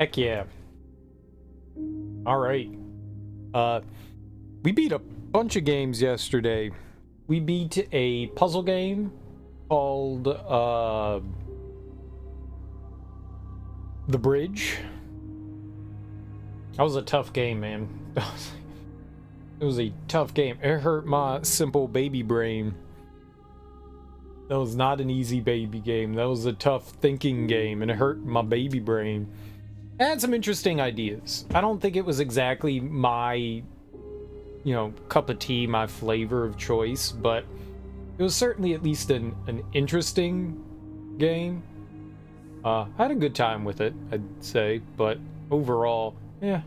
Heck yeah. All right. We beat a bunch of games yesterday. We beat a puzzle game called The Bridge. That was a tough game, man. It was a tough game. It hurt my simple baby brain. That was not an easy baby game. That was a tough thinking game, and it hurt my baby brain. It had some interesting ideas. I don't think it was exactly my, cup of tea, my flavor of choice, but it was certainly at least an interesting game. I had a good time with it, I'd say, but overall, yeah.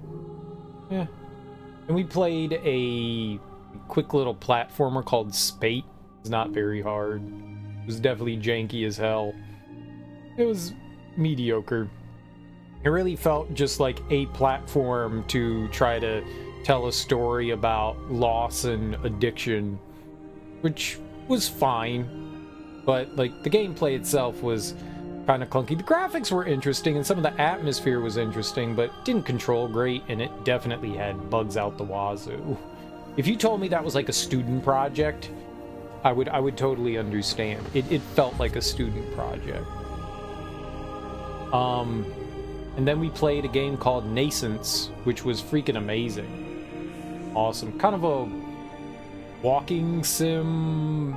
And we played a quick little platformer called Spate. It's not very hard. It was definitely janky as hell. It was mediocre. It really felt just like a platform to try to tell a story about loss and addiction, which was fine, but like the gameplay itself was kind of clunky. The graphics were interesting and some of the atmosphere was interesting, but didn't control great, and it definitely had bugs out the wazoo. If you told me that was like a student project, I would totally understand. It felt like a student project. And then we played a game called Nascence, which was freaking amazing. Awesome. Kind of a walking sim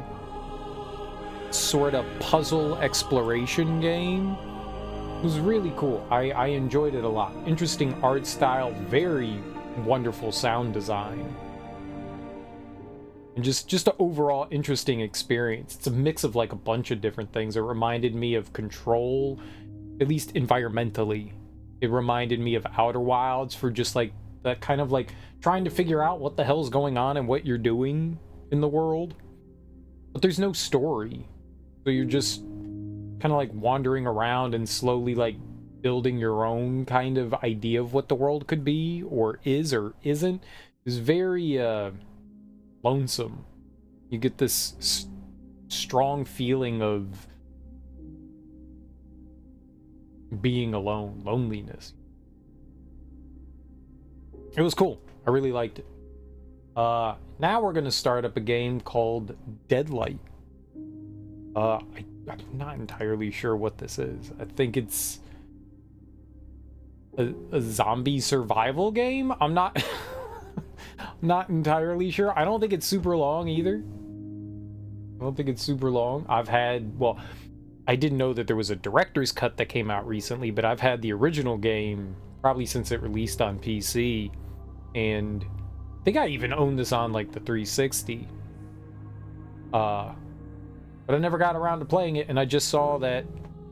sort of puzzle exploration game. It was really cool. I enjoyed it a lot. Interesting art style, very wonderful sound design. And just an overall interesting experience. It's a mix of like a bunch of different things. It reminded me of Control, at least environmentally. It reminded me of Outer Wilds for just like that kind of like trying to figure out what the hell's going on and what you're doing in the world. But there's no story. So you're just kind of like wandering around and slowly like building your own kind of idea of what the world could be or is or isn't. It's very lonesome. You get this strong feeling of being alone, loneliness. It was cool. I really liked it. Now we're gonna start up a game called Deadlight. I'm not entirely sure what this is. I think it's a zombie survival game. I'm not not entirely sure. I don't think it's super long either. I didn't know that there was a director's cut that came out recently, but I've had the original game probably since it released on PC, and I think I even owned this on like the 360. But I never got around to playing it, and I just saw that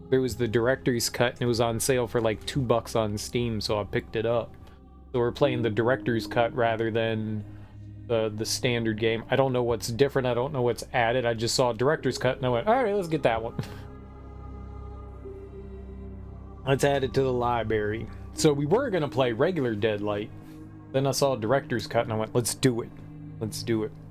there was the director's cut and it was on sale for like $2 on Steam, so I picked it up. So we're playing the director's cut rather than the standard game. I don't know what's different. I don't know what's added. I just saw director's cut and I went, all right, let's get that one. Let's add it to the library. So we were going to play regular Deadlight. Then I saw director's cut and I went, let's do it.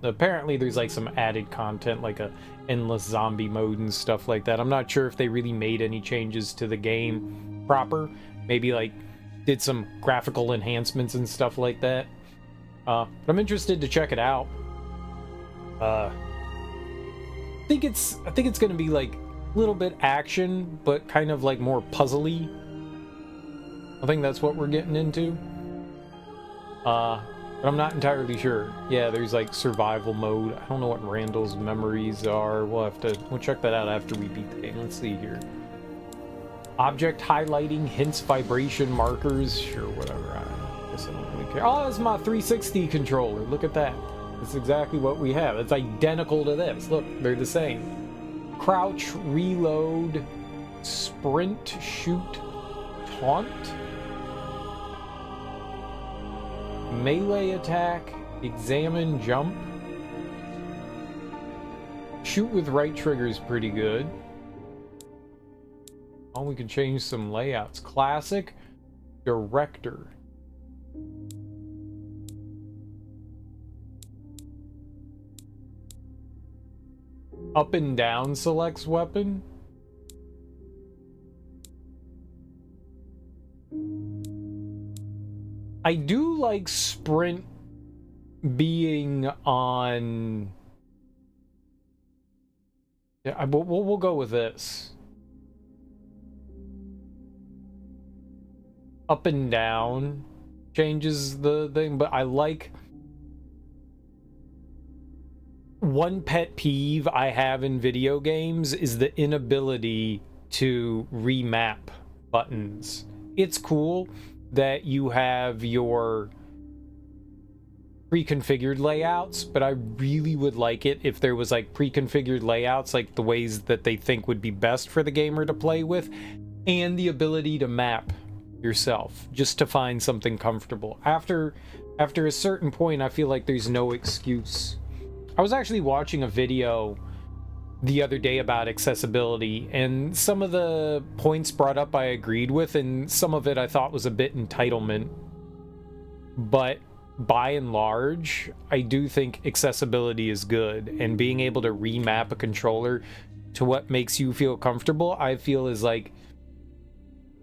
Apparently there's like some added content, like a endless zombie mode and stuff like that. I'm not sure if they really made any changes to the game proper. Maybe like did some graphical enhancements and stuff like that. But I'm interested to check it out. I think it's gonna be like a little bit action, but kind of like more puzzly. I think that's what we're getting into. But I'm not entirely sure. Yeah, there's like survival mode. I don't know what Randall's memories are. We'll check that out after we beat the game. Let's see here. Object highlighting, hints, vibration markers. Sure, whatever. I guess I don't really care. Oh, that's my 360 controller. Look at that. That's exactly what we have. It's identical to this. Look, they're the same. Crouch, reload, sprint, shoot, taunt. Melee attack, examine, jump. Shoot with right trigger is pretty good. Oh, we can change some layouts. Classic, director. Up and down selects weapon. I do like sprint being on... Yeah, we'll go with this. Up and down changes the thing, but I like... One pet peeve I have in video games is the inability to remap buttons. It's cool that you have your pre-configured layouts, but I really would like it if there was like pre-configured layouts, like the ways that they think would be best for the gamer to play with, and the ability to map yourself just to find something comfortable. After a certain point, I feel like there's no excuse. I was actually watching a video the other day about accessibility, and some of the points brought up I agreed with, and some of it I thought was a bit entitlement. But by and large, I do think accessibility is good, and being able to remap a controller to what makes you feel comfortable, I feel is like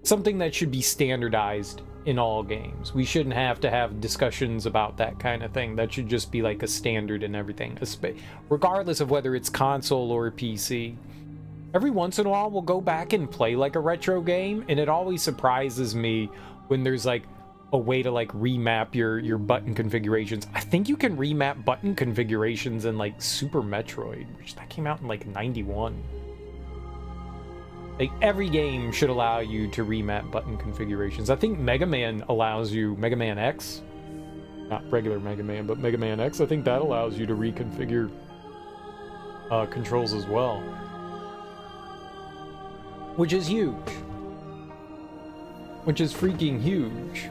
something that should be standardized in all games. We shouldn't have to have discussions about that kind of thing. That should just be like a standard in everything, regardless of whether it's console or PC. Every once in a while, we'll go back and play like a retro game, and it always surprises me when there's like a way to like remap your button configurations. I think you can remap button configurations in like Super Metroid, which that came out in like 91. Like, every game should allow you to remap button configurations. I think Mega Man allows you, Mega Man X, not regular Mega Man, but Mega Man X, I think that allows you to reconfigure controls as well. Which is huge. Which is freaking huge.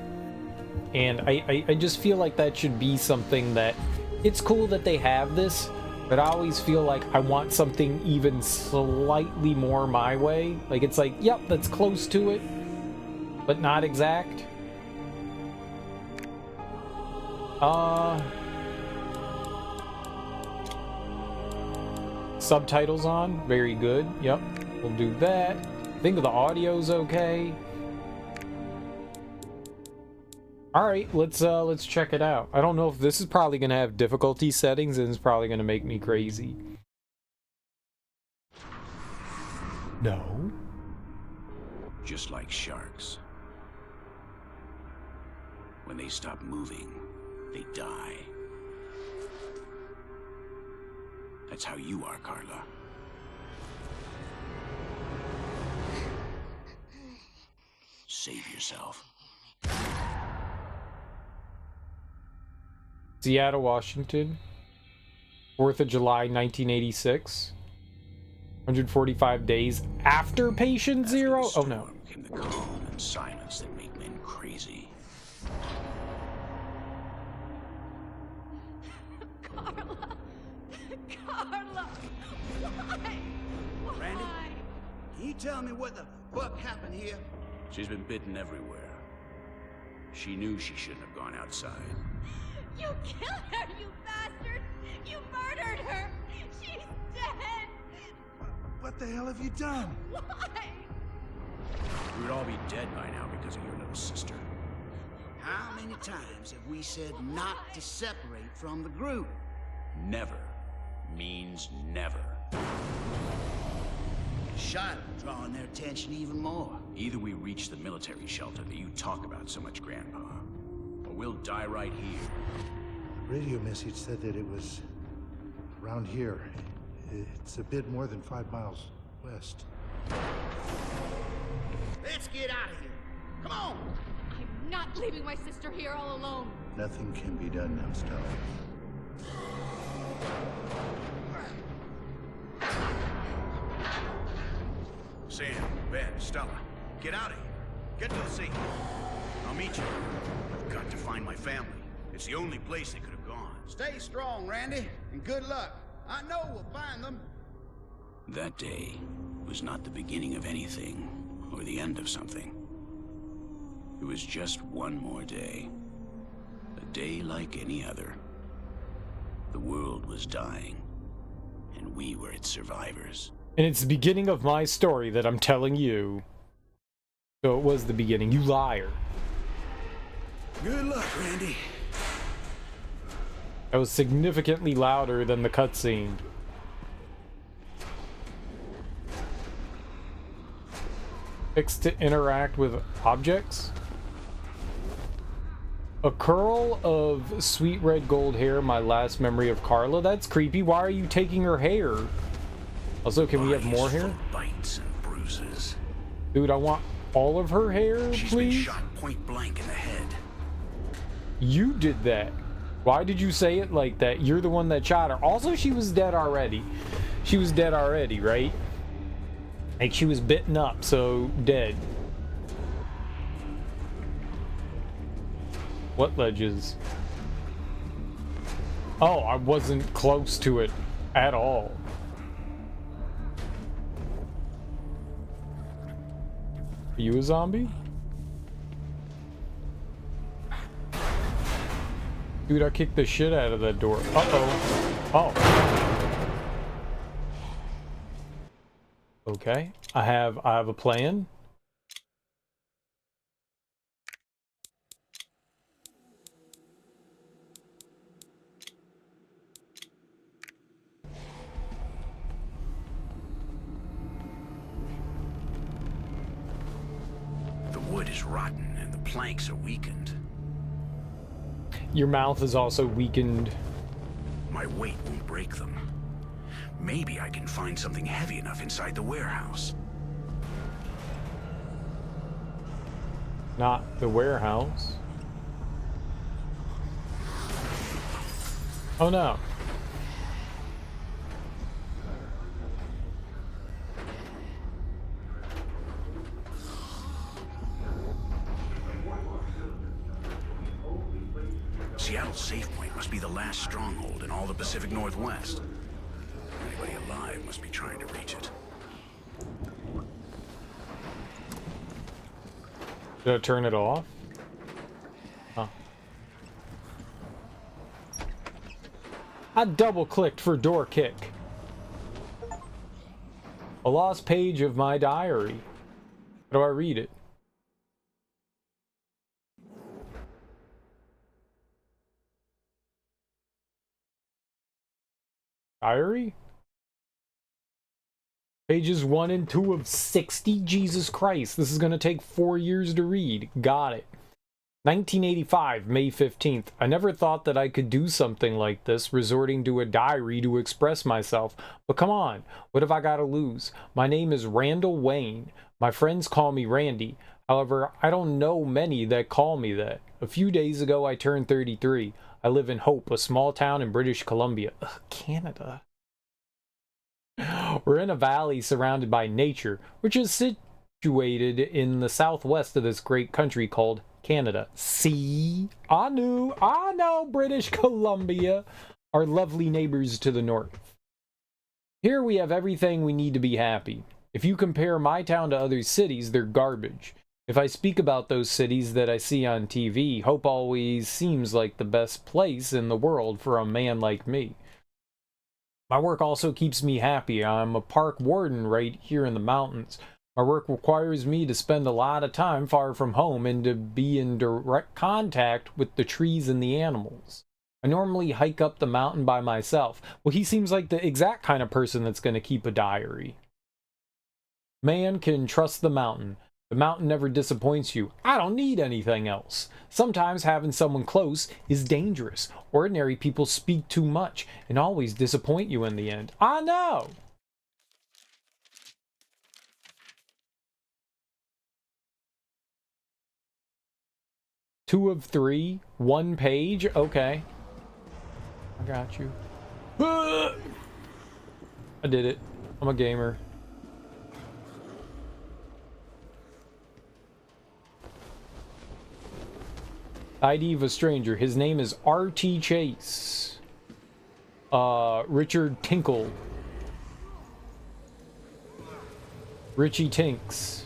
And I just feel like that should be something that, it's cool that they have this, but I always feel like I want something even slightly more my way. Like, it's like, yep, that's close to it, but not exact. Subtitles on, very good. Yep, we'll do that. I think the audio's okay. All right, let's check it out. I don't know if this is probably gonna have difficulty settings, and it's probably gonna make me crazy. No. Just like sharks. When they stop moving, they die. That's how you are, Carla. Save yourself. Seattle, Washington, 4th of July, 1986. 145 days after Patient Zero? Oh no. Came the calm and silence that make men crazy. Carla! Carla! Why? Randy, can you tell me what the fuck happened here? She's been bitten everywhere. She knew she shouldn't have gone outside. You killed her, you bastard! You murdered her! She's dead! What the hell have you done? Why? We would all be dead by now because of your little sister. How many times have we said not to separate from the group? Never means never. Charlotte drawing their attention even more. Either we reach the military shelter that you talk about so much, Grandpa, or we'll die right here. The radio message said that it was around here. It's a bit more than 5 miles west. Let's get out of here. Come on! I'm not leaving my sister here all alone. Nothing can be done now, Stella. Sam, Ben, Stella, get out of here. Get to the sea. I'll meet you. I've got to find my family. It's the only place they could have gone. Stay strong, Randy, and good luck. I know we'll find them. That day was not the beginning of anything, or the end of something. It was just one more day. A day like any other. The world was dying, and we were its survivors. And it's the beginning of my story that I'm telling you. So it was the beginning, you liar. Good luck, Randy. That was significantly louder than the cutscene. Fix to interact with objects. A curl of sweet red gold hair, my last memory of Carla. That's creepy. Why are you taking her hair? Also, can we have more hair? Bites and bruises. Dude, I want all of her hair, She's been please. shot point blank in the head. You did that. Why did you say it like that? You're the one that shot her. Also, she was dead already. She was dead already, right? Like, she was bitten up, so dead. What ledges? Oh, I wasn't close to it at all. Are you a zombie? Dude, I kicked the shit out of that door. Uh-oh. Oh. Okay. I have a plan. The wood is rotten and the planks are weakened. Your mouth is also weakened. My weight won't break them. Maybe I can find something heavy enough inside the warehouse. Not the warehouse. Oh no. Seattle's safe point must be the last stronghold in all the Pacific Northwest. Anybody alive must be trying to reach it. Did I turn it off? Huh. I double-clicked for door kick. A lost page of my diary. How do I read it? Diary? Pages 1 and 2 of 60? Jesus Christ, this is going to take 4 years to read. Got it. 1985, May 15th. I never thought that I could do something like this, resorting to a diary to express myself. But come on, what have I got to lose? My name is Randall Wayne. My friends call me Randy. However, I don't know many that call me that. A few days ago, I turned 33. I live in Hope, a small town in British Columbia. Ugh, Canada. We're in a valley surrounded by nature, which is situated in the southwest of this great country called Canada. See? I know, British Columbia, our lovely neighbors to the north. Here we have everything we need to be happy. If you compare my town to other cities, they're garbage. If I speak about those cities that I see on TV, Hope always seems like the best place in the world for a man like me. My work also keeps me happy. I'm a park warden right here in the mountains. My work requires me to spend a lot of time far from home and to be in direct contact with the trees and the animals. I normally hike up the mountain by myself. Well, he seems like the exact kind of person that's going to keep a diary. Man can trust the mountain. The mountain never disappoints you. I don't need anything else. Sometimes having someone close is dangerous. Ordinary people speak too much and always disappoint you in the end. I know! Two of 3, 1 page? Okay. I got you. I did it. I'm a gamer. ID of a stranger. His name is R.T. Chase. Richard Tinkle. Richie Tinks.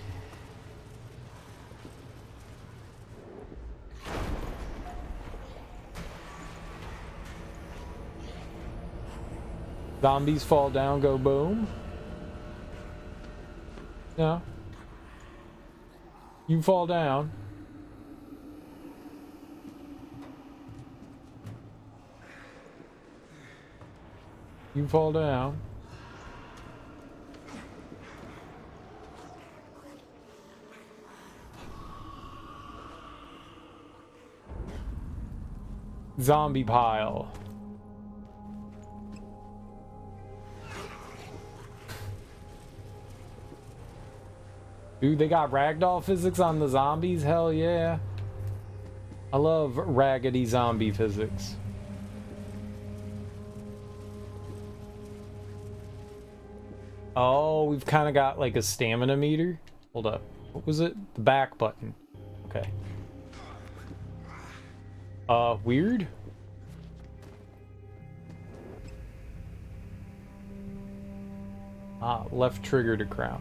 Zombies fall down, go boom. No. You fall down. You fall down. Zombie pile. Dude, they got ragdoll physics on the zombies? Hell yeah. I love raggedy zombie physics. Oh, we've kind of got like a stamina meter. Hold up. What was it? The back button. Okay. Weird. Ah, left trigger to crouch.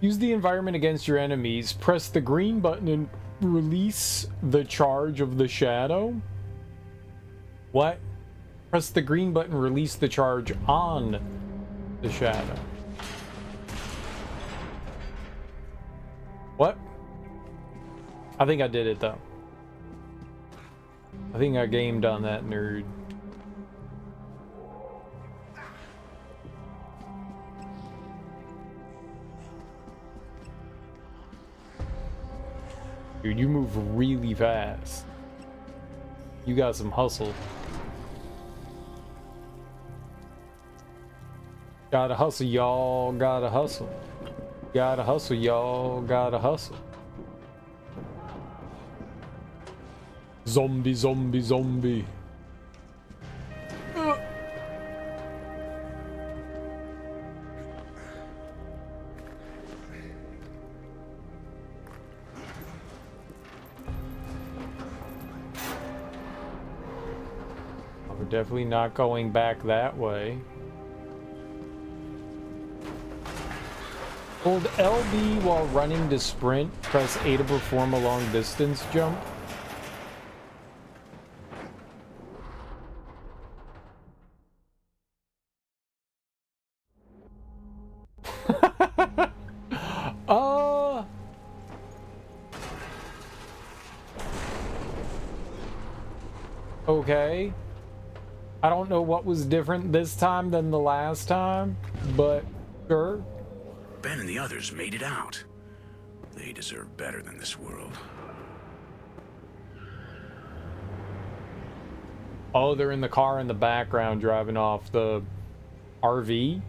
Use the environment against your enemies. Press the green button and release the charge of the shadow. What? Press the green button, release the charge on the shadow. What? I think I did it though. I think I gamed on that nerd. Dude, you move really fast. You got some hustle. Gotta hustle, y'all. Gotta hustle. Gotta hustle, y'all. Gotta hustle. Zombie, zombie, zombie. We're definitely not going back that way. Hold LB while running to sprint. Press A to perform a long distance jump. Okay. I don't know what was different this time than the last time, but sure. Ben and the others made it out. They deserve better than this world. Oh, they're in the car in the background driving off the RV.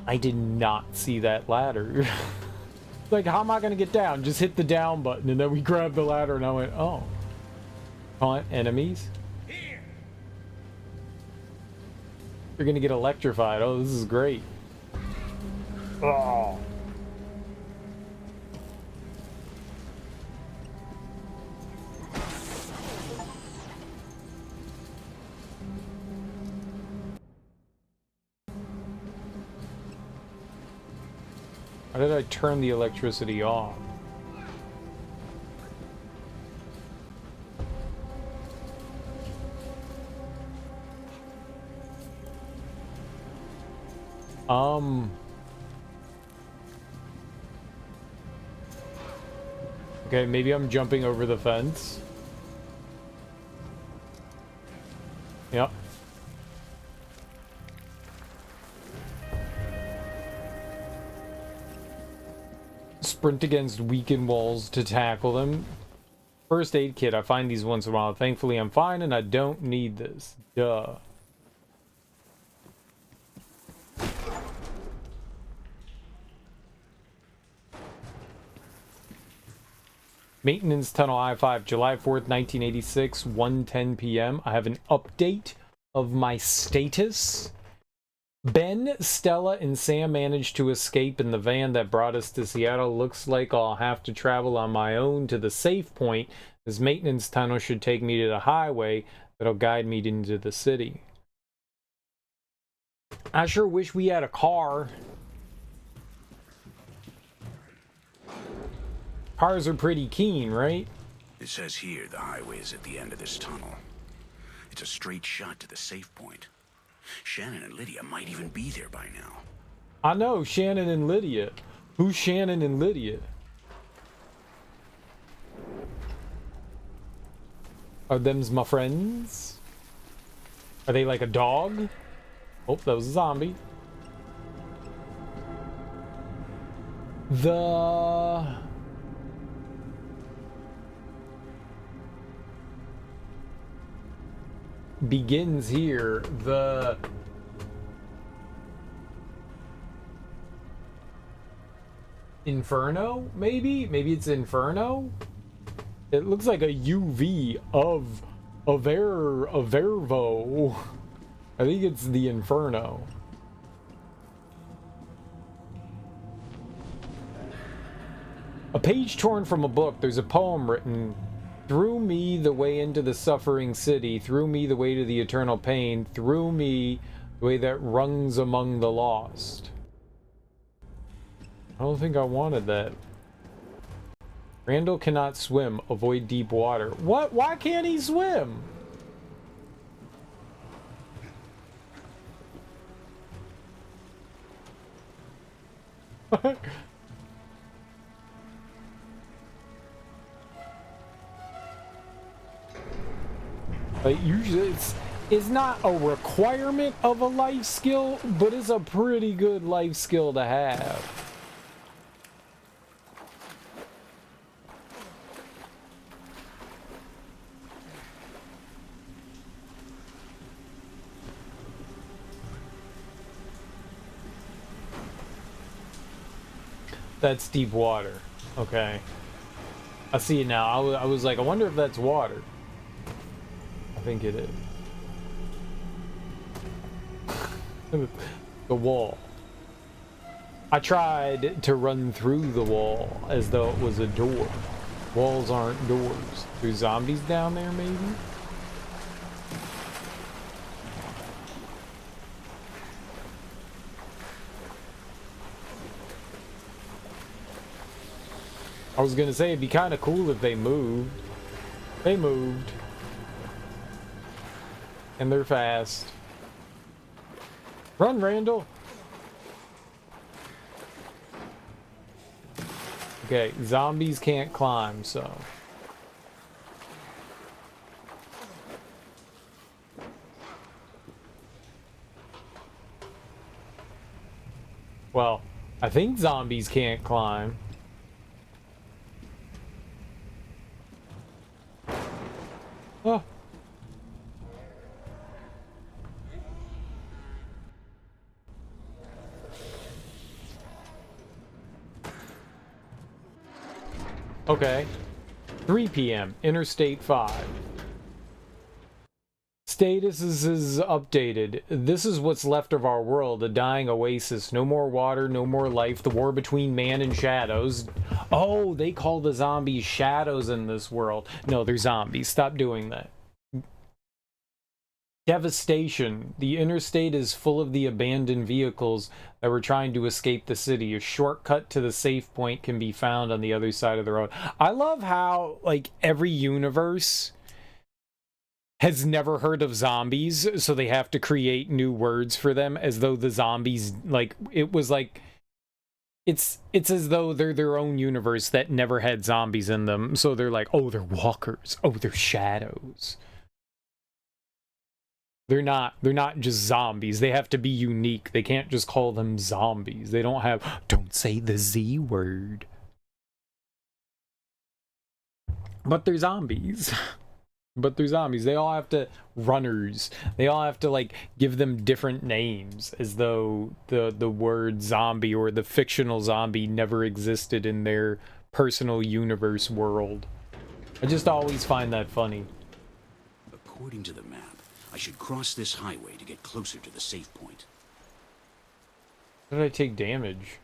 I did not see that ladder. Like, how am I gonna get down? Just hit the down button, and then we grabbed the ladder, and I went, oh. Taunt enemies. You're gonna get electrified. Oh, this is great. Oh. How did I turn the electricity off? Okay, maybe I'm jumping over the fence. Yep. Sprint against weakened walls to tackle them. First aid kit. I find these once in a while. Thankfully, I'm fine and I don't need this. Duh. Maintenance Tunnel I-5, July 4th, 1986, 1:10 p.m. I have an update of my status. Ben, Stella, and Sam managed to escape in the van that brought us to Seattle. Looks like I'll have to travel on my own to the safe point. This maintenance tunnel should take me to the highway that'll guide me into the city. I sure wish we had a car. Cars are pretty keen, right? It says here the highway is at the end of this tunnel. It's a straight shot to the safe point. Shannon and Lydia might even be there by now. I know, Shannon and Lydia. Who's Shannon and Lydia? Are them's my friends? Are they like a dog? Oh, that was a zombie. The... begins here. The... Inferno, maybe? Maybe it's Inferno? It looks like a UV of Avervo. I think it's the Inferno. A page torn from a book. There's a poem written. Through me the way into the suffering city. Through me the way to the eternal pain. Through me the way that rungs among the lost. I don't think I wanted that. Randall cannot swim. Avoid deep water. What? Why can't he swim? Like, usually it's not a requirement of a life skill, but it's a pretty good life skill to have. That's deep water. Okay. I see it now. I was like, I wonder if that's water. I think it is. The wall. I tried to run through the wall as though it was a door. Walls aren't doors. There's zombies down there, maybe? I was gonna say it'd be kind of cool if they moved. They moved. And they're fast. Run, Randall! Okay, zombies can't climb, so... Well, I think zombies can't climb. Oh. Okay. 3 p.m. Interstate 5. Status is updated. This is what's left of our world, a dying oasis. No more water, no more life. The war between man and shadows. Oh, they call the zombies shadows in this world. No, they're zombies. Stop doing that. Devastation. The interstate is full of the abandoned vehicles that were trying to escape the city. A shortcut to the safe point can be found on the other side of the road. I love how, like, every universe has never heard of zombies, so they have to create new words for them, as though the zombies, like, it was like, it's as though they're their own universe that never had zombies in them, so they're like, oh, they're walkers, oh, they're shadows. They're not just zombies. They have to be unique. They can't just call them zombies. They don't have, don't say the Z word. But they're zombies. But they're zombies. They all have to, runners. They all have to, like, give them different names, as though the word zombie or the fictional zombie never existed in their personal universe world. I just always find that funny. According to the map, I should cross this highway to get closer to the safe point. How did I take damage?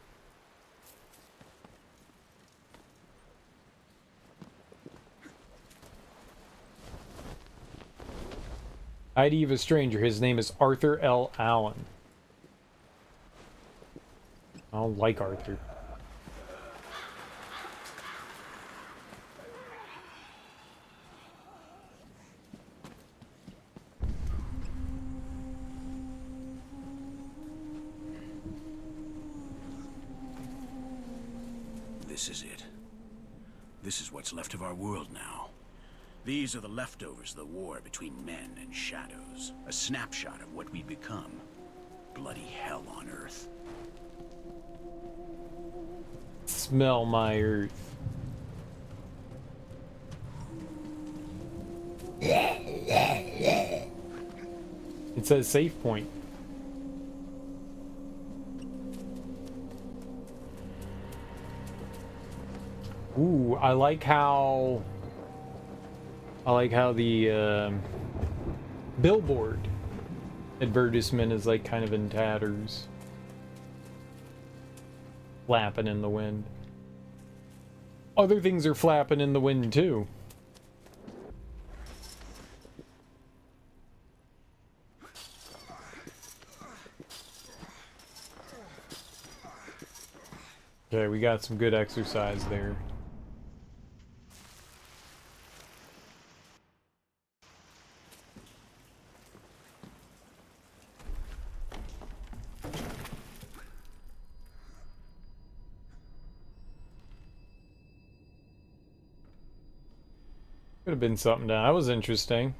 ID of a stranger. His name is Arthur L. Allen. I don't like Arthur. This is it. This is what's left of our world now. These are the leftovers of the war between men and shadows. A snapshot of what we've become. Bloody hell on Earth. Smell my earth. It says save point. Ooh, I like how the billboard advertisement is like kind of in tatters, flapping in the wind. Other things are flapping in the wind too. Okay, we got some good exercise there. Could have been something down. That was interesting.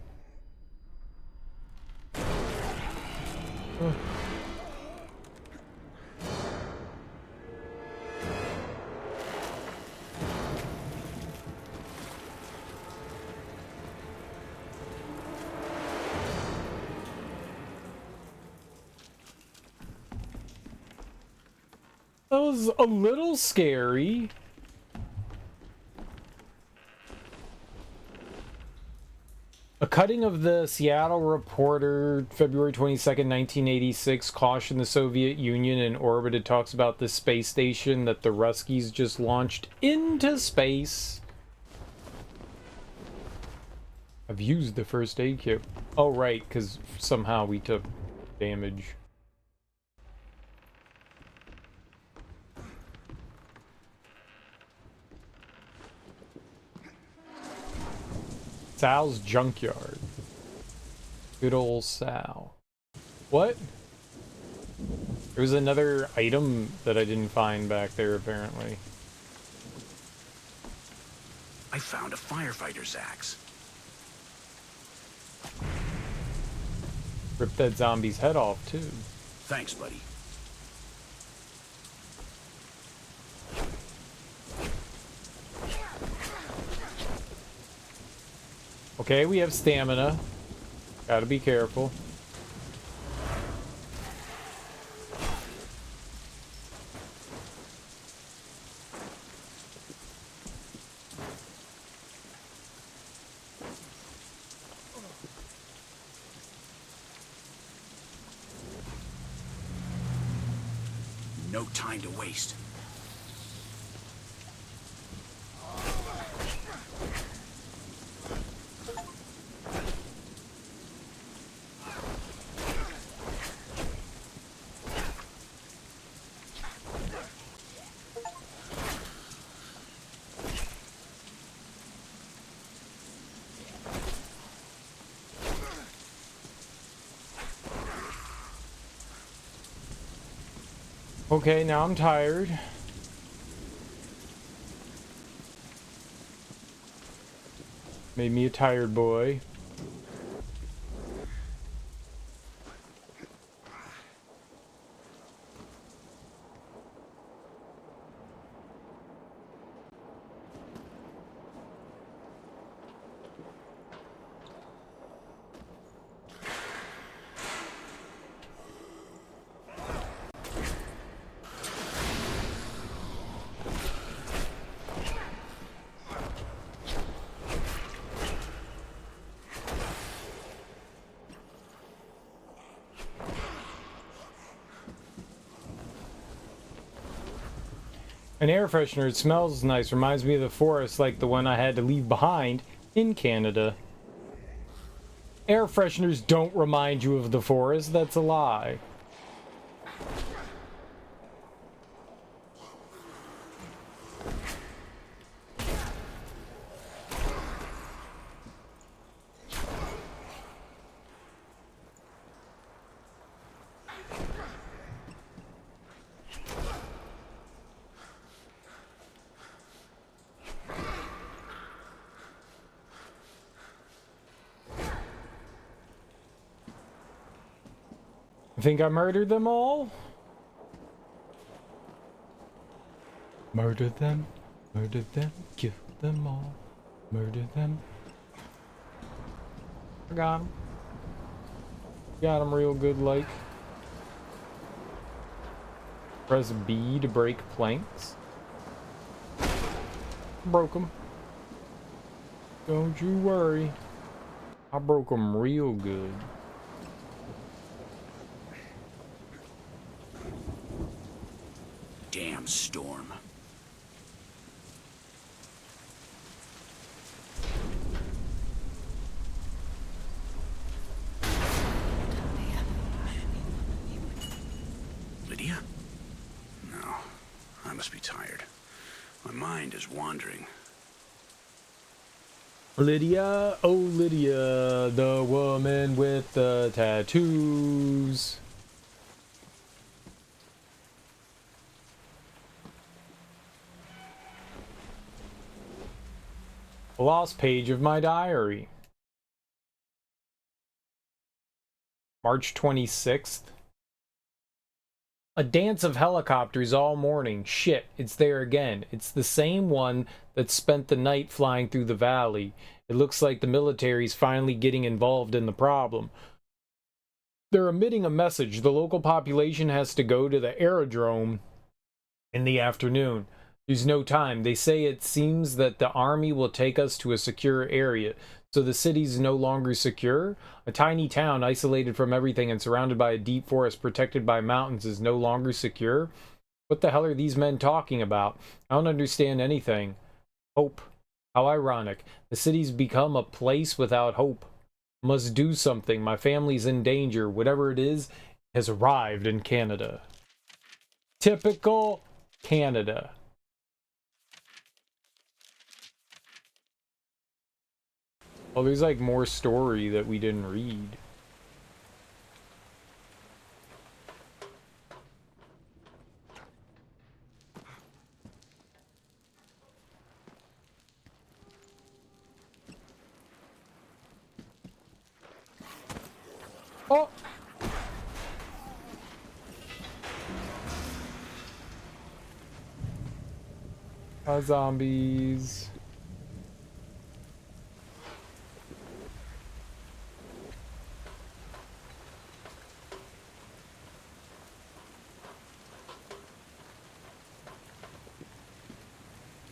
That was a little scary. A cutting of the Seattle Reporter, February 22nd, 1986, cautioned the Soviet Union in orbit. It talks about the space station that the Ruskies just launched into space. I've used the first aid kit. Oh, right, because somehow we took damage. Sal's junkyard. Good old Sal. What? There was another item that I didn't find back there, apparently. I found a firefighter's axe. Rip that zombie's head off, too. Thanks, buddy. Okay, we have stamina. Gotta be careful. No time to waste. Okay, now I'm tired. Made me a tired boy. An air freshener, it smells nice. Reminds me of the forest like the one I had to leave behind in Canada. Air fresheners don't remind you of the forest. That's a lie. I think I murdered them all. Murder them, kill them all. Murder them. I got him. Got him real good, like. Press B to break planks. Broke them. Don't you worry. I broke them real good. Damn storm. Lydia? No, I must be tired. My mind is wandering. Lydia, oh Lydia, the woman with the tattoos. A lost page of my diary. March 26th. A dance of helicopters all morning. Shit, it's there again. It's the same one that spent the night flying through the valley. It looks like the military's finally getting involved in the problem. They're emitting a message. The local population has to go to the aerodrome in the afternoon. There's no time. They say it seems that the army will take us to a secure area. So the city's no longer secure? A tiny town isolated from everything and surrounded by a deep forest protected by mountains is no longer secure? What the hell are these men talking about? I don't understand anything. Hope. How ironic. The city's become a place without hope. Must do something. My family's in danger. Whatever it is has arrived in Canada. Typical Canada. Oh, there's like more story that we didn't read. Oh! Zombies.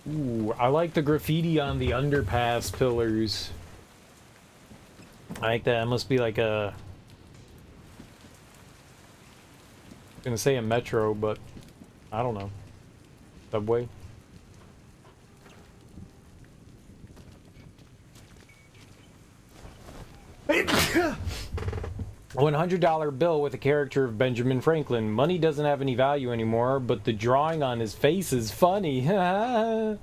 Ooh, I like the graffiti on the underpass pillars. I like that. It must be like a... I'm gonna say a metro, but I don't know. Subway. $100 bill with a character of Benjamin Franklin. Money doesn't have any value anymore, but the drawing on his face is funny. Gonna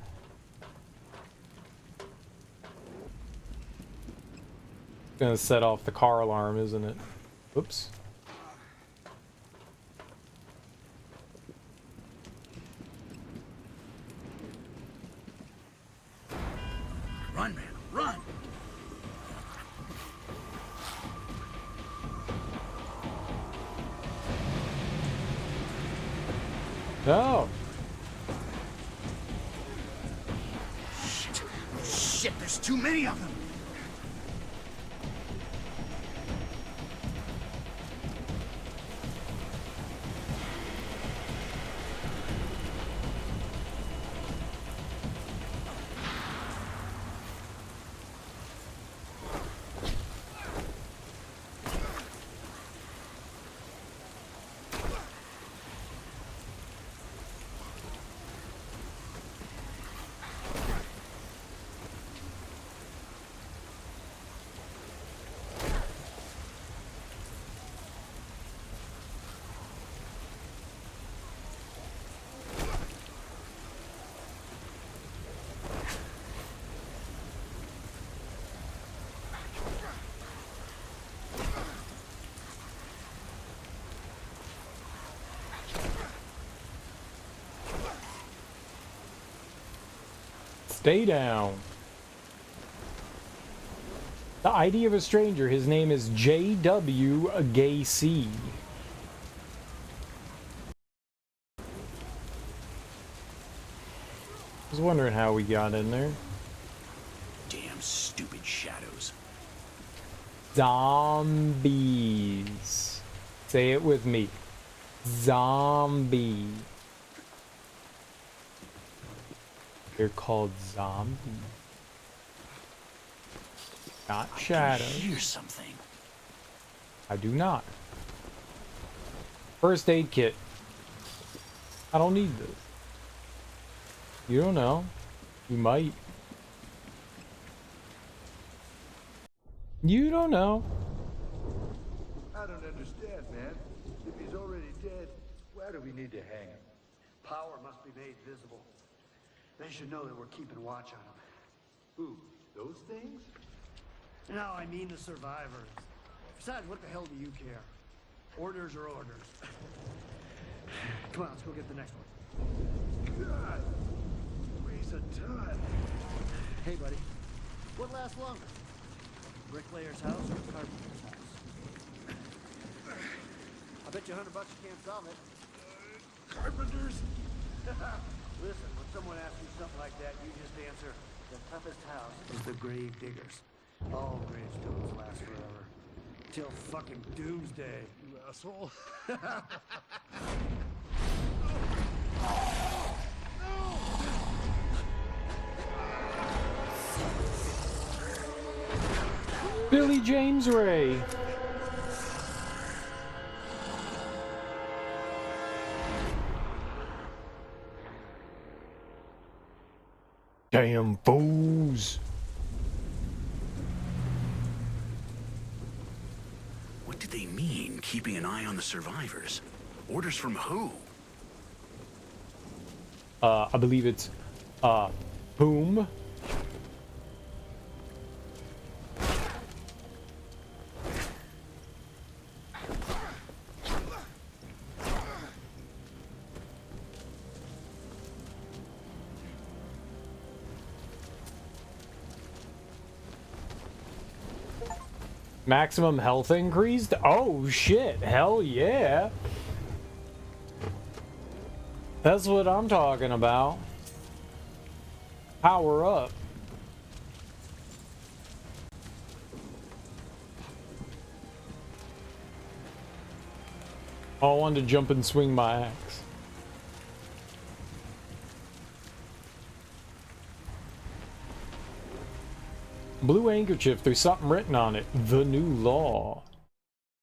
set off the car alarm, isn't it? Oops. Run, man, run! No. Shit, there's too many of them. Stay down. The ID of a stranger. His name is J.W. Gacy. was wondering how we got in there. Damn stupid shadows. Zombies. Say it with me. Zombie. They're called zombies. Not shadows. I hear something. I do not. First aid kit. I don't need this. You don't know. You might. You don't know. I don't understand, man. If he's already dead, why do we need to hang him? Power must be made visible. They should know that we're keeping watch on them. Who? Those things? No, I mean the survivors. Besides, what the hell do you care? Orders are orders. Come on, let's go get the next one. God! Waste of time. Hey, buddy. What lasts longer? Bricklayer's house or carpenter's house? I bet you $100 you can't solve it. Carpenters? Listen, when someone asks you something like that, you just answer, the toughest house is the grave diggers. All gravestones last forever. Till fucking doomsday. You asshole. Billy James Ray. Damn fools. What did they mean, keeping an eye on the survivors? Orders from who? I believe it's, whom? Maximum health increased? Oh shit, hell yeah. That's what I'm talking about. Power up. Oh, I wanted to jump and swing my axe. Blue handkerchief, there's something written on it. The new law.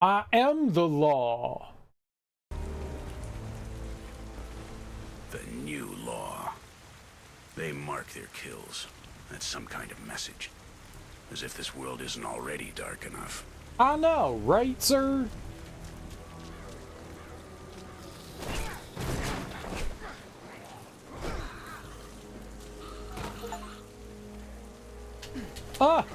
I am the law. The new law. They mark their kills. That's some kind of message. As if this world isn't already dark enough. I know, right, sir? Ah!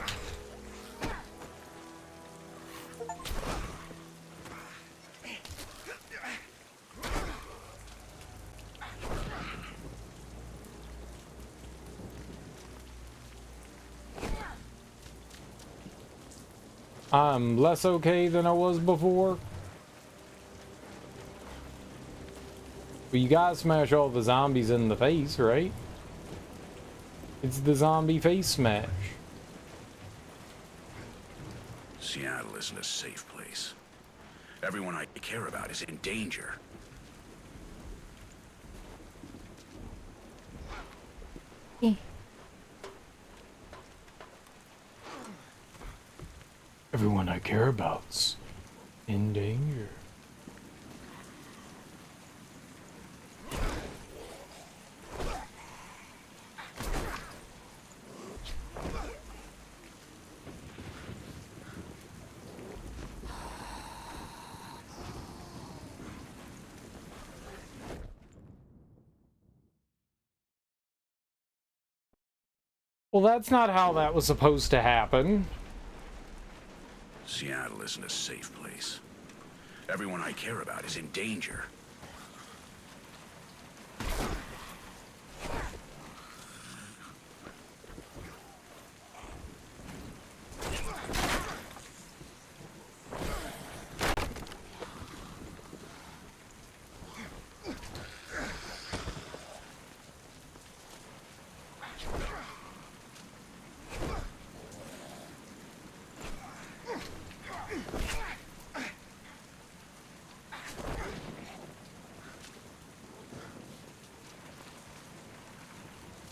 I'm less okay than I was before. Well, you gotta smash all the zombies in the face, right? It's the zombie face smash. Seattle isn't a safe place. Everyone I care about is in danger. Everyone I care about's in danger. Well, that's not how that was supposed to happen. Seattle isn't a safe place. Everyone I care about is in danger.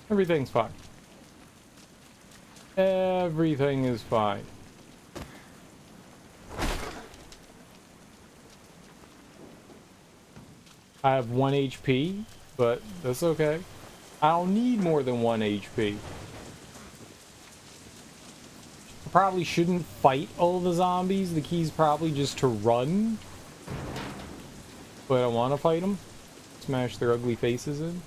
Everything's fine. Everything is fine. I have 1 HP, but that's okay. I don't need more than 1 HP. I probably shouldn't fight all the zombies. The key's probably just to run. But I want to fight them. Smash their ugly faces in.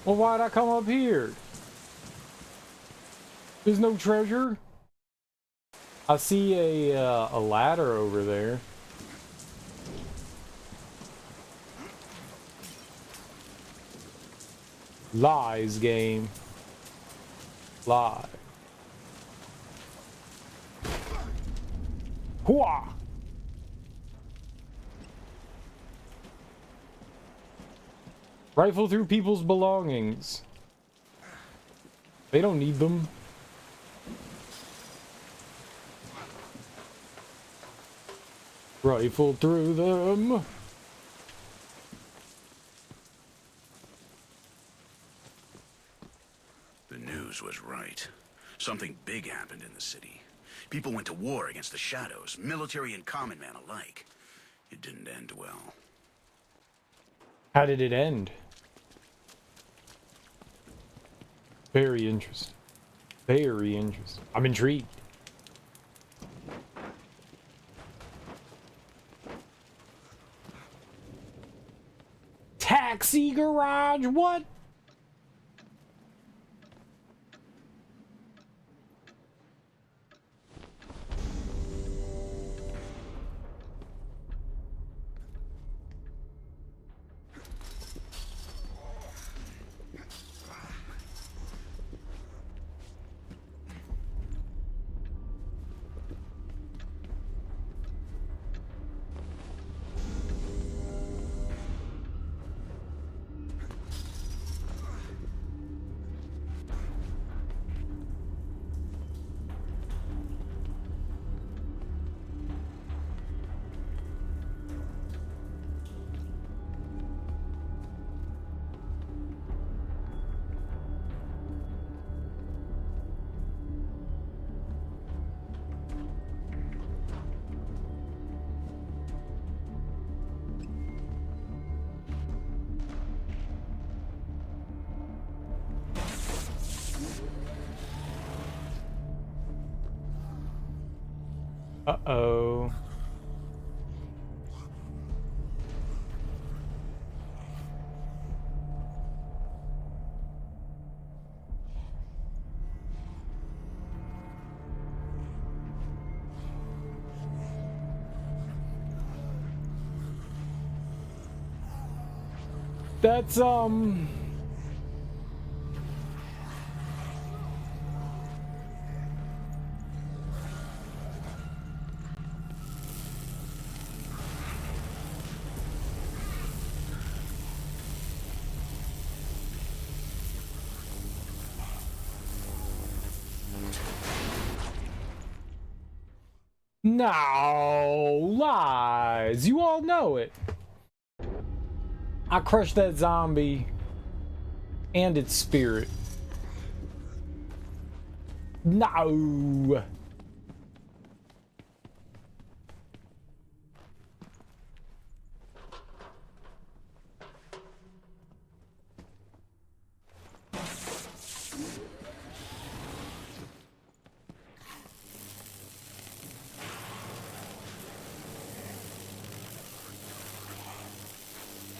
Well, why'd I come up here? There's no treasure? I see a ladder over there. Lies game. Lie. Hooah! Rifle through people's belongings. They don't need them. Rifle through them. The news was right. Something big happened in the city. People went to war against the shadows, military and common man alike. It didn't end well. How did it end? Very interesting. Very interesting. I'm intrigued. Taxi garage? What? Uh-oh. That's no lies. You all know it. I crushed that zombie and its spirit. No.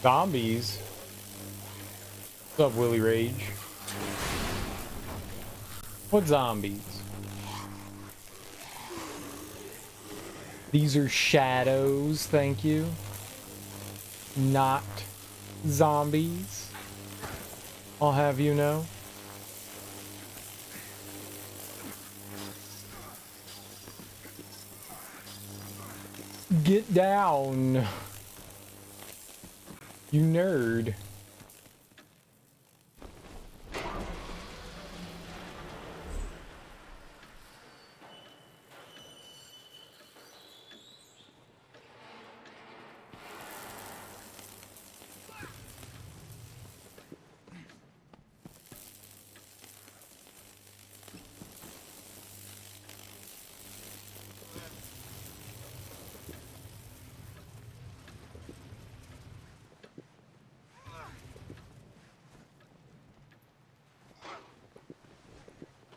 Zombies. What's up, Willy Rage? What zombies? These are shadows, thank you. Not zombies. I'll have you know. Get down, you nerd.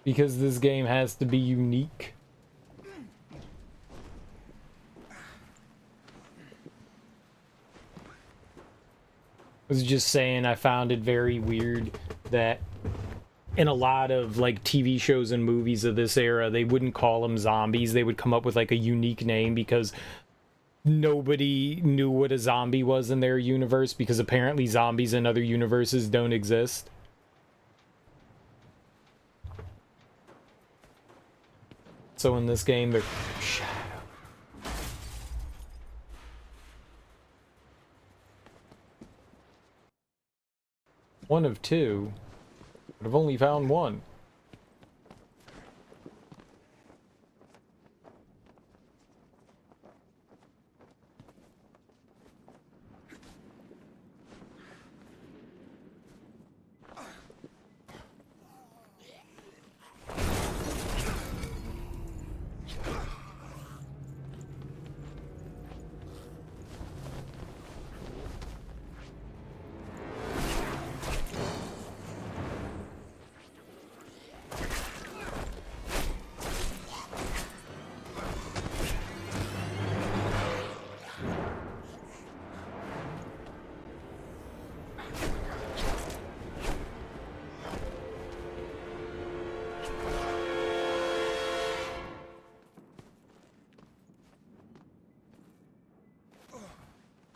Because this game has to be unique. I was just saying I found it very weird that in a lot of like TV shows and movies of this era, they wouldn't call them zombies. They would come up with like a unique name because nobody knew what a zombie was in their universe, because apparently zombies in other universes don't exist. So in this game, they're shadow. One of two, but I've only found one.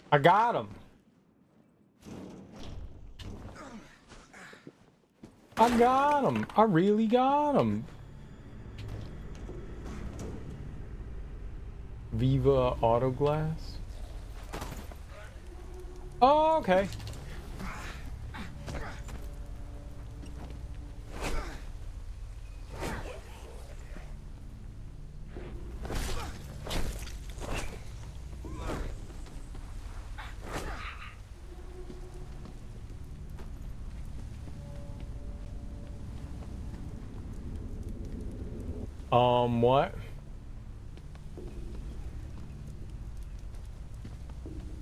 I got him. I got him. I really got him. Viva Auto Glass. Oh, okay. What?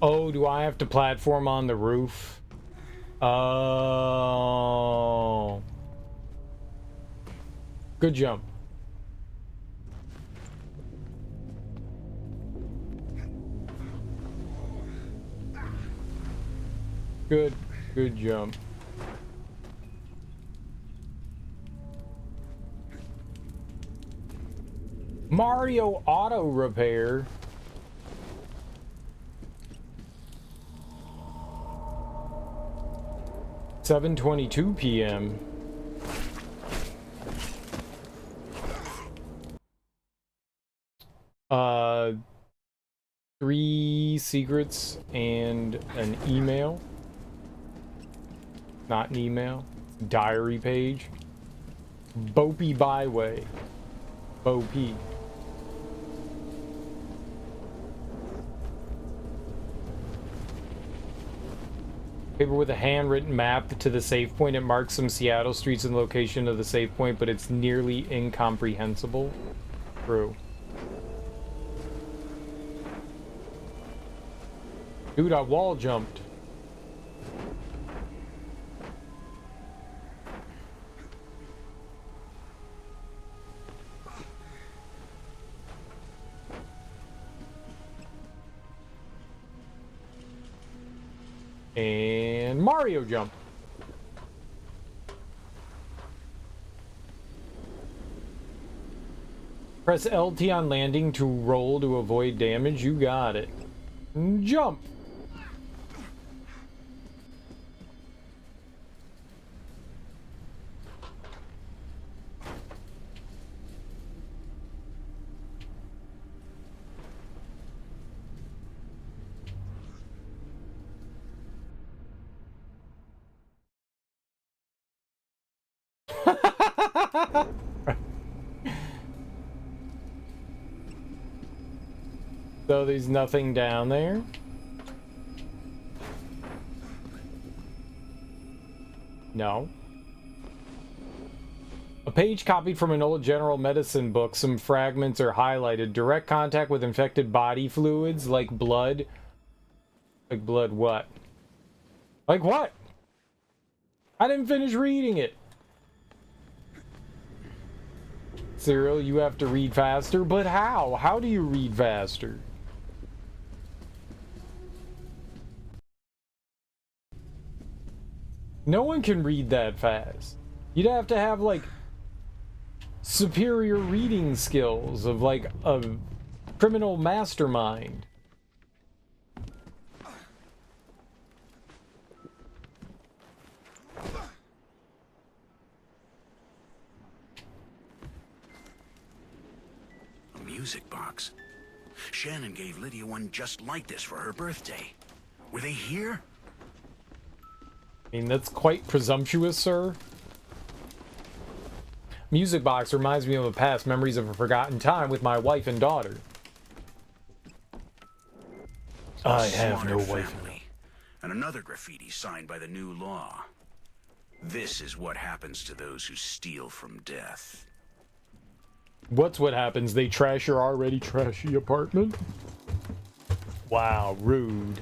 Oh, do I have to platform on the roof? Oh. Good jump. Good jump. Mario Auto Repair. $7:22 p.m. Three secrets and an email. Not an email. Diary page. Bopey Byway. Bopey. Paper with a handwritten map to the safe point. It marks some Seattle streets and location of the safe point, but it's nearly incomprehensible. True. Dude, I wall jumped. And Mario jump. Press LT on landing to roll to avoid damage. You got it. Jump! So there's nothing down there. No. A page copied from an old general medicine book. Some fragments are highlighted. Direct contact with infected body fluids like blood. Like blood what? Like what? I didn't finish reading it. Cyril, you have to read faster, but how? How do you read faster? No one can read that fast. You'd have to have, like, superior reading skills of, like, a criminal mastermind. A music box. Shannon gave Lydia one just like this for her birthday. Were they here? I mean, that's quite presumptuous, sir. Music box reminds me of a past, memories of a forgotten time with my wife and daughter. I have no wife. And another graffiti signed by the new law. This is what happens to those who steal from death. What's what happens? They trash your already trashy apartment? Wow, rude.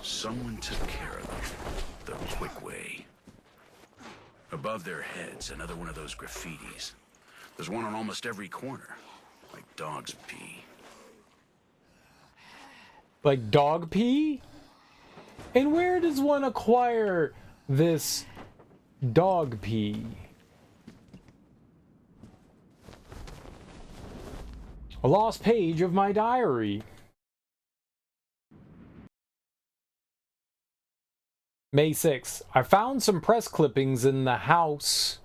Someone took care of them the quick way. Above their heads, another one of those graffitis. There's one on almost every corner, like dog's pee. Like dog pee? And where does one acquire this dog pee? A lost page of my diary. May 6th. I found some press clippings in the house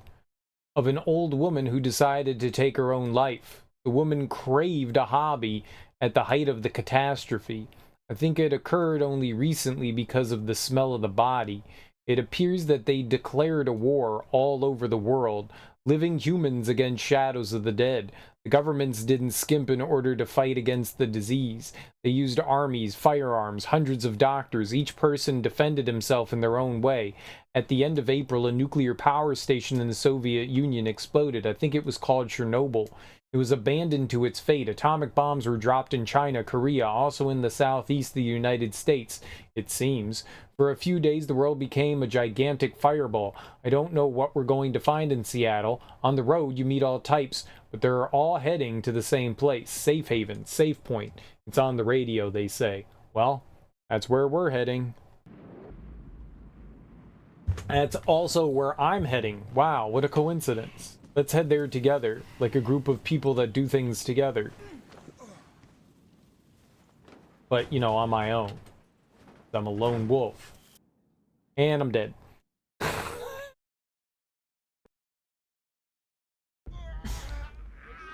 of an old woman who decided to take her own life. The woman craved a hobby at the height of the catastrophe. I think it occurred only recently because of the smell of the body. It appears that they declared a war all over the world, living humans against shadows of the dead. The governments didn't skimp in order to fight against the disease. They used armies, firearms, hundreds of doctors. Each person defended himself in their own way. At the end of April, a nuclear power station in the Soviet Union exploded. I think it was called Chernobyl. It was abandoned to its fate. Atomic bombs were dropped in China, Korea, also in the southeast of the United States, it seems. For a few days, the world became a gigantic fireball. I don't know what we're going to find in Seattle. On the road, you meet all types, but they're all heading to the same place. Safe haven, safe point. It's on the radio, they say. Well, that's where we're heading. That's also where I'm heading. Wow, what a coincidence. Let's head there together, like a group of people that do things together. But, you know, on my own. I'm a lone wolf. And I'm dead.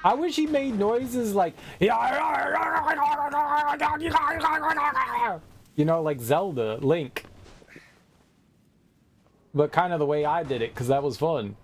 I wish he made noises like... You know, like Zelda, Link. But kind of the way I did it, because that was fun.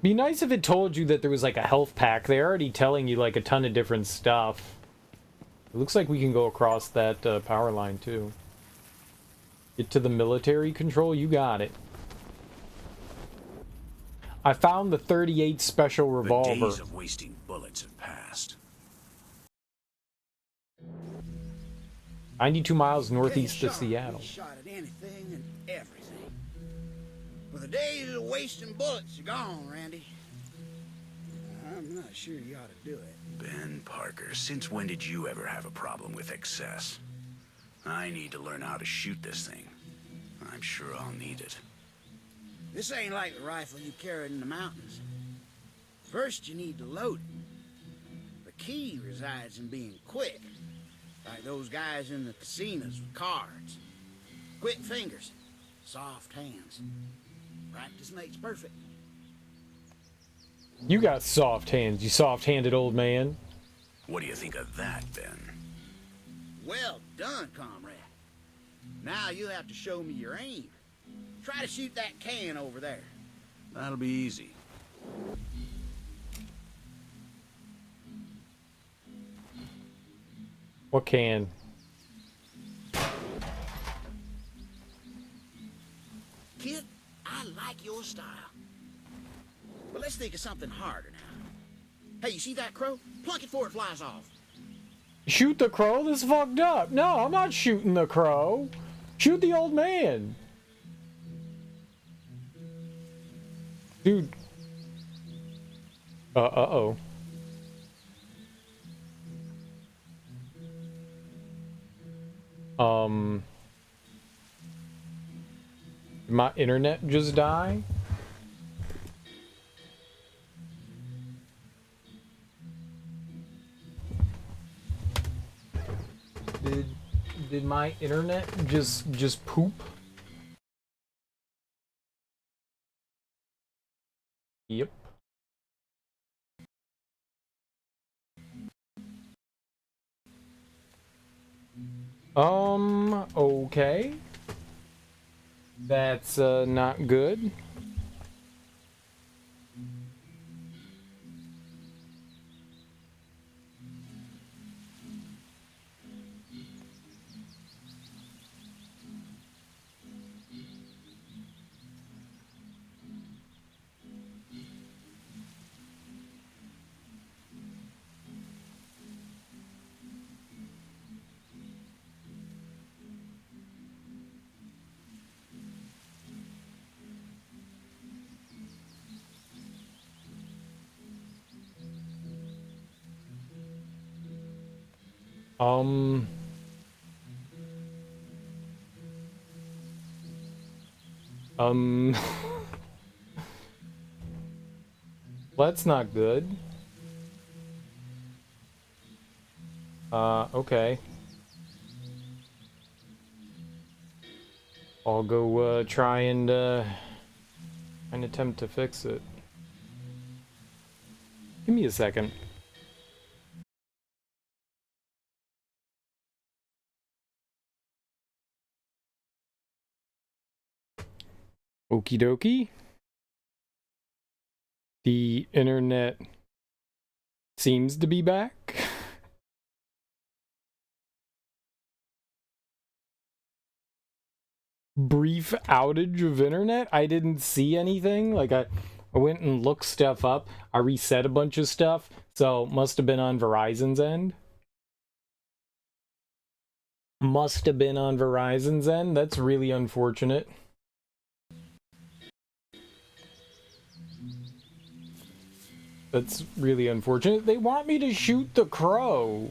Be nice if it told you that there was like a health pack. They're already telling you like a ton of different stuff. It looks like we can go across that power line too. Get to the military control, you got it. I found the 38 special The revolver. days of wasting bullets have passed. 92 miles northeast Getting of shot, Seattle. we shot at anything and everything. But the days of wasting bullets are gone, Randy. I'm not sure you ought to do it. Ben Parker, since when did you ever have a problem with excess? I need to learn how to shoot this thing. I'm sure I'll need it. This ain't like the rifle you carried in the mountains. First, you need to load it. The key resides in being quick, like those guys in the casinos with cards. Quick fingers, soft hands. Practice makes perfect. You got soft hands, you soft-handed old man. What do you think of that, Ben? Well done, comrade. Now you'll have to show me your aim. Try to shoot that can over there. That'll be easy. What can? Kid, I like your style. But let's think of something harder now. Hey, you see that crow? Plunk it before it flies off. Shoot the crow? This is fucked up. No, I'm not shooting the crow. Shoot the old man. Dude. Uh-oh. Did my internet just die? Did my internet just poop? Yep. Okay. That's not good. Um, that's not good. Okay. I'll go, try and attempt to fix it. Give me a second. Okie dokie. The internet seems to be back. Brief outage of internet? I didn't see anything. Like, I went and looked stuff up. I reset a bunch of stuff. So, must have been on Verizon's end. Must have been on Verizon's end. That's really unfortunate. That's really unfortunate. They want me to shoot the crow.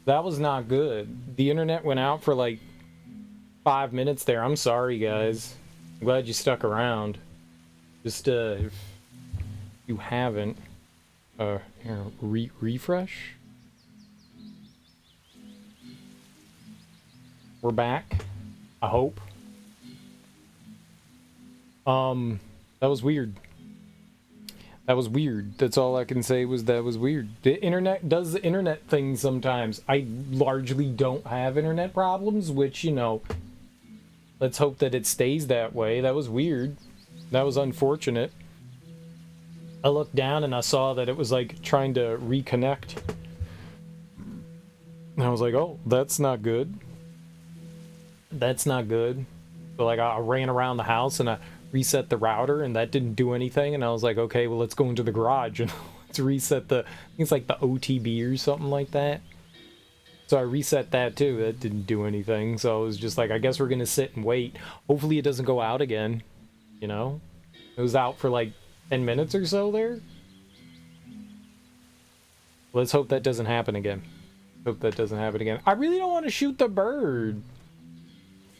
That was not good. The internet went out for like 5 minutes there. I'm sorry, guys. I'm glad you stuck around. Just, if you haven't, here, refresh. We're back. I hope. That was weird. That was weird. That's all I can say was that was weird. The internet does the internet thing sometimes. I largely don't have internet problems, which, you know, let's hope that it stays that way. That was weird. That was unfortunate. I looked down and I saw that it was like trying to reconnect. And I was like, oh, that's not good. That's not good. So like I ran around the house and I reset the router, and that didn't do anything. And I was like, okay, well, let's go into the garage and let's reset the, I think it's like the OTB or something like that. So I reset that too. That didn't do anything. So I was just like, I guess we're gonna sit and wait. Hopefully it doesn't go out again. You know, it was out for like 10 minutes or so there. Let's hope that doesn't happen again. Hope that doesn't happen again. I really don't want to shoot the bird.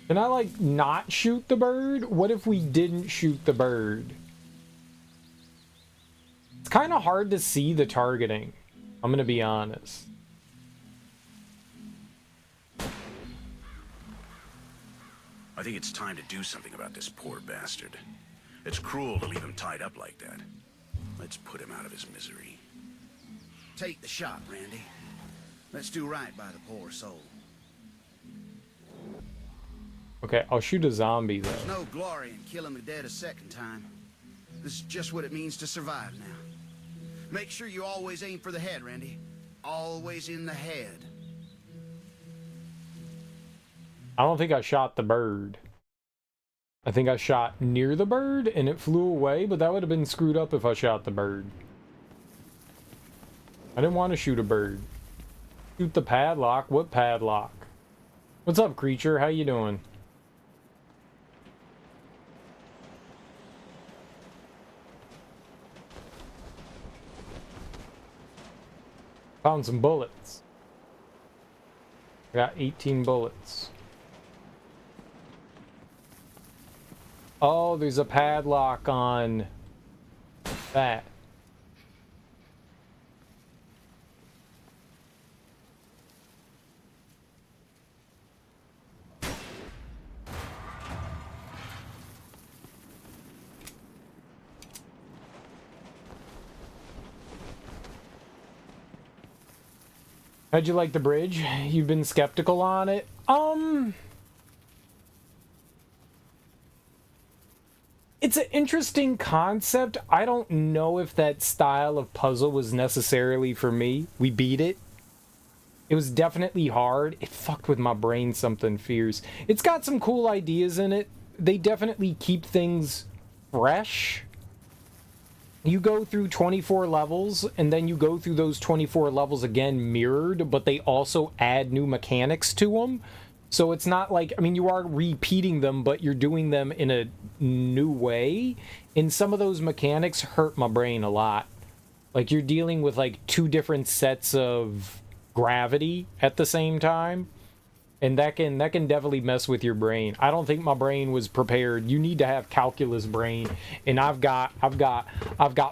Can I, like, not shoot the bird? What if we didn't shoot the bird? It's kind of hard to see the targeting. I'm gonna be honest. I think it's time to do something about this poor bastard. It's cruel to leave him tied up like that. Let's put him out of his misery. Take the shot, Randy. Let's do right by the poor soul. Okay, I'll shoot a zombie, though. There's no glory in killing the dead a second time. This is just what it means to survive now. Make sure you always aim for the head, Randy. Always in the head. I don't think I shot the bird. I think I shot near the bird, and it flew away, but that would have been screwed up if I shot the bird. I didn't want to shoot a bird. Shoot the padlock? What padlock? What's up, creature? How you doing? Found some bullets. I got 18 bullets. Oh, there's a padlock on that. How'd you like the bridge? You've been skeptical on it? It's an interesting concept. I don't know if that style of puzzle was necessarily for me. We beat it. It was definitely hard. It fucked with my brain something fierce. It's got some cool ideas in it. They definitely keep things fresh. You go through 24 levels, and then you go through those 24 levels again mirrored, but they also add new mechanics to them. So it's not like, I mean, you are repeating them, but you're doing them in a new way. And some of those mechanics hurt my brain a lot. Like, you're dealing with, like, two different sets of gravity at the same time. And that can definitely mess with your brain. I don't think my brain was prepared. You need to have calculus brain, and I've got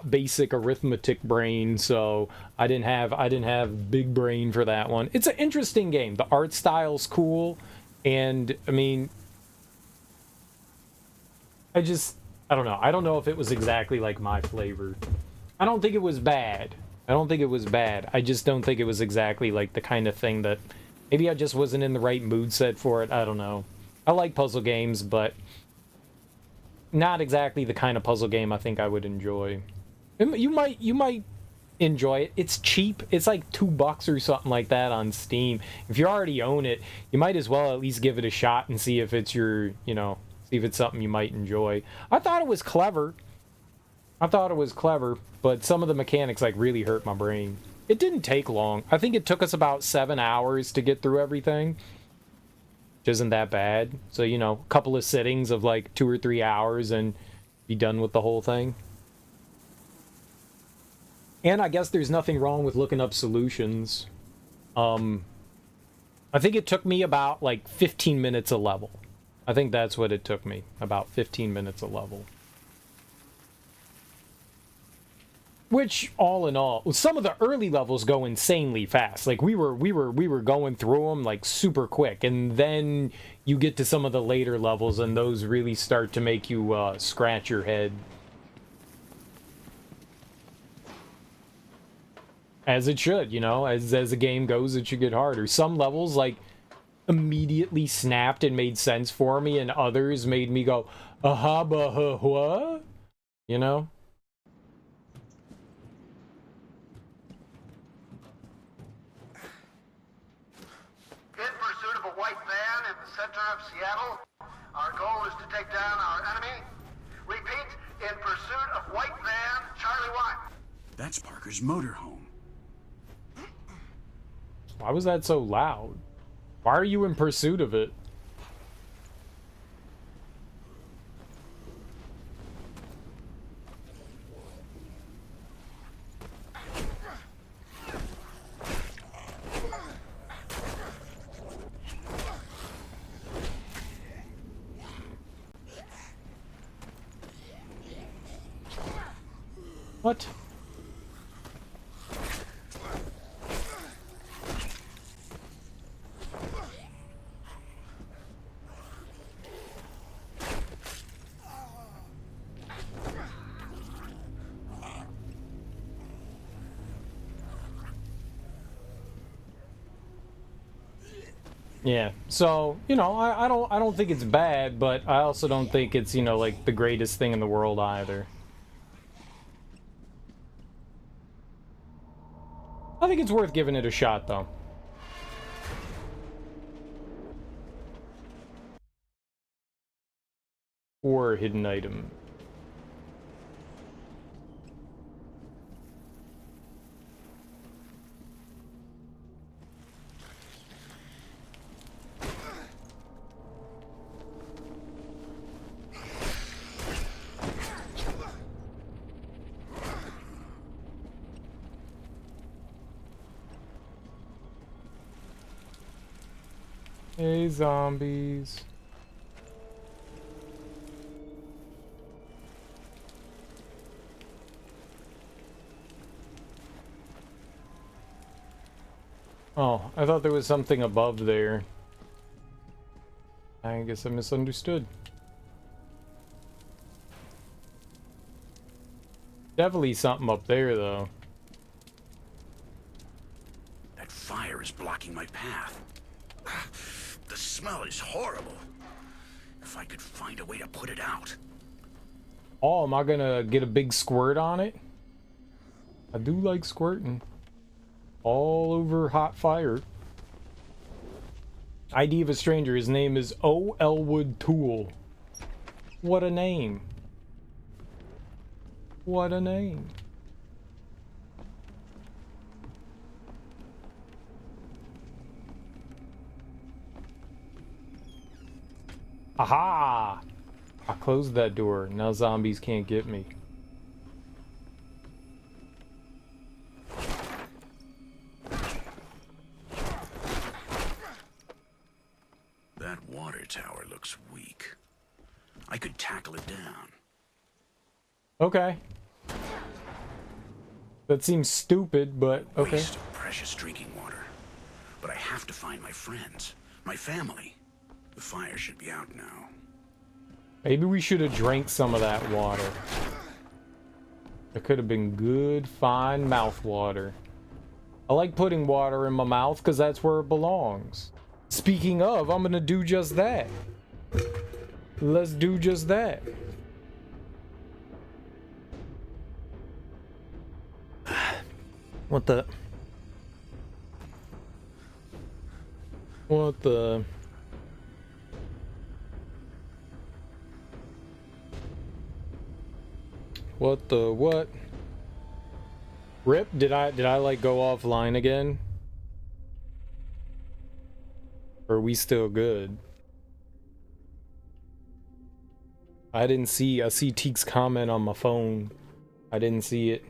basic arithmetic brain, so I didn't have big brain for that one. It's an interesting game. The art style's cool, and I mean, I don't know. I don't know if it was exactly like my flavor. I don't think it was bad. I just don't think it was exactly like the kind of thing that. Maybe I just wasn't in the right mood set for it. I don't know. I like puzzle games, but not exactly the kind of puzzle game I think I would enjoy. You might enjoy it. It's cheap. It's like $2 or something like that on Steam. If you already own it, you might as well at least give it a shot and see if it's your, see if it's something you might enjoy. I thought it was clever. But some of the mechanics like really hurt my brain. It didn't take long. I think it took us about 7 hours to get through everything. Which isn't that bad. So, a couple of sittings of like 2 or 3 hours and be done with the whole thing. And I guess there's nothing wrong with looking up solutions. I think it took me about like 15 minutes a level. I think that's what it took me. About 15 minutes a level. Which, all in all, some of the early levels go insanely fast. Like we were going through them like super quick, and then you get to some of the later levels, and those really start to make you scratch your head. As it should, as the game goes, it should get harder. Some levels like immediately snapped and made sense for me, and others made me go, aha, bah, what? Center of Seattle. Our goal is to take down our enemy, Repeat, in pursuit of white van, Charlie 1. That's Parker's motorhome. Why was that so loud? Why are you in pursuit of it? What? Yeah, so, you know, I don't think it's bad, but I also don't think it's, you know, like the greatest thing in the world either. I think it's worth giving it a shot, though. Or hidden item. Hey, zombies. Oh, I thought there was something above there. I guess I misunderstood. Definitely something up there, though. That fire is blocking my path. The smell is horrible. If I could find a way to put it out. Oh, am I gonna get a big squirt on it? I do like squirting. All over hot fire. ID of a stranger. His name is O. Elwood Toole. What a name. What a name. Aha! I closed that door. Now zombies can't get me. That water tower looks weak. I could tackle it down. Okay. That seems stupid, but okay. Waste of precious drinking water. But I have to find my friends, my family. The fire should be out now. Maybe we should have drank some of that water. It could have been good, fine mouth water. I like putting water in my mouth because that's where it belongs. Speaking of, I'm gonna do just that. Let's do just that. What the? What the? What the what? Rip, did I like go offline again? Or are we still good? I didn't see, I see Teek's comment on my phone. I didn't see it.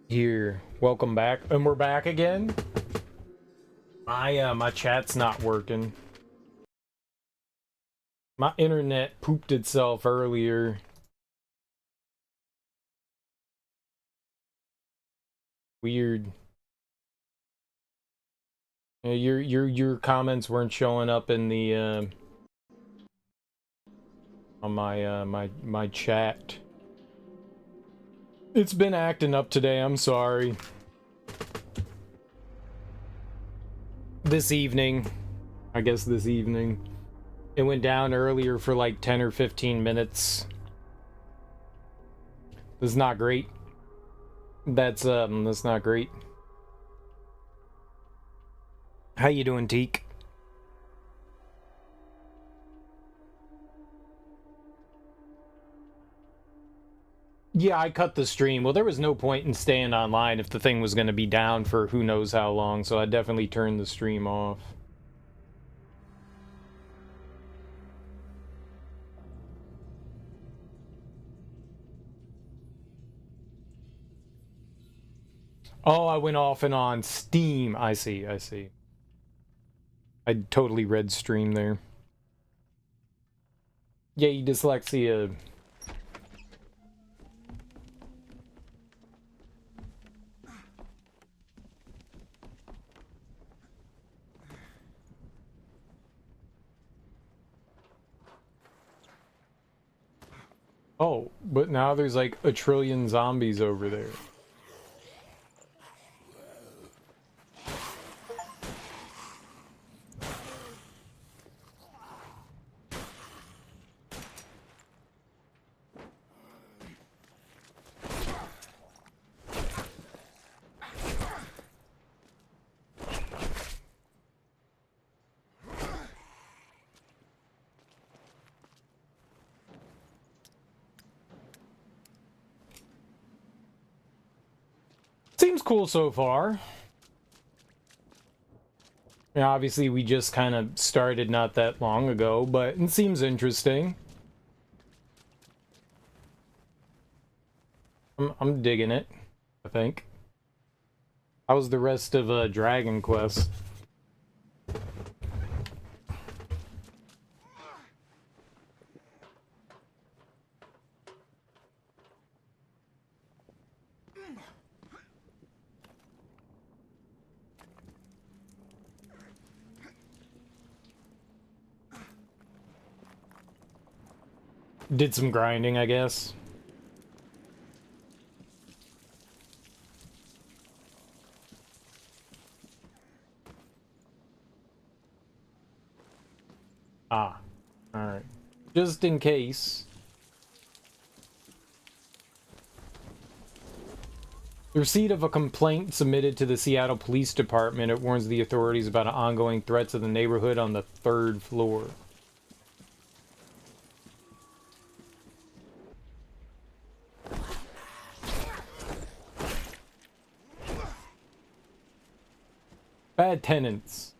Here, welcome back. And we're back again? My chat's not working. My internet pooped itself earlier. Weird. Yeah, your comments weren't showing up in the on my my chat. It's been acting up today. I'm sorry. This evening, I guess this evening. It went down earlier for like 10 or 15 minutes. That's not great. That's not great. How you doing, Teek? Yeah, I cut the stream. Well, there was no point in staying online if the thing was going to be down for who knows how long, so I definitely turned the stream off. Oh, I went off and on Steam. I see, I see. I totally read stream there. Yay, dyslexia. Oh, but now there's like a trillion zombies over there. Seems cool so far. Yeah, obviously we just kind of started not that long ago, but it seems interesting. I'm digging it, I think. How was the rest of Dragon Quest? Did some grinding, I guess. Ah, alright. Just in case. The receipt of a complaint submitted to the Seattle Police Department. It warns the authorities about an ongoing threat to the neighborhood on the 3rd floor. Bad tenants.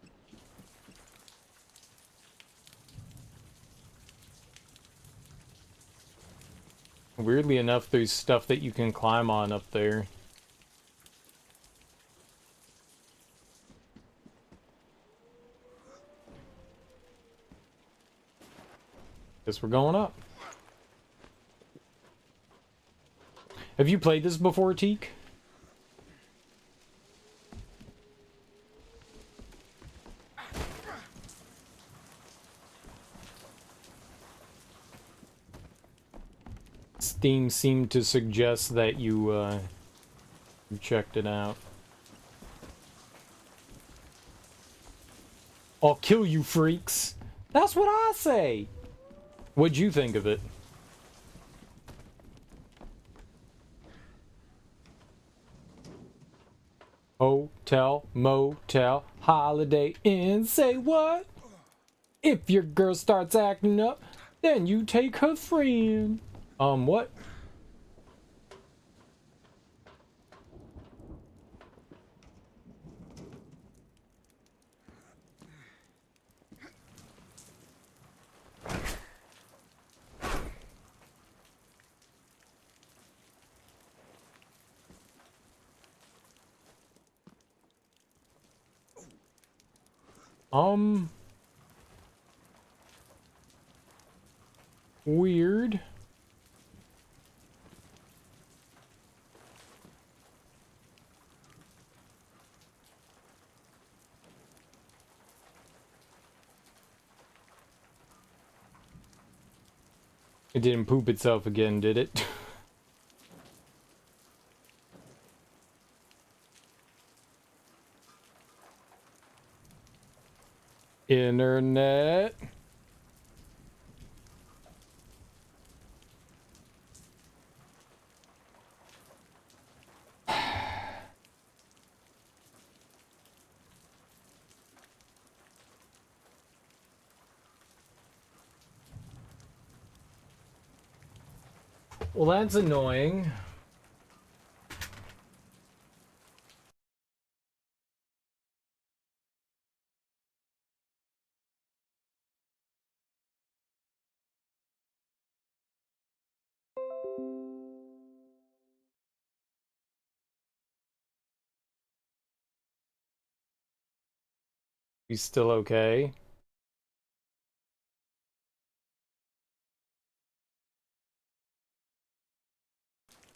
Weirdly enough, there's stuff that you can climb on up there. Guess we're going up. Have you played this before, Teak? Steam seemed to suggest that you checked it out. I'll kill you, freaks! That's what I say! What'd you think of it? Hotel, motel, holiday inn, say what? If your girl starts acting up, then you take her friend. What? Weird. It didn't poop itself again, did it? Internet. Well, that's annoying. He's still okay.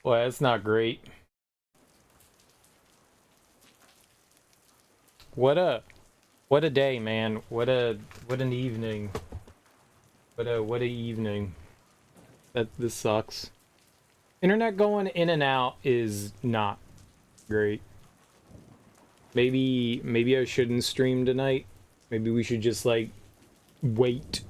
Well, that's not great. What a day, man. What an evening. What a evening. This sucks. Internet going in and out is not great. Maybe I shouldn't stream tonight. Maybe we should just like wait.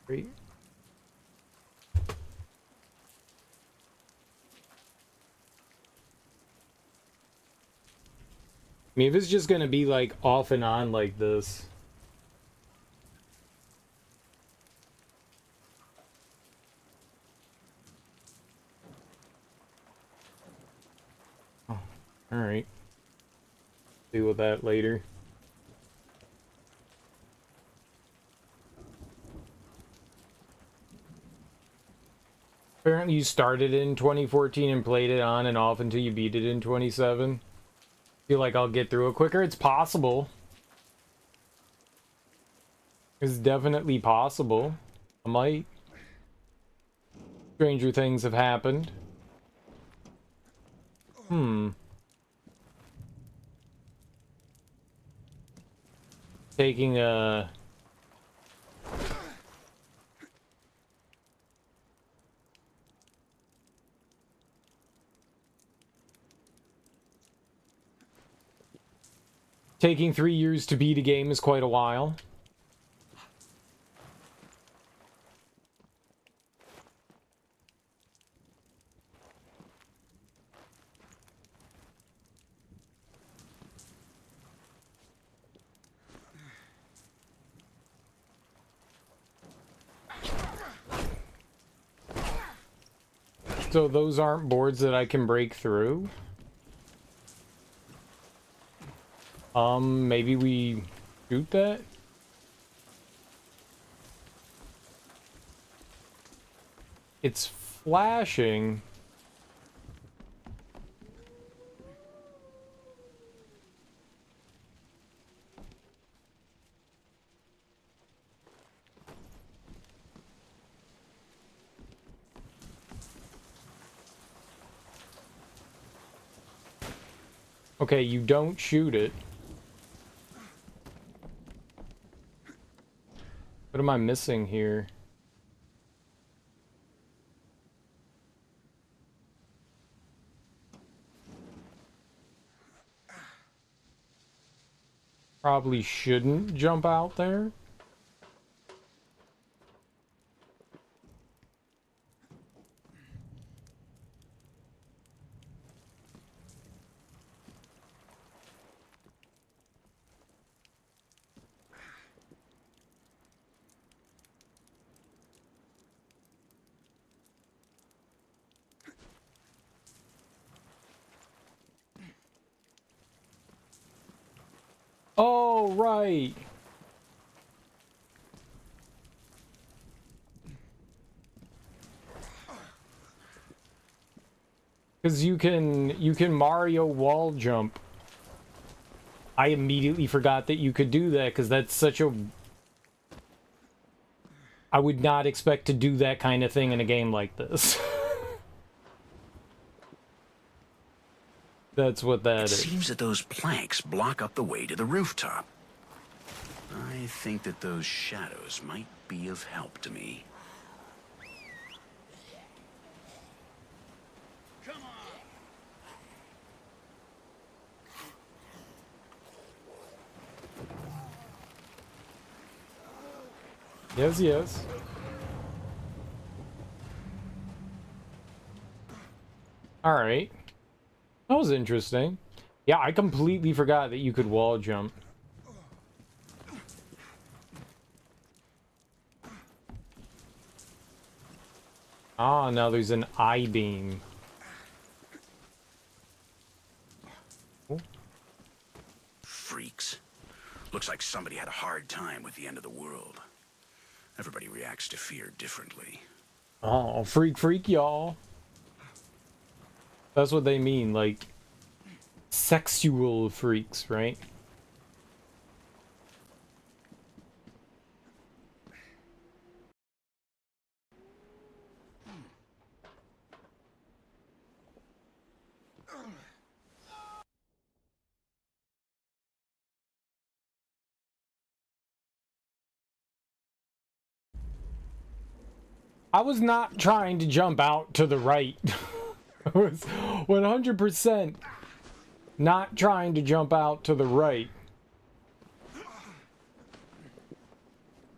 Great. I mean, if it's just gonna be like off and on like this. Oh, alright. Deal with that later. Apparently you started in 2014 and played it on and off until you beat it in 27. Feel like I'll get through it quicker. It's possible. It's definitely possible. I might. Stranger things have happened. Taking a... Taking 3 years to beat a game is quite a while. So those aren't boards that I can break through? Maybe we shoot that? It's flashing. Okay, you don't shoot it. What am I missing here? Probably shouldn't jump out there. Oh, right. Because you can Mario wall jump. I immediately forgot that you could do that because that's such a... I would not expect to do that kind of thing in a game like this. That's what that It is. seems that those planks block up the way to the rooftop. I think that those shadows might be of help to me. Come on! Yes, yes. Alright. That was interesting. Yeah, I completely forgot that you could wall jump. Ah, now there's an I-beam. Freaks. Looks like somebody had a hard time with the end of the world. Everybody reacts to fear differently. Oh, freak, y'all. That's what they mean, like, sexual freaks, right? I was not trying to jump out to the right. I was 100% not trying to jump out to the right.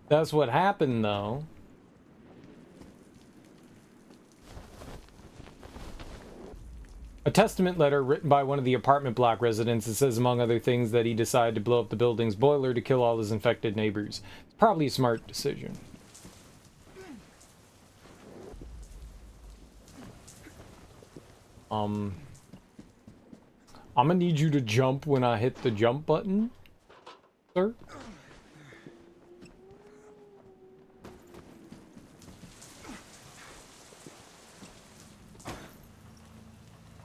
That's what happened, though. A testament letter written by one of the apartment block residents. It says, among other things, that he decided to blow up the building's boiler to kill all his infected neighbors. It's probably a smart decision. I'm gonna need you to jump when I hit the jump button, sir.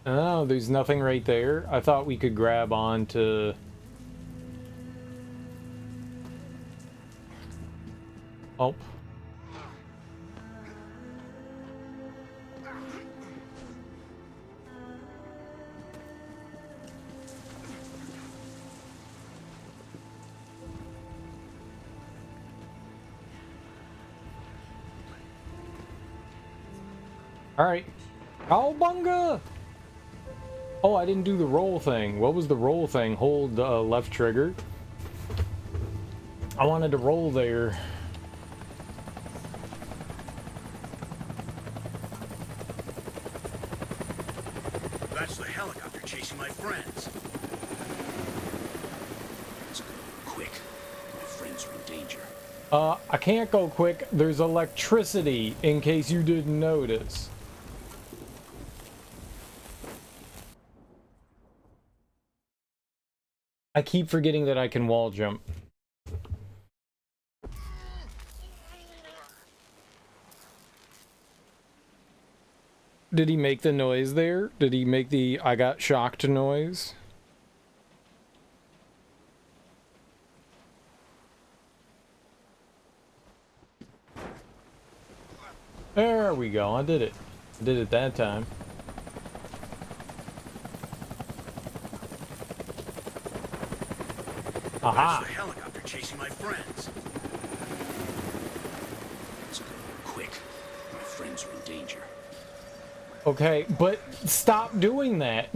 Oh, there's nothing right there. I thought we could grab onto... Oh. Alright. Cowabunga! Oh, I didn't do the roll thing. What was the roll thing? Hold left trigger. I wanted to roll there. That's the helicopter chasing my friends. Let's go quick. My friends are in danger. I can't go quick. There's electricity, in case you didn't notice. I keep forgetting that I can wall jump. Did he make the noise there? Did he make the I got shocked noise? There we go. I did it. I did it that time. Aha! That's the helicopter chasing my friends. Let's go quick. My friends are in danger. Okay, but stop doing that.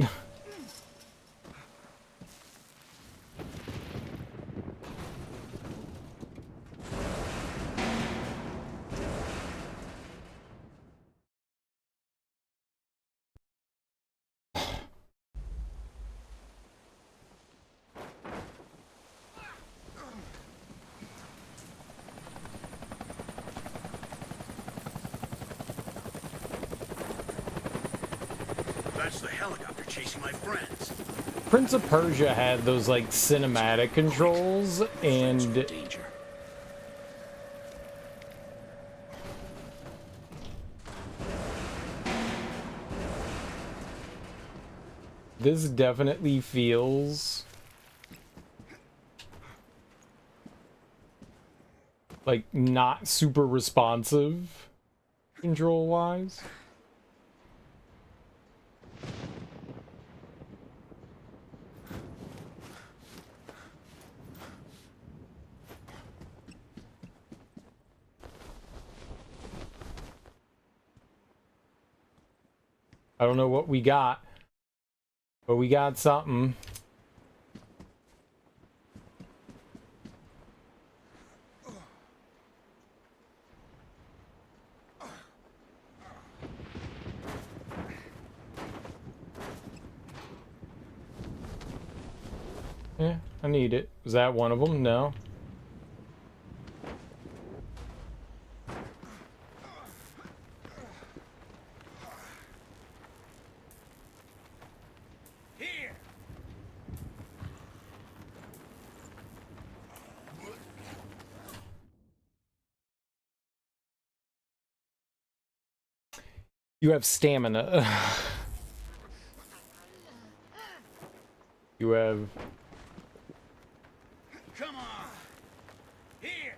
That's the helicopter chasing my friends. Prince of Persia had those like cinematic controls, and Danger. this definitely feels like not super responsive control wise. I don't know what we got, but we got something. Yeah, I need it. Was that one of them? No. Here! You have stamina. You have... Come on! Here!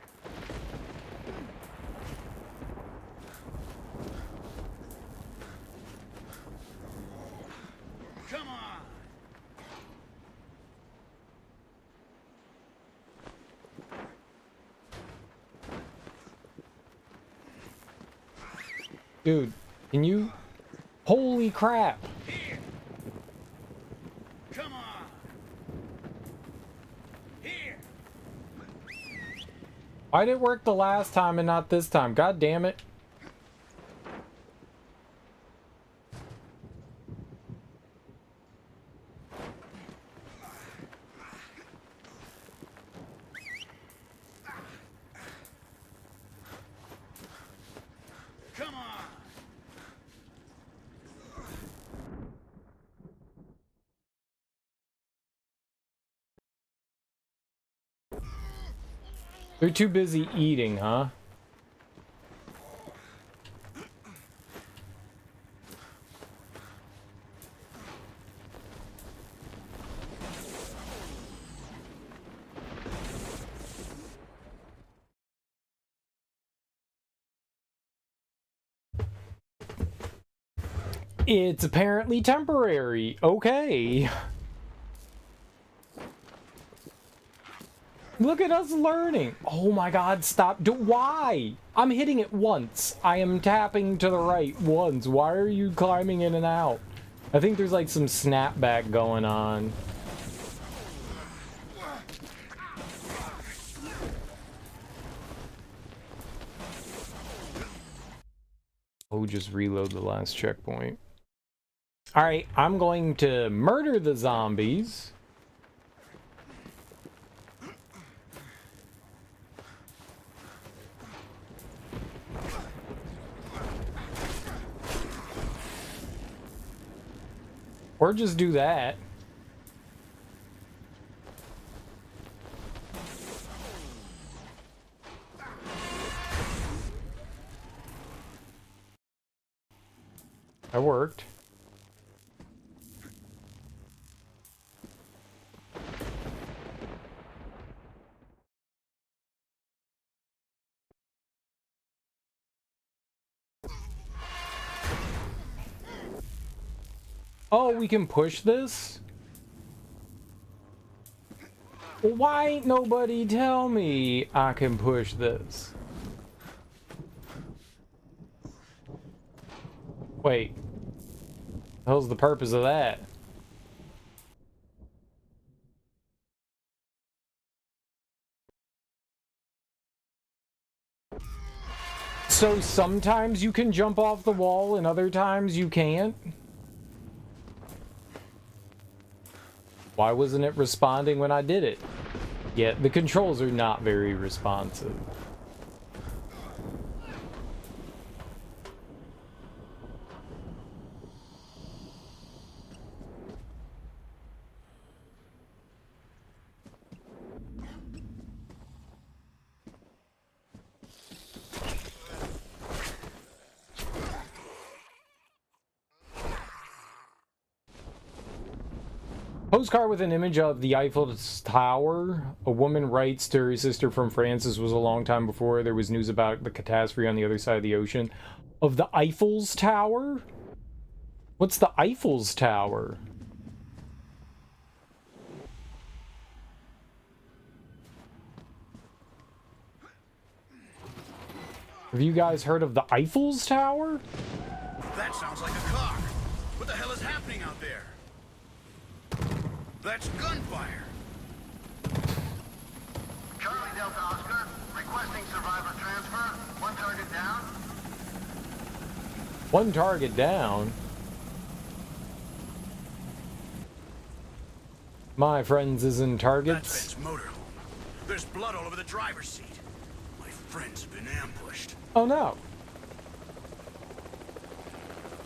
Come on! Dude, can you... Holy crap! Here! Come on! Here! Why did it work the last time and not this time? God damn it. Come on! They're too busy eating, huh? It's apparently temporary. Okay. Look at us learning. Oh my god, stop. Why? I'm hitting it once. I am tapping to the right once. Why are you climbing in and out? I think there's like some snapback going on. Oh, just reload the last checkpoint. Alright, I'm going to murder the zombies. Or just do that. That worked. Oh, we can push this? Why ain't nobody tell me I can push this? Wait. The hell's the purpose of that? So sometimes you can jump off the wall and other times you can't? Why wasn't it responding when I did it? Yeah, the controls are not very responsive. Postcard with an image of the Eiffel Tower. A woman writes to her sister from France. This was a long time before there was news about the catastrophe on the other side of the ocean. Of the Eiffel's Tower? What's the Eiffel's Tower? Have you guys heard of the Eiffel's Tower? That sounds like a car. What the hell is happening out there? That's gunfire. Charlie Delta Oscar, requesting survivor transfer. One target down. One target down. My friends isn't That's targets. Ben's motorhome. There's blood all over the driver's seat. My friends have been ambushed. Oh no.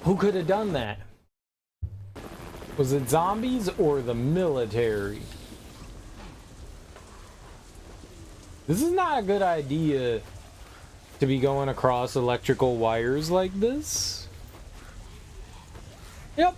Who could have done that? Was it zombies or the military? This is not a good idea to be going across electrical wires like this. Yep.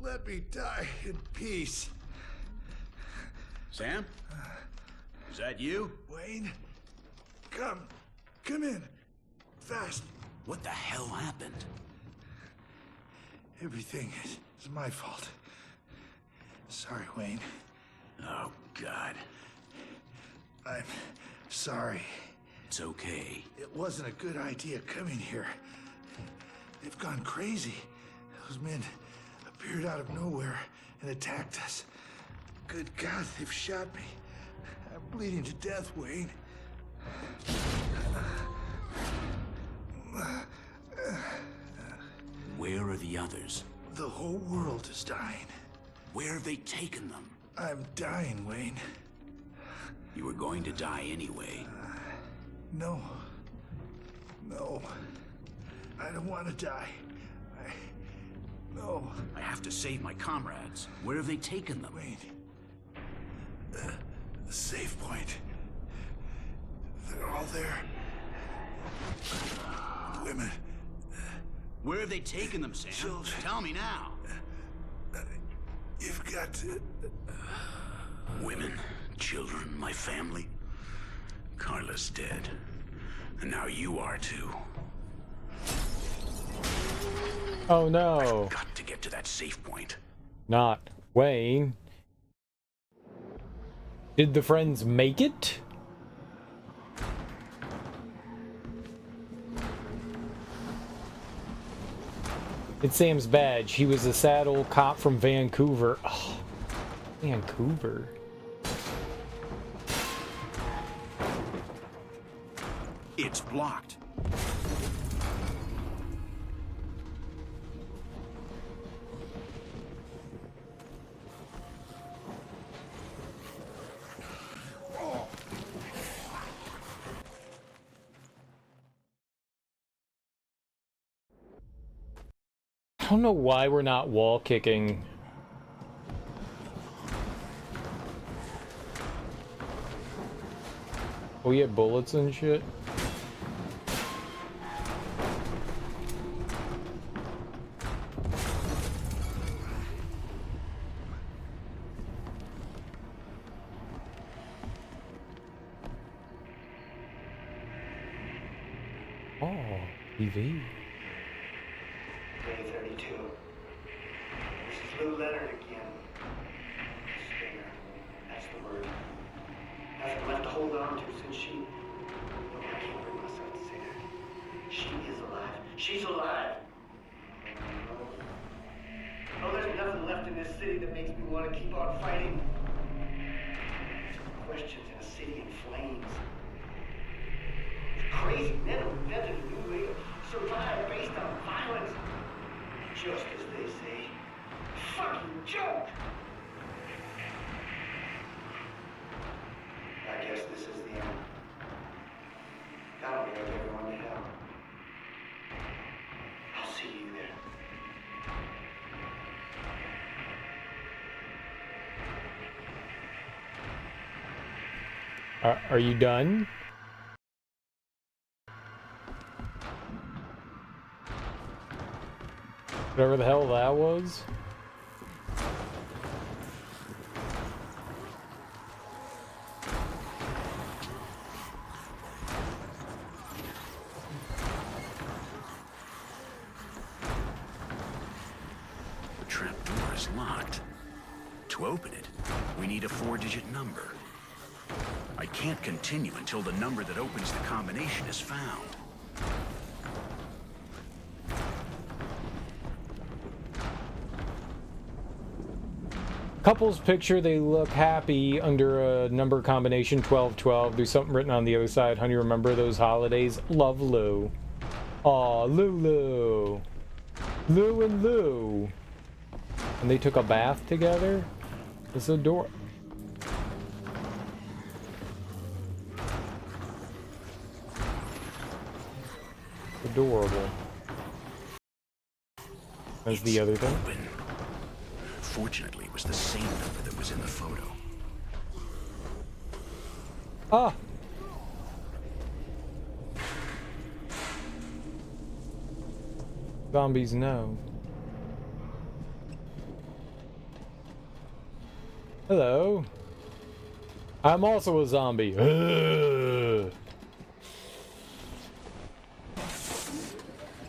Let me die in peace. Sam? Is that you? Wayne, come in. Fast. What the hell happened? Everything is my fault. Sorry, Wayne. Oh, God. I'm sorry. It's okay. It wasn't a good idea coming here. They've gone crazy. Those men appeared out of nowhere and attacked us. Good God, they've shot me. I'm bleeding to death, Wayne. Where are the others? The whole world is dying. Where have they taken them? I'm dying, Wayne. You were going to die anyway. No. No. I don't want to die. No. I have to save my comrades. Where have they taken them? Wayne. The safe point. They're all there. Women. Where have they taken them, Sam? Children. Tell me now. You've got to... Women, children, my family. Carla's dead. And now you are too. Oh no. I've got to get to that safe point. Not Wayne. Did the friends make it? It's Sam's badge. He was a sad old cop from Vancouver. Oh, Vancouver. It's blocked. I don't know why we're not wall kicking. We have bullets and shit. Oh, TV. Day 32. This is Lou Leonard again. Stinger. That's the word. Hasn't left to hold on to since she... No, I can't bring myself to say that. She is alive. She's alive. Oh, there's nothing left in this city that makes me want to keep on fighting. Questions in a city in flames. Crazy men have invented a new way to survive based on violence. Just as they say, fucking joke! I guess this is the end. That'll drag everyone to hell. I'll see you there. Are you done? Whatever the hell that was. The trap door is locked. To open it, we need a 4-digit number. I can't continue until the number that opens the combination is found. Couple's picture, they look happy under a number combination 1212. There's something written on the other side. Honey, remember those holidays? Love, Lou. Aw, Lulu. Lou and Lou. And they took a bath together? It's adorable. Adorable. That's the other thing. Open. Fortunately, it was the same number that was in the photo. Ah! Zombies, no. Hello. I'm also a zombie. Ugh.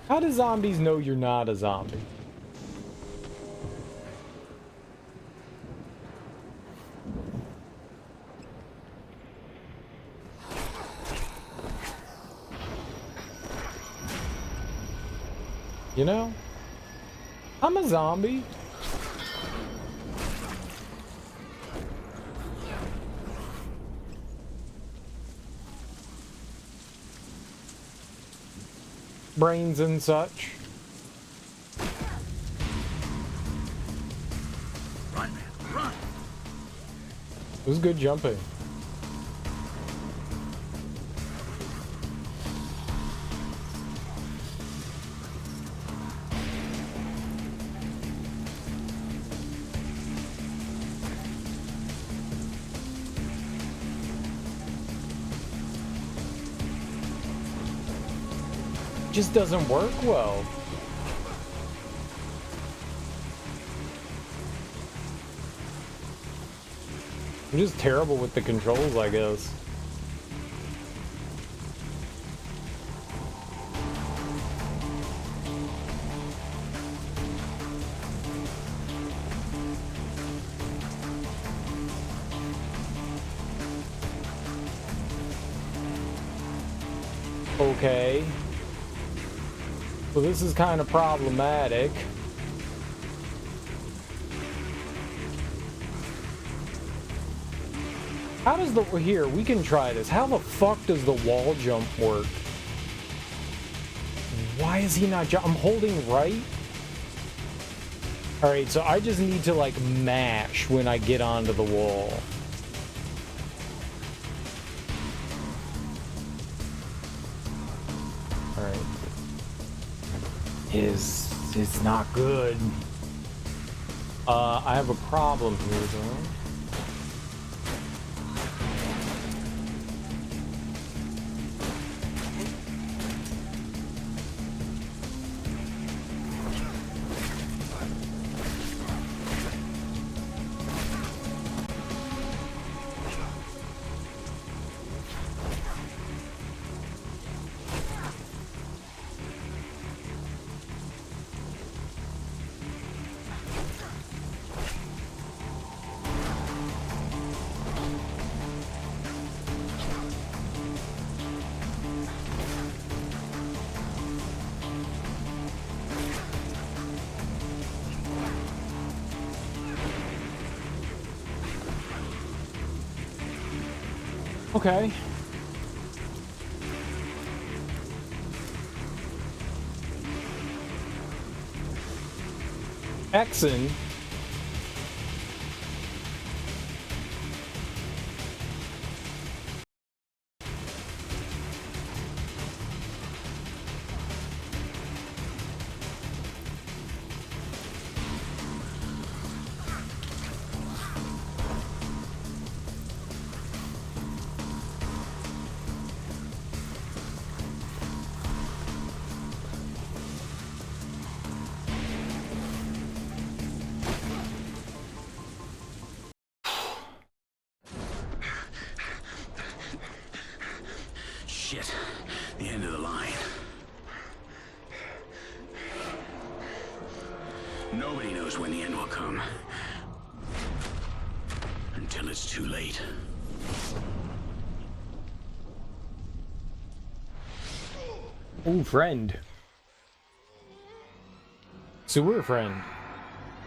How do zombies know you're not a zombie? You know? I'm a zombie. Brains and such. Run, man, run! It was good jumping. Just doesn't work well. I'm just terrible with the controls, I guess. Okay. So this is kind of problematic. How does the... Here, we can try this. How the fuck does the wall jump work? Why is he not I'm holding right? Alright, so I just need to, like, mash when I get onto the wall. Alright. It's not good. I have a problem here, though. Okay. Exon. Shit. The end of the line. Nobody knows when the end will come. Until it's too late. Ooh, friend. Sewer friend.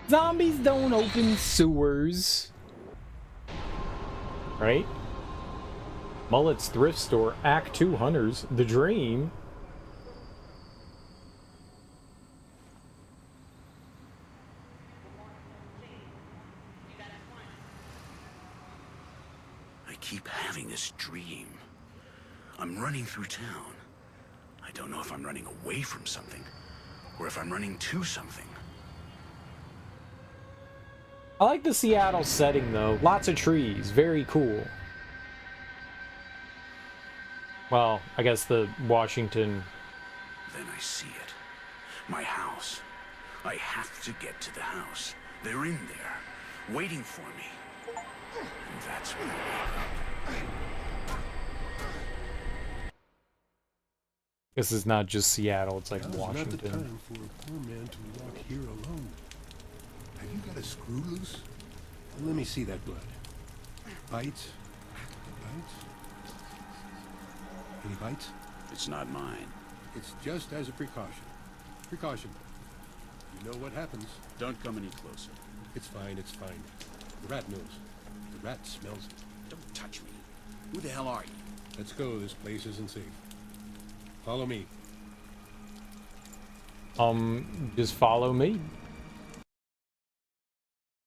Zombies don't open sewers. Right? Mullet's Thrift Store, Act 2 Hunters, The Dream. I keep having this dream. I'm running through town. I don't know if I'm running away from something, or if I'm running to something. I like the Seattle setting, though. Lots of trees. Very cool. Well, I guess the Washington... Then I see it. My house. I have to get to the house. They're in there, waiting for me. And that's when I wake up. This is not just Seattle, it's like Now's Washington. not the time for a poor man to walk here alone. Have you got a screw loose? Let me see that blood. Bites? Bites? Any bites? It's not mine. It's just as a precaution. Precaution. You know what happens. Don't come any closer. It's fine, it's fine. The rat knows. The rat smells it. Don't touch me. Who the hell are you? Let's go, this place isn't safe. Follow me. Just follow me.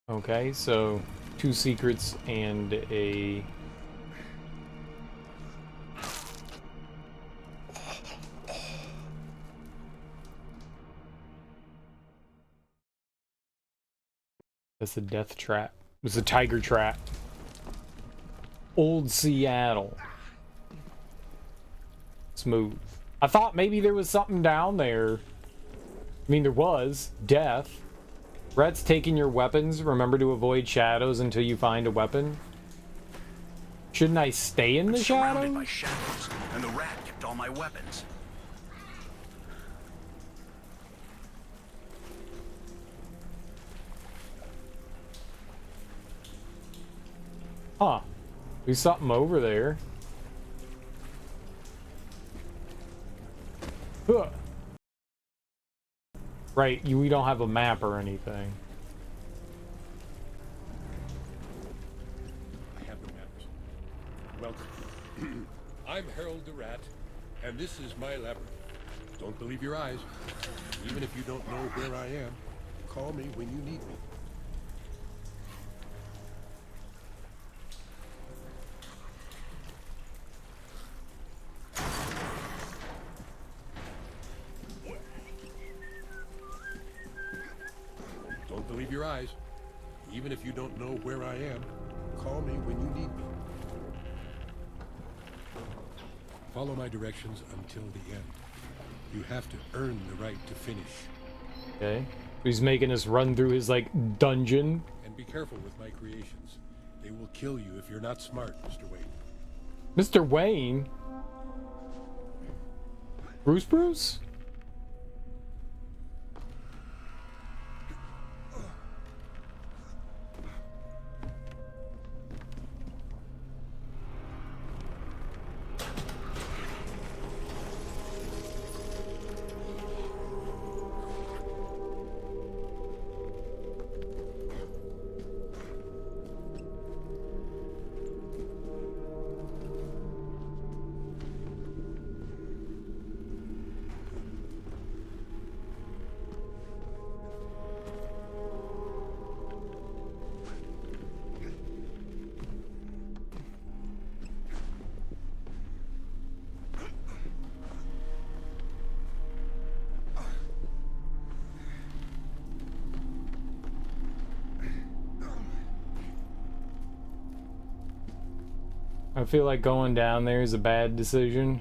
Okay, so 2 secrets and a... That's a death trap. It was a tiger trap. Old Seattle. Smooth. I thought maybe there was something down there. I mean, there was. Death. Rat's taking your weapons. Remember to avoid shadows until you find a weapon. Shouldn't I stay in the Surrounded by shadows? shadows, and the rat kept all my weapons. Huh. There's something over there. Huh. Right, we don't have a map or anything. I have no manners. Welcome. I'm Harold the Rat, and this is my labyrinth. Don't believe your eyes. Even if you don't know where I am, call me when you need me. Don't believe your eyes. Even if you don't know where I am, call me when you need me. Follow my directions until the end. You have to earn the right to finish. Okay. He's making us run through his, like, dungeon. And be careful with my creations. They will kill you if you're not smart, Mr. Wayne. Mr. Wayne? Bruce? I feel like going down there is a bad decision.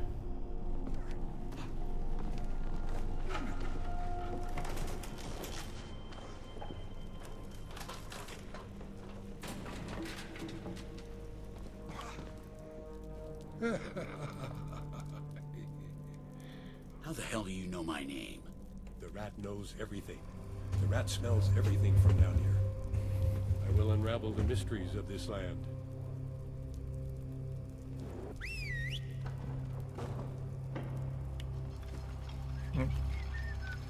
How the hell do you know my name? The rat knows everything. The rat smells everything from down here. I will unravel the mysteries of this land.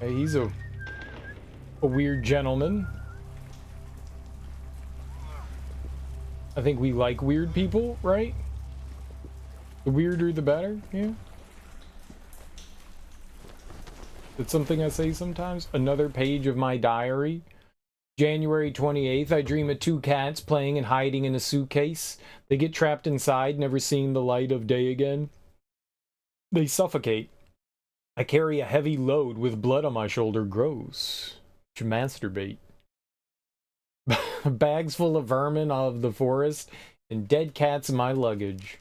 Hey, he's a weird gentleman. I think we like weird people, right? The weirder the better, yeah. It's something I say sometimes. Another page of my diary. January 28th, I dream of two cats playing and hiding in a suitcase. They get trapped inside, never seeing the light of day again. They suffocate. I carry a heavy load with blood on my shoulder. Gross. Should masturbate. Bags full of vermin of the forest and dead cats in my luggage.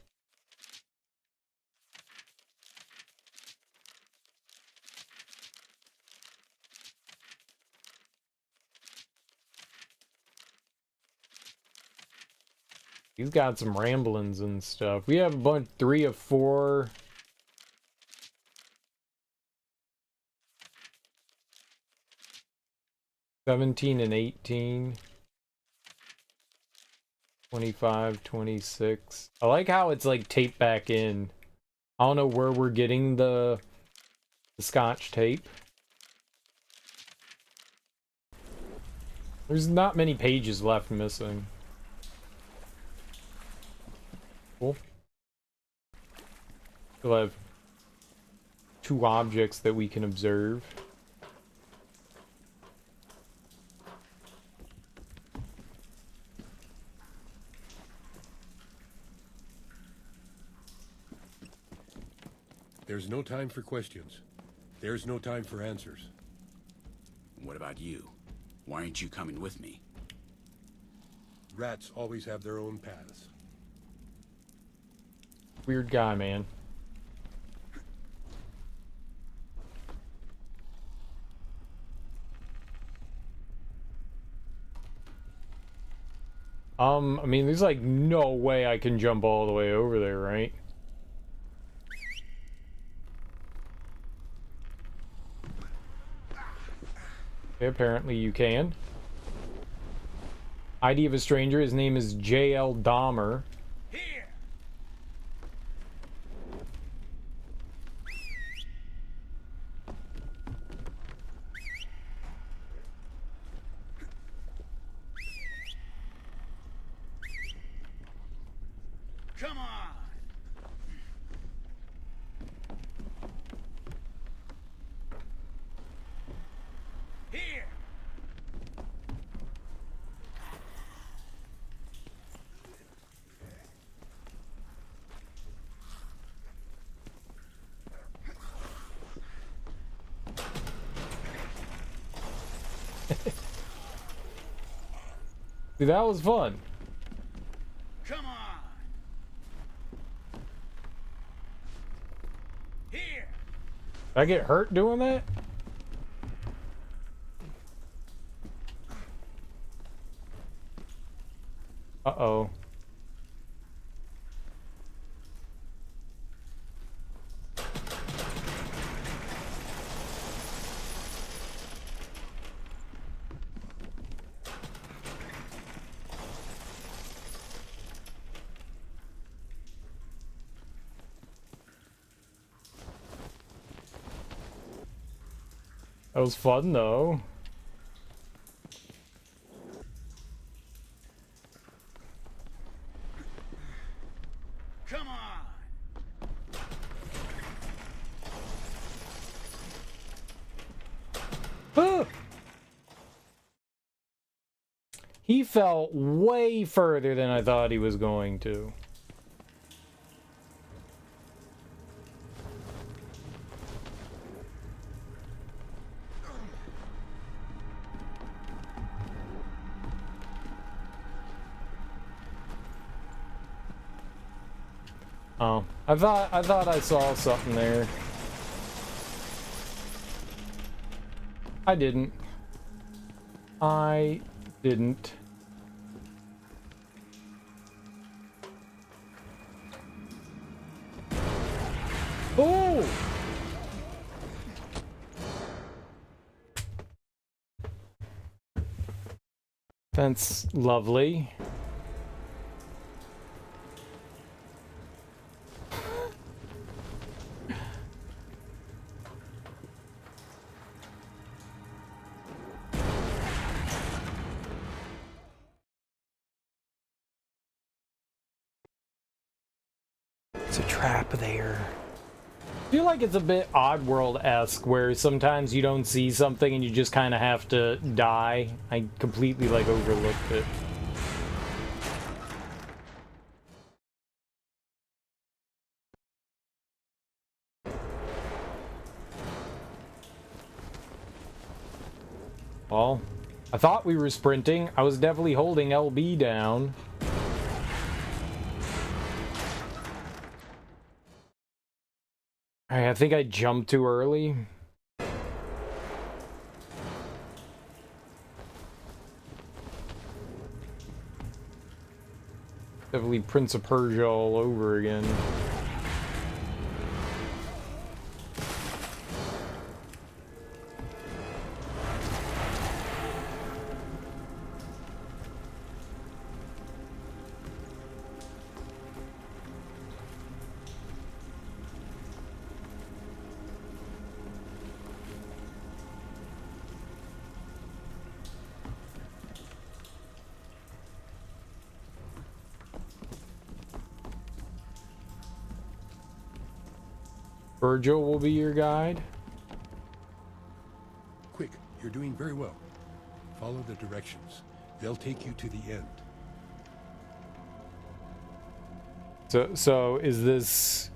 He's got some ramblings and stuff. We have a bunch, 3 of 4. $17 and $18. 25, 26. I like how it's like taped back in. I don't know where we're getting the scotch tape. There's not many pages left missing. Cool. We'll have 2 objects that we can observe. There's no time for questions. There's no time for answers. What about you? Why aren't you coming with me? Rats always have their own paths. Weird guy, man. I mean, there's like no way I can jump all the way over there, right? Okay, apparently you can. ID of a stranger, his name is J.L. Dahmer. Here! Come on! Here! See, that was fun. Come on! Here! Did I get hurt doing that? Uh-oh. That was fun, though. Come on! Ah! He fell way further than I thought he was going to. Oh, I thought I saw something there. I didn't. I didn't. Oh! That's lovely. It's a trap there. I feel like it's a bit Oddworld-esque, where sometimes you don't see something and you just kind of have to die. I completely, like, overlooked it. Well, I thought we were sprinting. I was definitely holding LB down. I think I jumped too early. Definitely Prince of Persia all over again. Virgil will be your guide. Quick, you're doing very well. Follow the directions. They'll take you to the end. So is this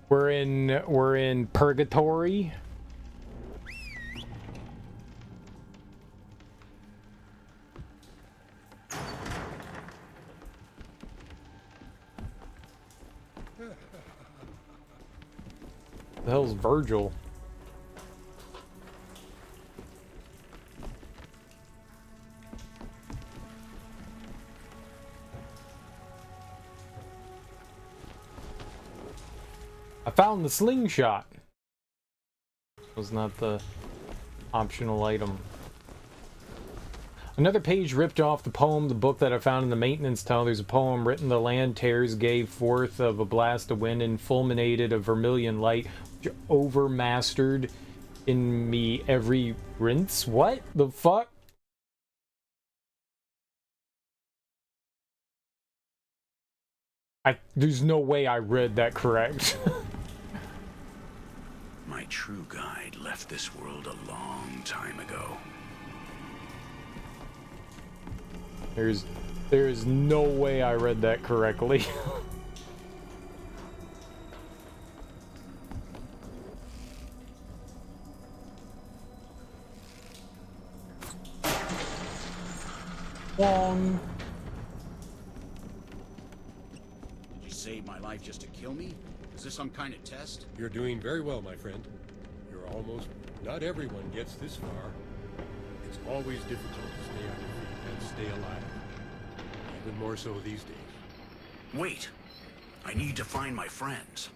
we're in purgatory? The hell's Virgil? I found the slingshot. Was not the optional item. Another page ripped off the poem, the book that I found in the maintenance tunnel. There's a poem written, the land tears gave forth of a blast of wind and fulminated a vermilion light, which overmastered in me every rinse. What the fuck? There's no way I read that correct. My true guide left this world a long time ago. There's no way I read that correctly. Wong. Did you save my life just to kill me? Is this some kind of test? You're doing very well, my friend. You're almost... Not everyone gets this far. It's always difficult to stay on your feet and stay alive. Even more so these days. Wait! I need to find my friends.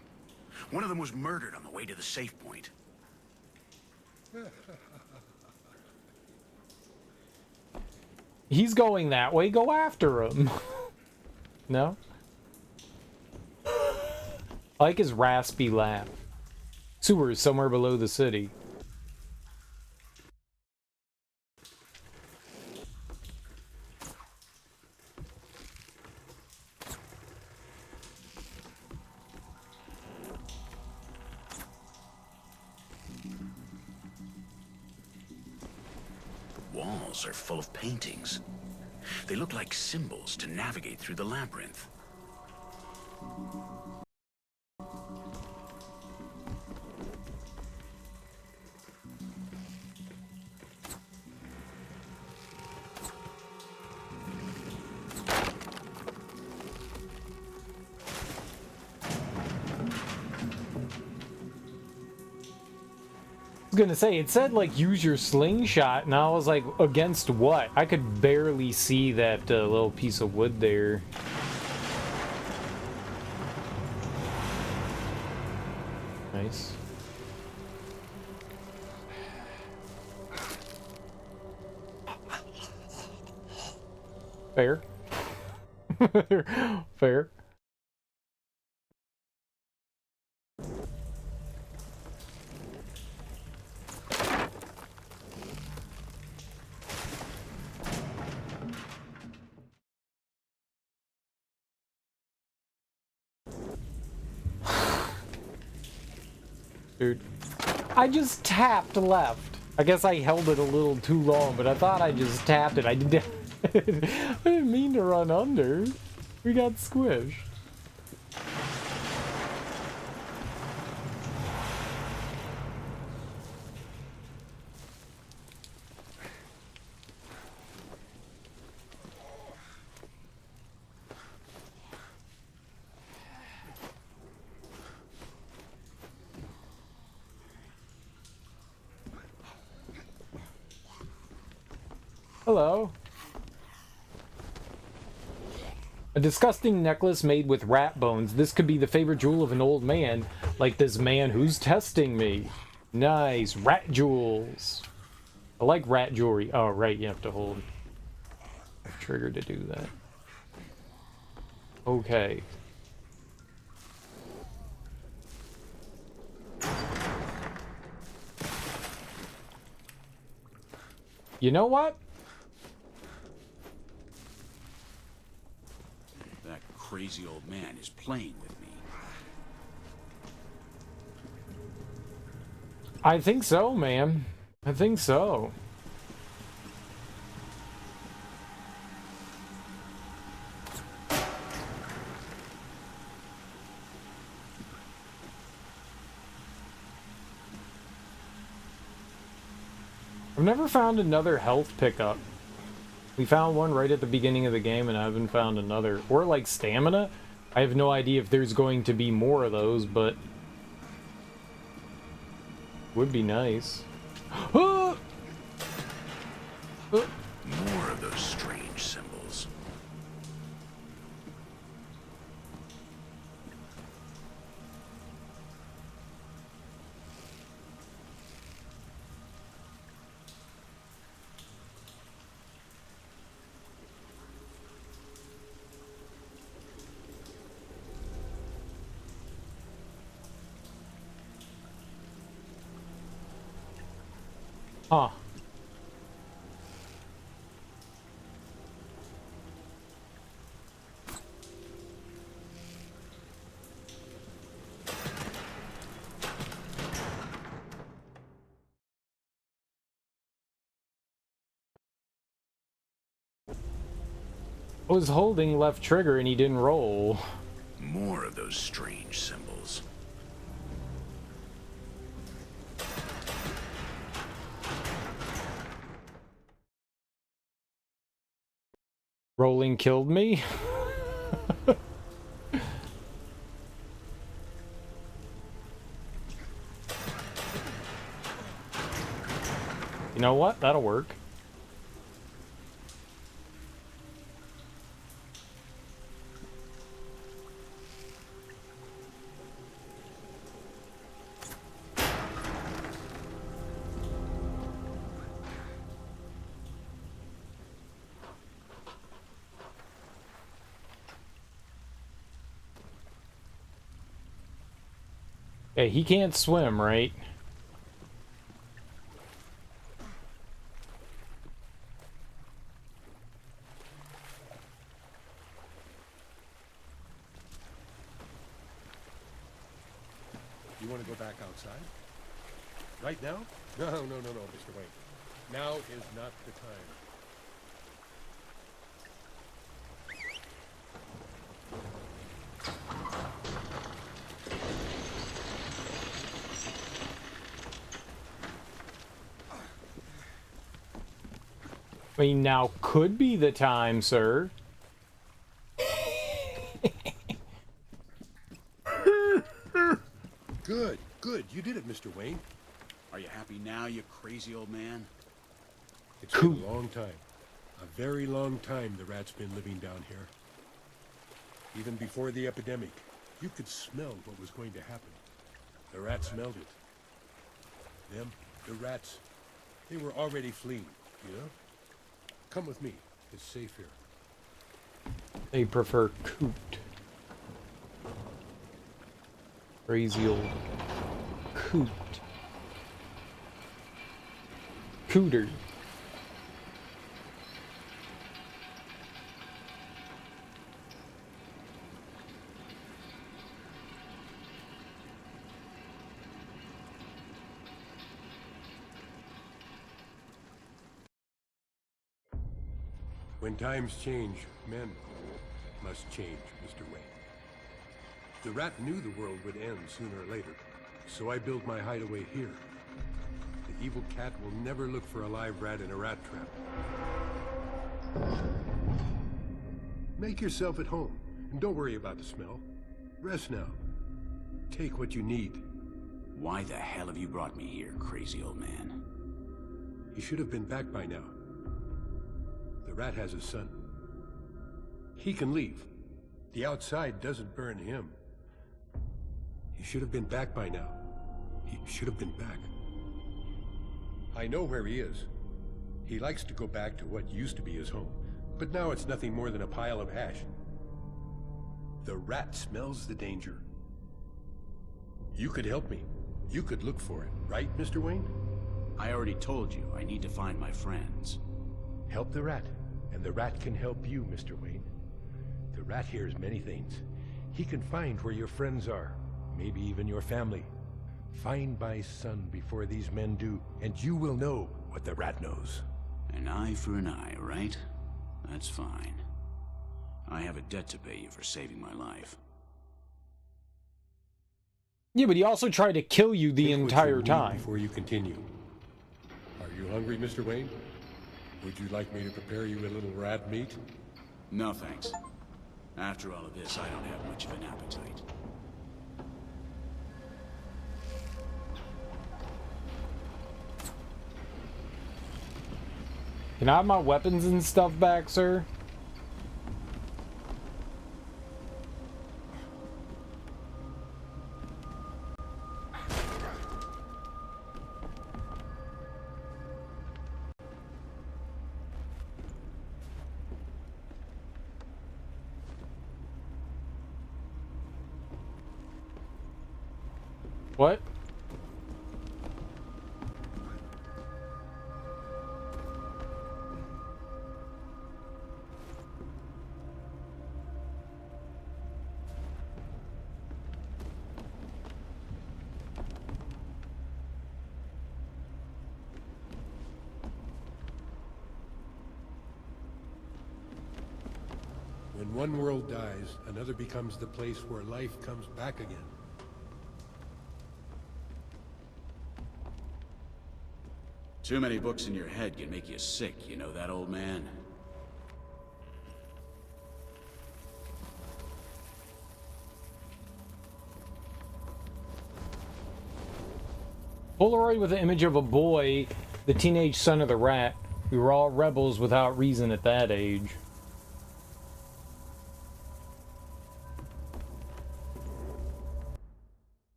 One of them was murdered on the way to the safe point. He's going that way, go after him. No? I like his raspy laugh. Sewers somewhere below the city. Walls are full of paintings. They look like symbols to navigate through the labyrinth. I was gonna say, it said like use your slingshot, and I was like, against what? I could barely see that little piece of wood there. Nice. Fair. Fair. Dude, I just tapped left. I guess I held it a little too long, but I thought I just tapped it. I didn't mean to run under. We got squished. Hello. A disgusting necklace made with rat bones. This could be the favorite jewel of an old man, like this man who's testing me. Nice. Rat jewels. I like rat jewelry. Oh, right. You have to hold a trigger to do that. Okay. You know what? That crazy old man is playing with me. I think so, man. I think so. I've never found another health pickup. We found one right at the beginning of the game, and I haven't found another. Or, like, stamina? I have no idea if there's going to be more of those, but... would be nice. More of those strange symbols. Huh. I was holding left trigger and he didn't roll. More of those strange symbols. Rolling killed me? You know what? That'll work. Hey, he can't swim, right? You want to go back outside? Right now? No, Mr. Wayne. Now is not the time. I mean, now could be the time, sir. Good. You did it, Mr. Wayne. Are you happy now, you crazy old man? It's been a long time. A very long time the rat's been living down here. Even before the epidemic, you could smell what was going to happen. The rats smelled it. Them, the rats, they were already fleeing, you know? Come with me. It's safe here. They prefer coot. Crazy old coot. Cooter. When times change, men must change, Mr. Wayne. The rat knew the world would end sooner or later, so I built my hideaway here. The evil cat will never look for a live rat in a rat trap. Make yourself at home, and don't worry about the smell. Rest now. Take what you need. Why the hell have you brought me here, crazy old man? He should have been back by now. The rat has a son. He can leave. The outside doesn't burn him. He should have been back by now. He should have been back. I know where he is. He likes to go back to what used to be his home, but now it's nothing more than a pile of ash. The rat smells the danger. You could help me. You could look for it, right, Mr. Wayne? I already told you, I need to find my friends. Help the rat, and the rat can help you, Mr. Wayne. The rat hears many things. He can find where your friends are, maybe even your family. Find my son before these men do, and you will know what the rat knows. An eye for an eye, right? That's fine. I have a debt to pay you for saving my life. Yeah, but he also tried to kill you the Take what entire you need time. Before you continue. Are you hungry, Mr. Wayne? Would you like me to prepare you a little rat meat? No, thanks. After all of this, I don't have much of an appetite. Can I have my weapons and stuff back, sir? What? When one world dies, another becomes the place where life comes back again. Too many books in your head can make you sick, you know that, old man? Polaroid with an image of a boy, the teenage son of the rat. We were all rebels without reason at that age.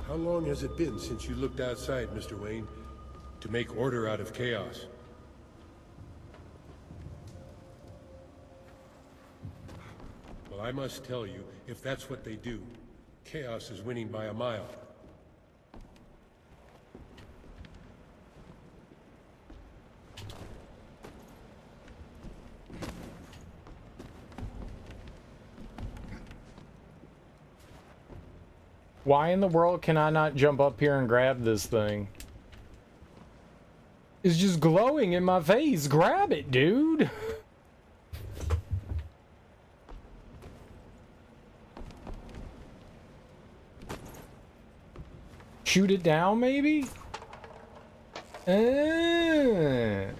How long has it been since you looked outside, Mr. Wayne, to make order out of chaos? Well, I must tell you, if that's what they do, chaos is winning by a mile. Why in the world can I not jump up here and grab this thing? It's just glowing in my face. Grab it, dude. Shoot it down, maybe? A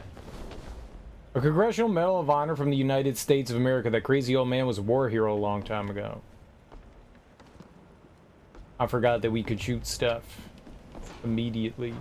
Congressional Medal of Honor from the United States of America. That crazy old man was a war hero a long time ago. I forgot that we could shoot stuff immediately.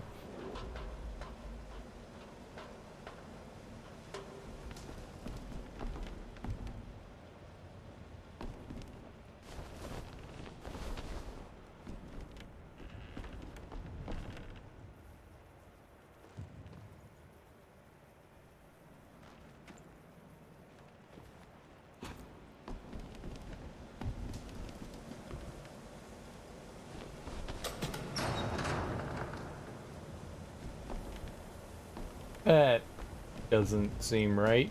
That doesn't seem right.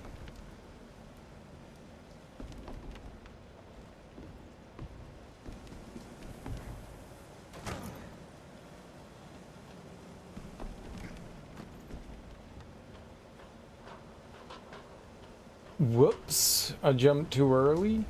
Whoops, I jumped too early.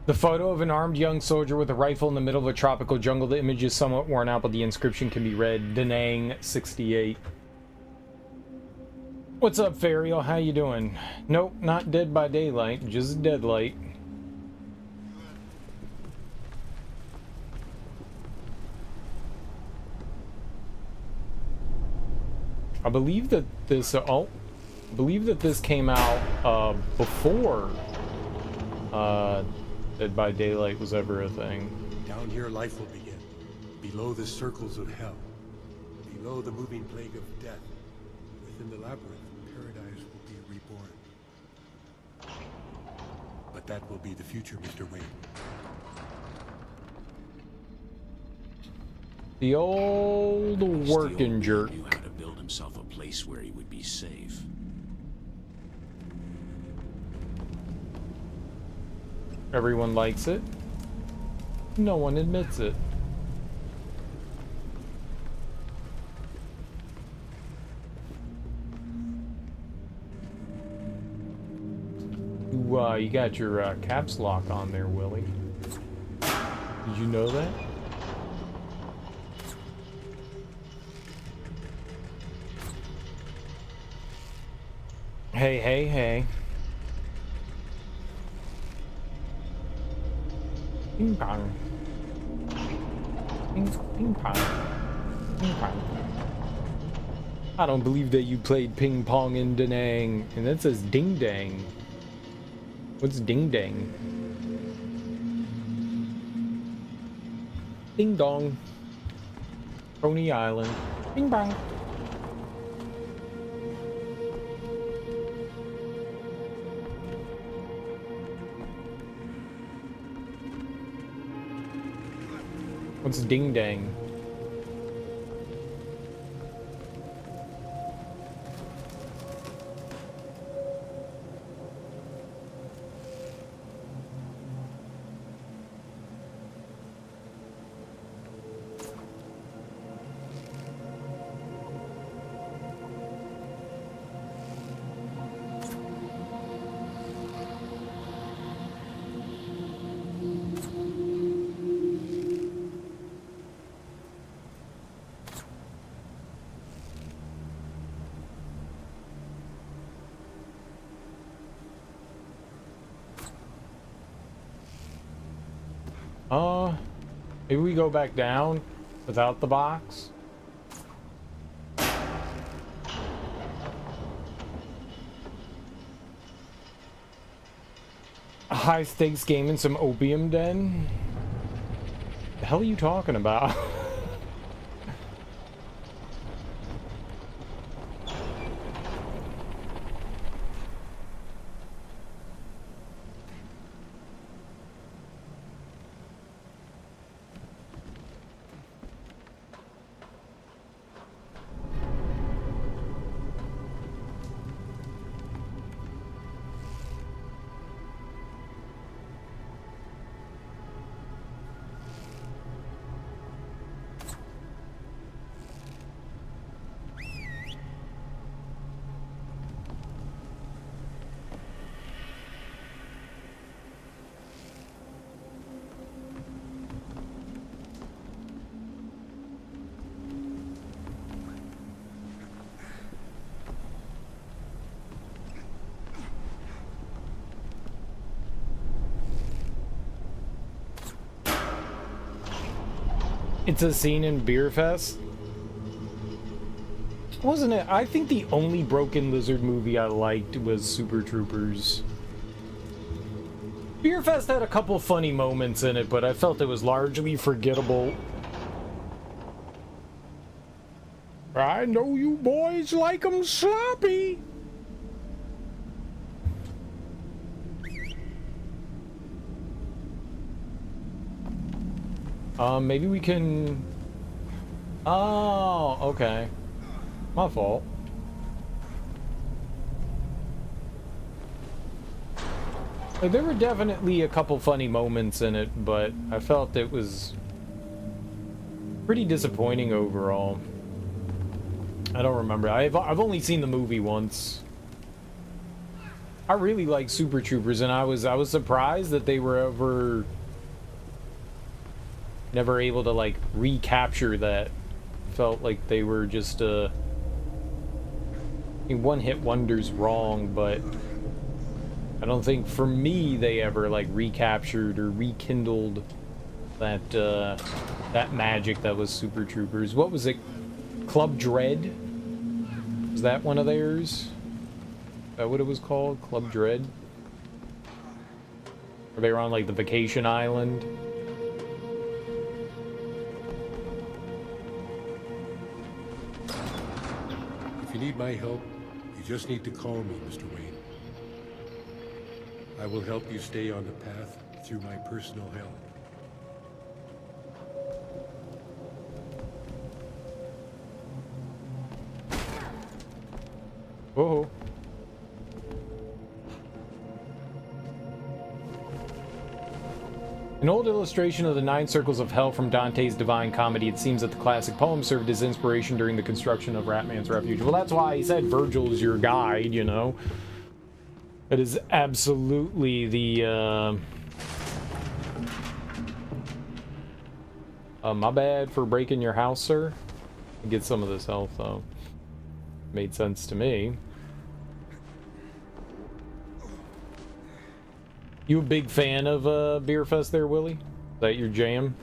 The photo of an armed young soldier with a rifle in the middle of a tropical jungle. The image is somewhat worn out, but the inscription can be read. Danang 68. What's up, Fariel? How you doing? Nope, not Dead by Daylight, just Deadlight. I believe that this came out before Dead by Daylight was ever a thing. Down here life will begin. Below the circles of hell. Below the moving plague of death. Within the labyrinth, paradise will be reborn. But that will be the future, Mr. Wayne. The old working jerk. Knew how to build himself a place where he would be safe. Everyone likes it. No one admits it. You got your caps lock on there, Willie. Did you know that? Hey, hey, hey. Ping pong. Ping pong. Ping pong. I don't believe that you played ping pong in Da Nang. And that says ding dang. What's ding dang? Ding dong. Coney Island. Ping pong. What's ding dang? Maybe we go back down without the box. A high stakes game in some opium den? The hell are you talking about? It's a scene in Beer Fest. Wasn't it? I think the only Broken Lizard movie I liked was Super Troopers. Beer Fest had a couple funny moments in it, but I felt it was largely forgettable. I know you boys like 'em sloppy. Maybe we can... Oh, okay. My fault. Like, there were definitely a couple funny moments in it, but I felt it was pretty disappointing overall. I don't remember. I've only seen the movie once. I really like Super Troopers, and I was surprised that they were never able to like recapture that. Felt like they were just I mean, one-hit wonders wrong, but I don't think for me they ever like recaptured or rekindled that that magic that was Super Troopers. What was it? Club Dread? Was that one of theirs? Is that what it was called? Club Dread? Or they were on like the vacation island? If you need my help, you just need to call me, Mr. Wayne. I will help you stay on the path through my personal hell. Oh. An old illustration of the 9 circles of hell from Dante's Divine Comedy. It seems that the classic poem served as inspiration during the construction of Ratman's Refuge. Well, that's why I said Virgil is your guide, you know. It is absolutely the, my bad for breaking your house, sir. Get some of this health, though. Made sense to me. You a big fan of Beer Fest there, Willie? Is that your jam?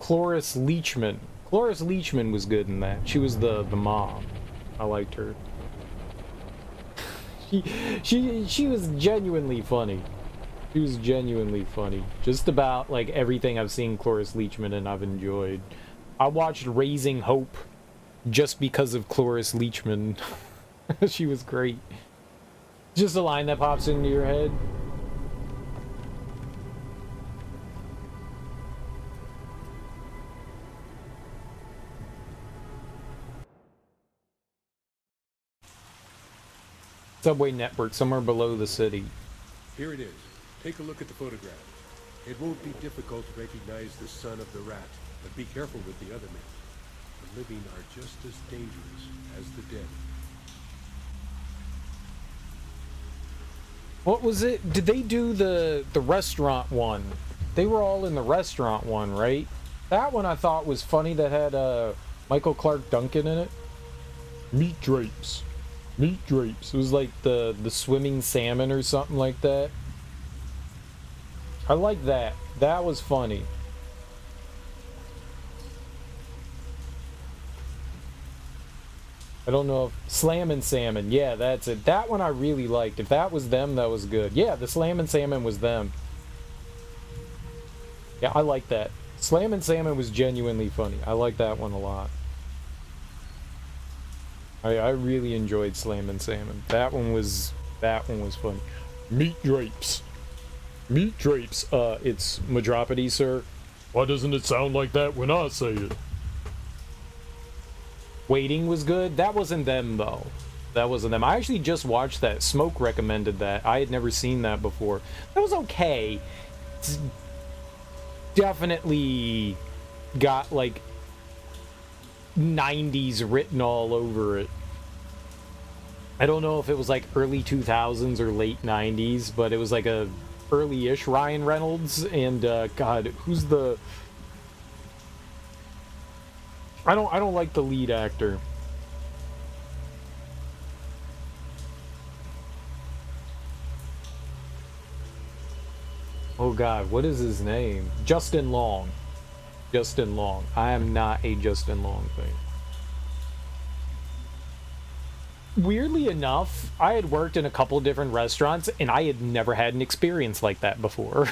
Cloris Leachman. Cloris Leachman was good in that. She was the mom. I liked her. she was genuinely funny. She was genuinely funny. Just about like everything I've seen Cloris Leachman in I've enjoyed. I watched Raising Hope just because of Cloris Leachman. She was great. Just a line that pops into your head. Subway network, somewhere below the city. Here it is. Take a look at the photograph. It won't be difficult to recognize the son of the rat, but be careful with the other men. The living are just as dangerous as the dead. What was it? Did they do the restaurant one? They were all in the restaurant one, right? That one I thought was funny that had Michael Clark Duncan in it. Meat drapes. Meat drapes. It was like the swimming salmon or something like that. I like that. That was funny. I don't know if Slam and Salmon. Yeah, that's it. That one I really liked. If that was them, that was good. Yeah, the Slam and Salmon was them. Yeah, I like that. Slam and Salmon was genuinely funny. I like that one a lot. I really enjoyed Slam and Salmon. That one was funny. Meat drapes. Meat drapes. It's Madropody, sir. Why doesn't it sound like that when I say it? Waiting was good. That wasn't them, though. That wasn't them. I actually just watched that. Smoke recommended that. I had never seen that before. That was okay. It's definitely got, like, 90s written all over it. I don't know if it was, like, early 2000s or late 90s, but it was, like, a early-ish Ryan Reynolds. And, God, who's the... I don't like the lead actor. Oh God, what is his name? Justin Long. Justin Long. I am not a Justin Long fan. Weirdly enough, I had worked in a couple different restaurants and I had never had an experience like that before.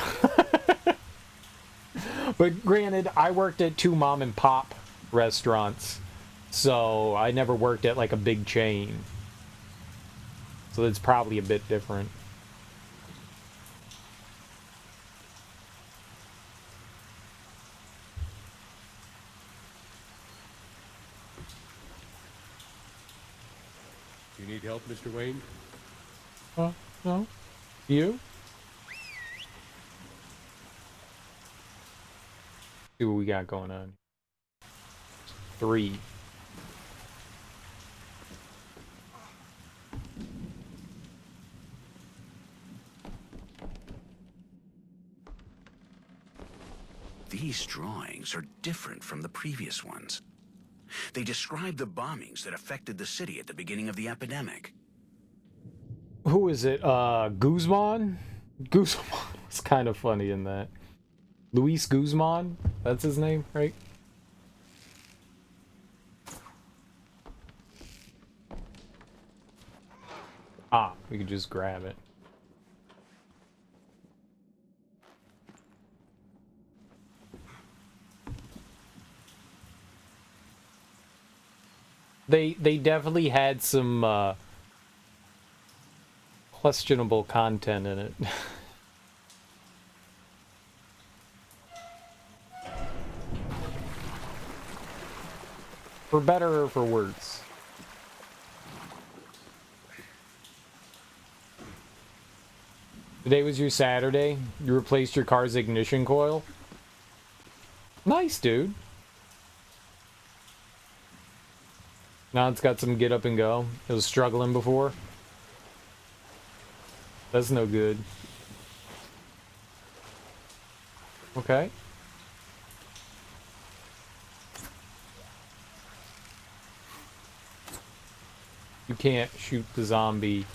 But granted, I worked at 2 mom and pop restaurants, so I never worked at like a big chain, so it's probably a bit different. You need help, Mr. Wayne? No. You? See what we got going on. 3. These drawings are different from the previous ones. They describe the bombings that affected the city at the beginning of the epidemic. Who is it? Guzman? Guzman was kind of funny in that. Luis Guzman? That's his name, right? Ah, we could just grab it. They definitely had some questionable content in it. For better or for worse. Today was your Saturday. You replaced your car's ignition coil. Nice, dude. Now it's got some get up and go. It was struggling before. That's no good. Okay. You can't shoot the zombie.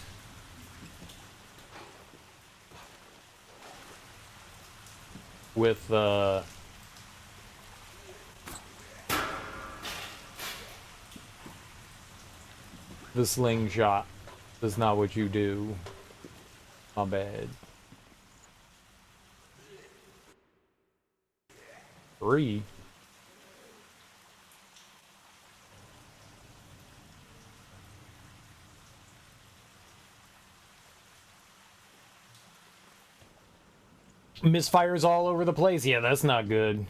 With, the slingshot. That's not what you do. My bad. 3. Misfires all over the place. Yeah, that's not good.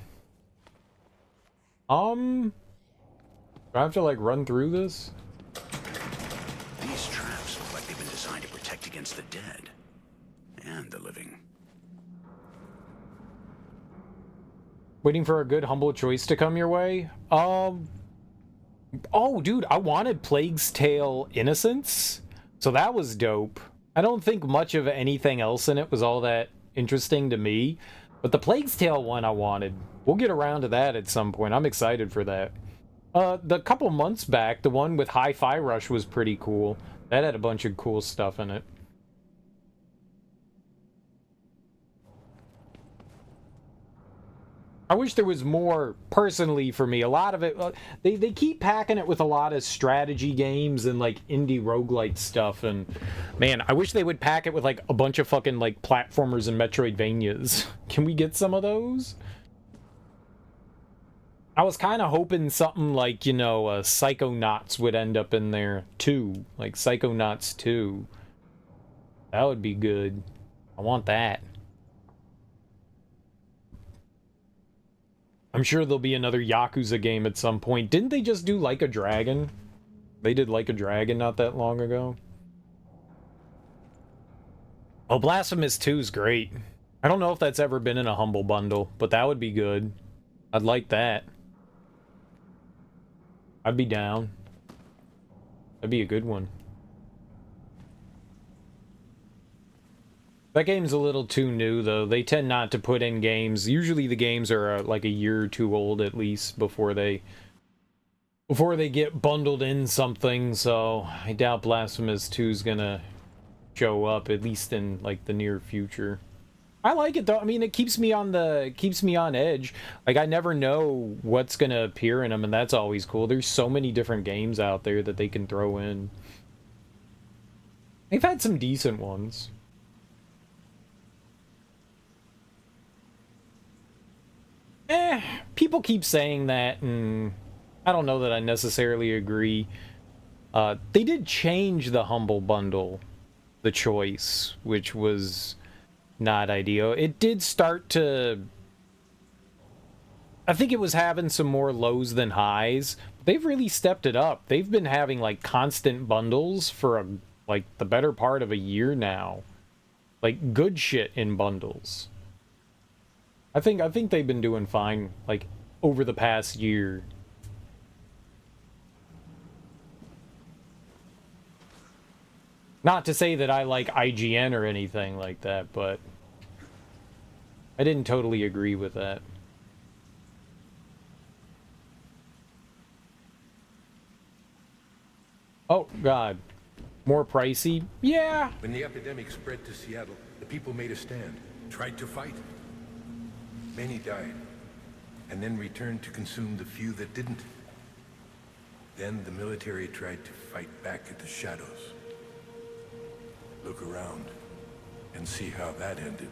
Do I have to, like, run through this? These traps look like they've been designed to protect against the dead. And the living. Waiting for a good, humble choice to come your way? Oh, dude, I wanted Plague's Tale Innocence. So that was dope. I don't think much of anything else in it was all that interesting to me. But the Plague's Tale one I wanted. We'll get around to that at some point. I'm excited for that. The couple months back, the one with Hi-Fi Rush was pretty cool. That had a bunch of cool stuff in it. I wish there was more, personally, for me. A lot of it, they keep packing it with a lot of strategy games and, like, indie roguelite stuff, and, man, I wish they would pack it with, like, a bunch of fucking, like, platformers and Metroidvanias. Can we get some of those? I was kind of hoping something like, you know, Psychonauts would end up in there, too. Like, Psychonauts 2. That would be good. I want that. I'm sure there'll be another Yakuza game at some point. Didn't they just do Like a Dragon? They did Like a Dragon not that long ago. Oh, Blasphemous 2 is great. I don't know if that's ever been in a Humble Bundle, but that would be good. I'd like that. I'd be down. That'd be a good one. That game's a little too new, though. They tend not to put in games. Usually the games are like a year or two old at least before they get bundled in something, so I doubt Blasphemous 2 is gonna show up, at least in like the near future. I like it though. I mean, it keeps me on edge. Like, I never know what's gonna appear in them, and that's always cool. There's so many different games out there that they can throw in. They've had some decent ones. People keep saying that, and I don't know that I necessarily agree. They did change the Humble Bundle, the choice, which was not ideal. It did start to... I think it was having some more lows than highs. they've really stepped it up. They've been having like constant bundles for like the better part of a year now. Like good shit in bundles. I think they've been doing fine like over the past year. Not to say that I like IGN or anything like that, but I didn't totally agree with that. Oh, God. More pricey? Yeah. When the epidemic spread to Seattle, the people made a stand, tried to fight. Many died, and then returned to consume the few that didn't. Then the military tried to fight back at the shadows. Look around and see how that ended.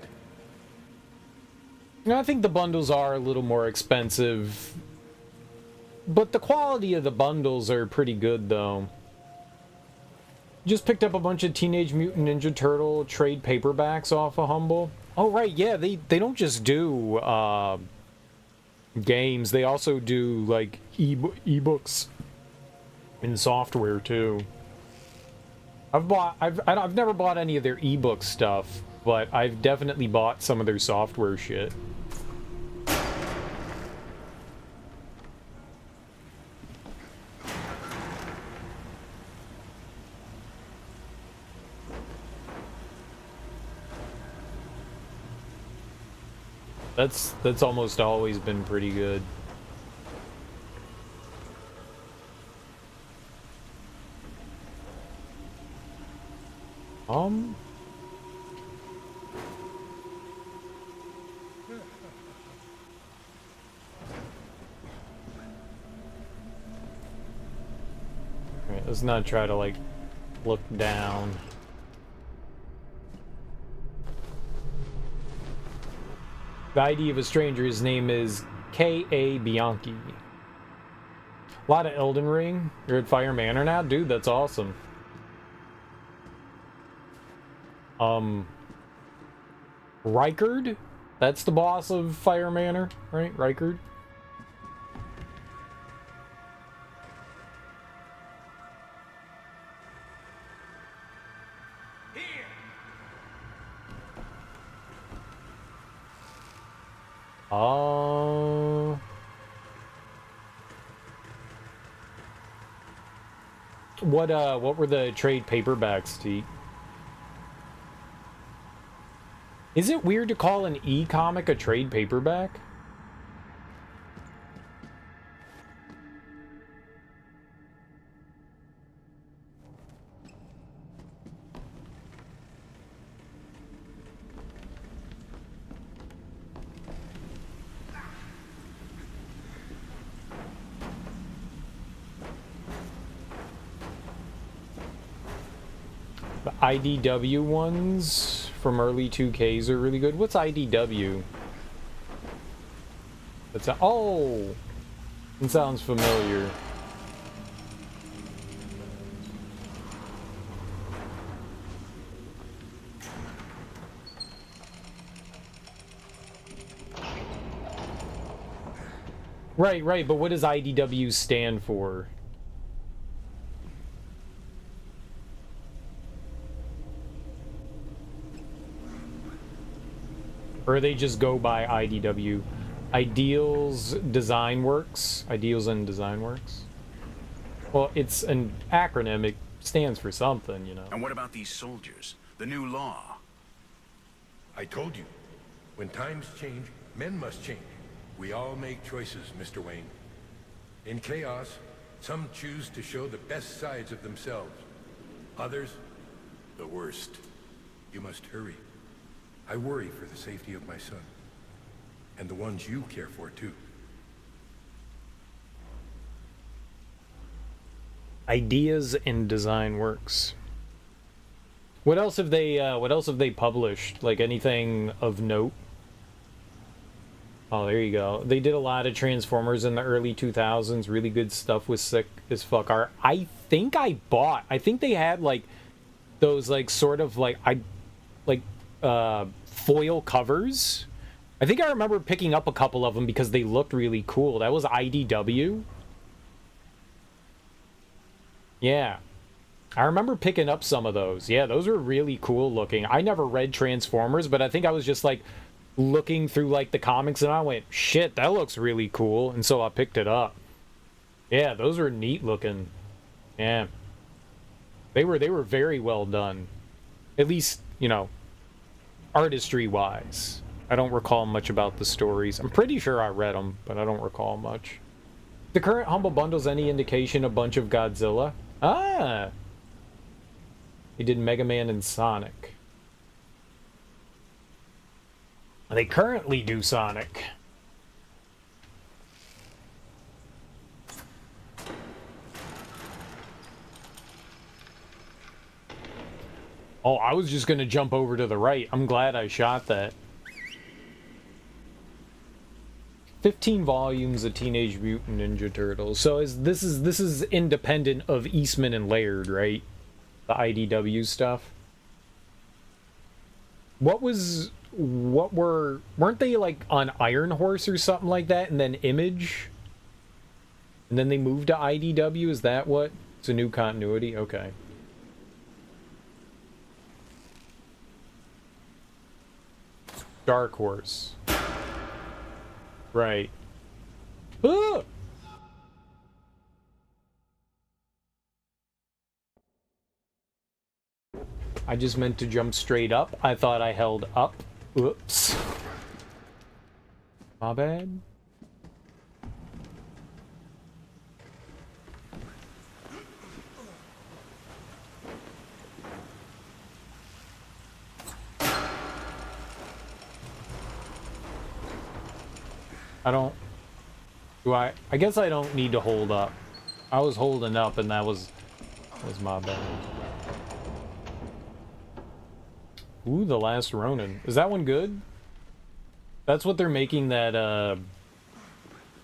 I think the bundles are a little more expensive, but the quality of the bundles are pretty good, though. Just picked up a bunch of Teenage Mutant Ninja Turtle trade paperbacks off of Humble. Oh, right, yeah, they don't just do games. They also do, like, ebooks and software, too. I've never bought any of their ebook stuff, but I've definitely bought some of their software shit. That's almost always been pretty good. Alright, let's not try to, like, look down. The ID of a stranger, his name is K.A. Bianchi. A lot of Elden Ring. You're at Fire Manor now? Dude, that's awesome. Rykard? That's the boss of Fire Manor, right? Rykard? What were the trade paperbacks, T? Is it weird to call an e-comic a trade paperback? The IDW ones from early 2Ks are really good. What's IDW? That's a, oh! It sounds familiar. Right, but what does IDW stand for? Or they just go by IDW? Ideals Design Works? Ideals and Design Works? Well, it's an acronym. It stands for something, you know. And what about these soldiers? The new law? I told you, when times change, men must change. We all make choices, Mr. Wayne. In chaos, some choose to show the best sides of themselves. Others, the worst. You must hurry. I worry for the safety of my son. And the ones you care for, too. Ideas and Design Works. What else have they published? Like anything of note? Oh, there you go. They did a lot of Transformers in the early 2000s. Really good stuff with sick as fuck art. I think they had like those like sort of like foil covers. I think I remember picking up a couple of them because they looked really cool. That was IDW. Yeah. I remember picking up some of those. Yeah, those are really cool looking. I never read Transformers, but I think I was just like looking through like the comics and I went, shit, that looks really cool. And so I picked it up. Yeah, those are neat looking. Yeah. They were very well done. At least, you know, artistry wise. I don't recall much about the stories. I'm pretty sure I read them, but I don't recall much. The current Humble Bundle's any indication a bunch of Godzilla? Ah! They did Mega Man and Sonic. They currently do Sonic. Oh, I was just gonna jump over to the right. I'm glad I shot that. 15 volumes of Teenage Mutant Ninja Turtles. So this is independent of Eastman and Laird, right? The IDW stuff. Weren't they like on Iron Horse or something like that, and then Image? And then they moved to IDW? Is that what? It's a new continuity? Okay. Dark Horse. Right. Ah! I just meant to jump straight up. I thought I held up. Oops. My bad. I guess I don't need to hold up. I was holding up and that was my bad. Ooh, The Last Ronin. Is that one good? That's what they're making that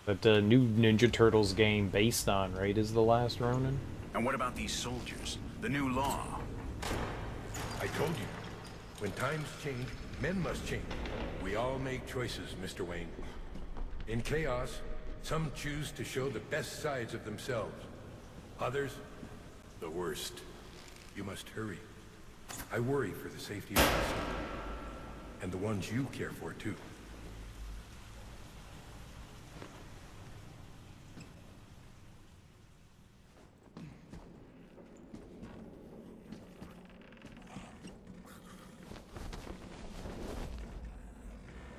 new Ninja Turtles game based on, right? Is The Last Ronin? And what about these soldiers? The new law? I told you. When times change, men must change. We all make choices, Mr. Wayne. In chaos, some choose to show the best sides of themselves. Others, the worst. You must hurry. I worry for the safety of us. And the ones you care for, too.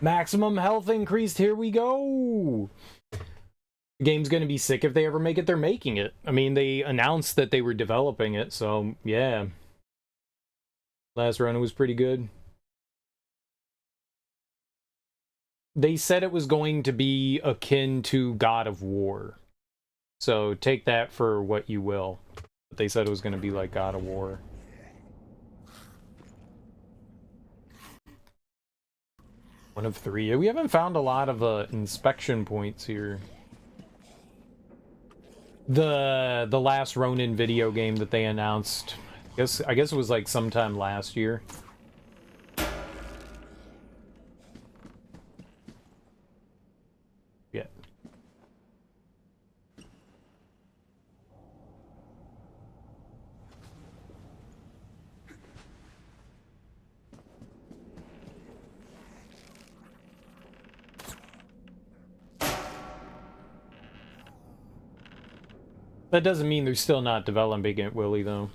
Maximum health increased, here we go! The game's gonna be sick if they ever make it. They're making it. I mean, they announced that they were developing it, so yeah. Last Ronin was pretty good. They said it was going to be akin to God of War. So take that for what you will. But they said it was going to be like God of War. One of 3. We haven't found a lot of inspection points here. The last Ronin video game that they announced, I guess it was like sometime last year. Yeah. That doesn't mean they're still not developing it, Willie, though.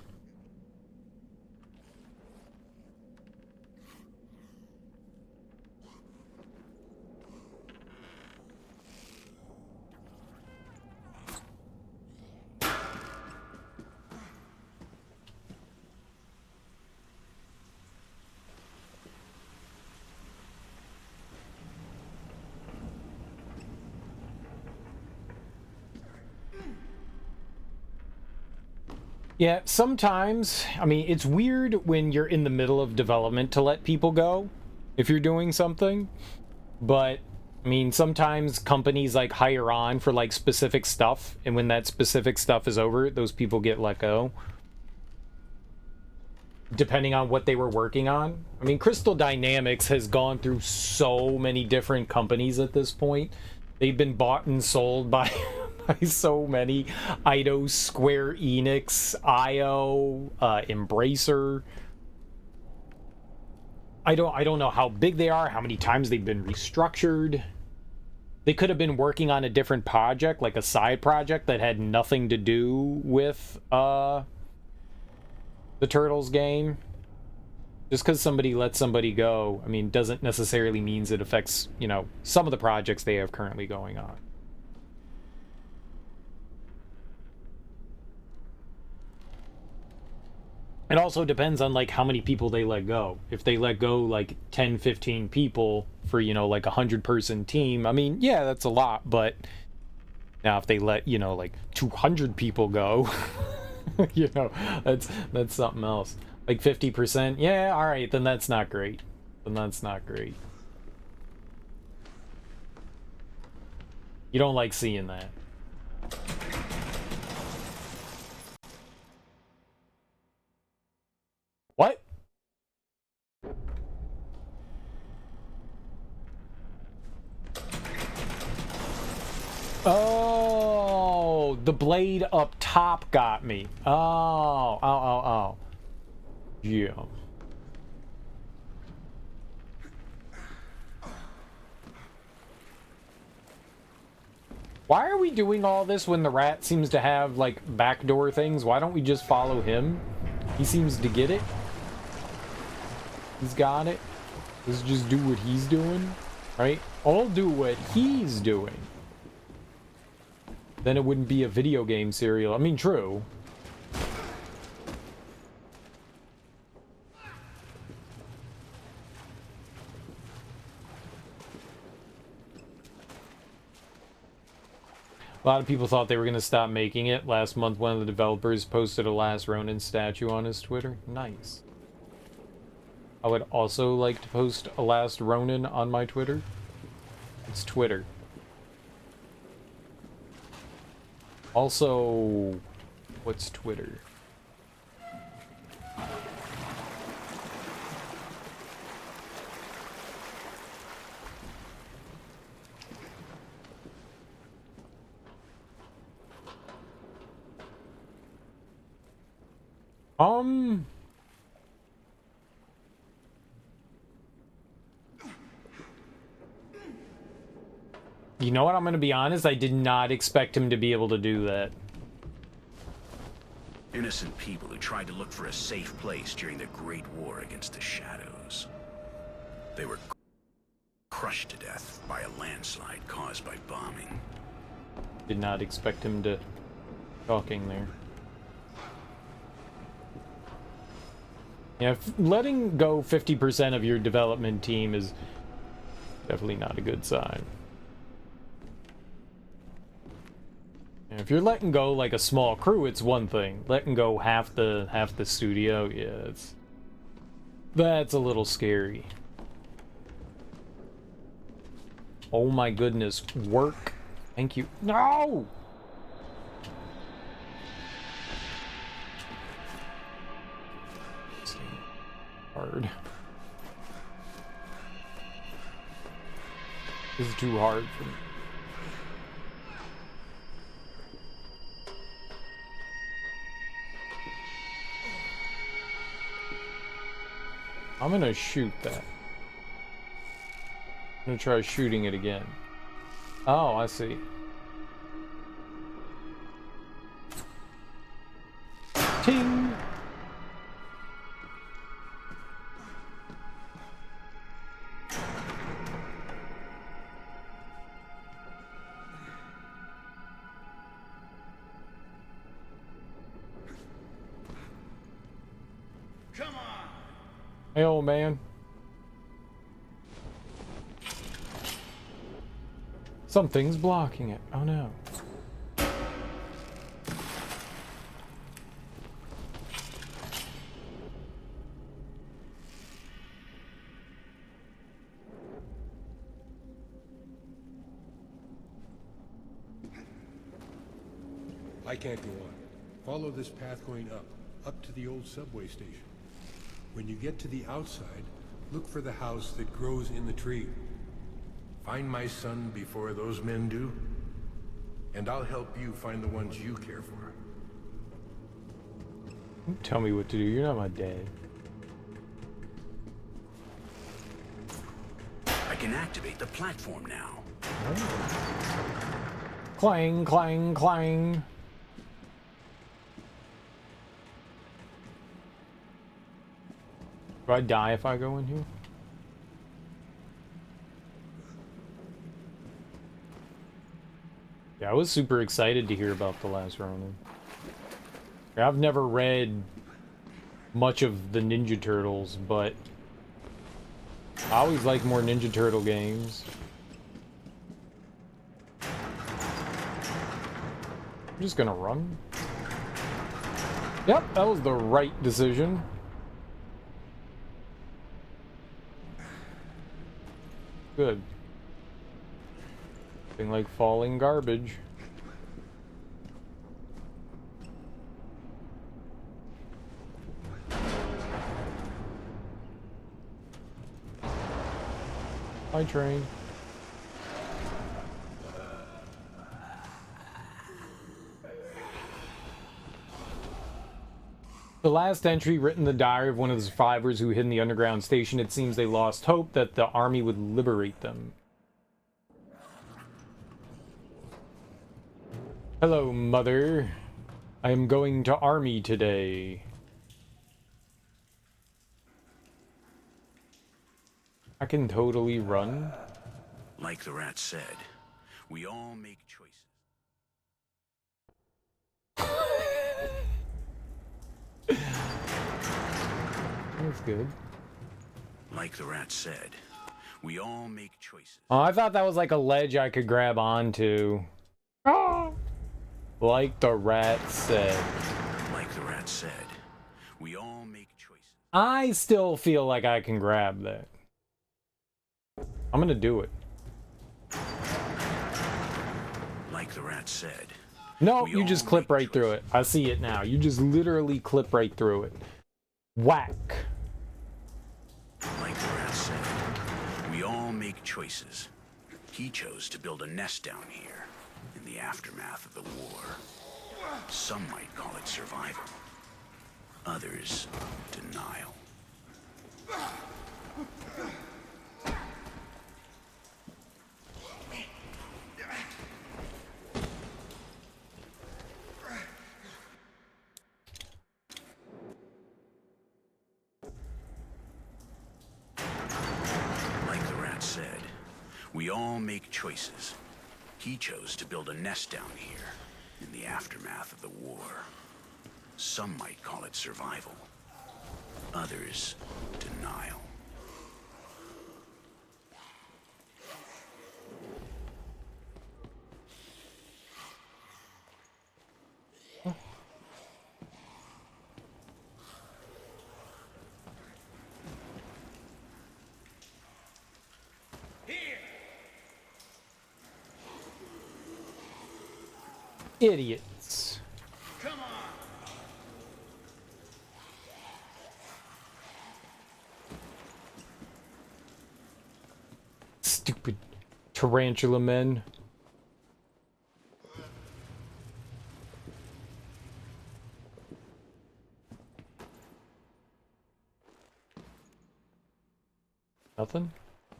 Yeah, sometimes, I mean, it's weird when you're in the middle of development to let people go if you're doing something, but I mean, sometimes companies like hire on for like specific stuff, and when that specific stuff is over, those people get let go. Depending on what they were working on. I mean, Crystal Dynamics has gone through so many different companies at this point. They've been bought and sold by So many. Eidos, Square Enix, IO, Embracer. I don't know how big they are, how many times they've been restructured. They could have been working on a different project, like a side project that had nothing to do with the Turtles game. Just because somebody lets somebody go, I mean, doesn't necessarily means it affects, you know, some of the projects they have currently going on. It also depends on, like, how many people they let go. If they let go, like, 10, 15 people for, you know, like, a 100-person team, I mean, yeah, that's a lot, but now if they let, you know, like, 200 people go, you know, that's something else. Like, 50%, yeah, alright, then that's not great. Then that's not great. You don't like seeing that. What? Oh, the blade up top got me. Oh. Yeah. Why are we doing all this when the rat seems to have, like, backdoor things? Why don't we just follow him? He seems to get it. He's got it. Let's just do what he's doing, right? I'll do what he's doing. Then it wouldn't be a video game serial. I mean, true. A lot of people thought they were going to stop making it. Last month, one of the developers posted a Last Ronin statue on his Twitter. Nice. I would also like to post a Last Ronin on my Twitter. It's Twitter. Also, what's Twitter? You know what? I'm gonna be honest. I did not expect him to be able to do that. Innocent people who tried to look for a safe place during the Great War against the Shadows. They were crushed to death by a landslide caused by bombing. Did not expect him to talking there. Yeah, letting go 50% of your development team is definitely not a good sign. And if you're letting go like a small crew, it's one thing. Letting go half the studio, yeah, that's a little scary. Oh my goodness, work. Thank you. No! Hard. This is too hard for me. I'm gonna shoot that. I'm gonna try shooting it again. Oh, I see. Ting! Hey, old man. Something's blocking it. Oh no. I can't go on. Follow this path going up to the old subway station. When you get to the outside, look for the house that grows in the tree. Find my son before those men do. and I'll help you find the ones you care for. Don't tell me what to do. You're not my dad. I can activate the platform now. Oh. Clang, clang, clang. Do I die if I go in here? Yeah, I was super excited to hear about The Last Ronin. I've never read much of the Ninja Turtles, but I always like more Ninja Turtle games. I'm just gonna run. Yep, that was the right decision. Good. Thing like falling garbage. Hi, train. The last entry, written in the diary of one of the survivors who hid in the underground station, it seems they lost hope that the army would liberate them. Hello, Mother. I am going to army today. I can totally run. Like the rat said, we all make choices. That's good. Like the rat said, we all make choices. Oh, I thought that was like a ledge I could grab onto. Oh. Like the rat said. Like the rat said, we all make choices. I still feel like I can grab that. I'm gonna do it. Like the rat said. No, you just clip right through it. I see it now. You just literally clip right through it. Whack. Like the rat said, we all make choices. He chose to build a nest down here in the aftermath of the war. Some might call it survival. Others, denial. Like the rat said, we all make choices. He chose to build a nest down here in the aftermath of the war. Some might call it survival. Others, denial. Idiots. Come on. Stupid tarantula men. Nothing? I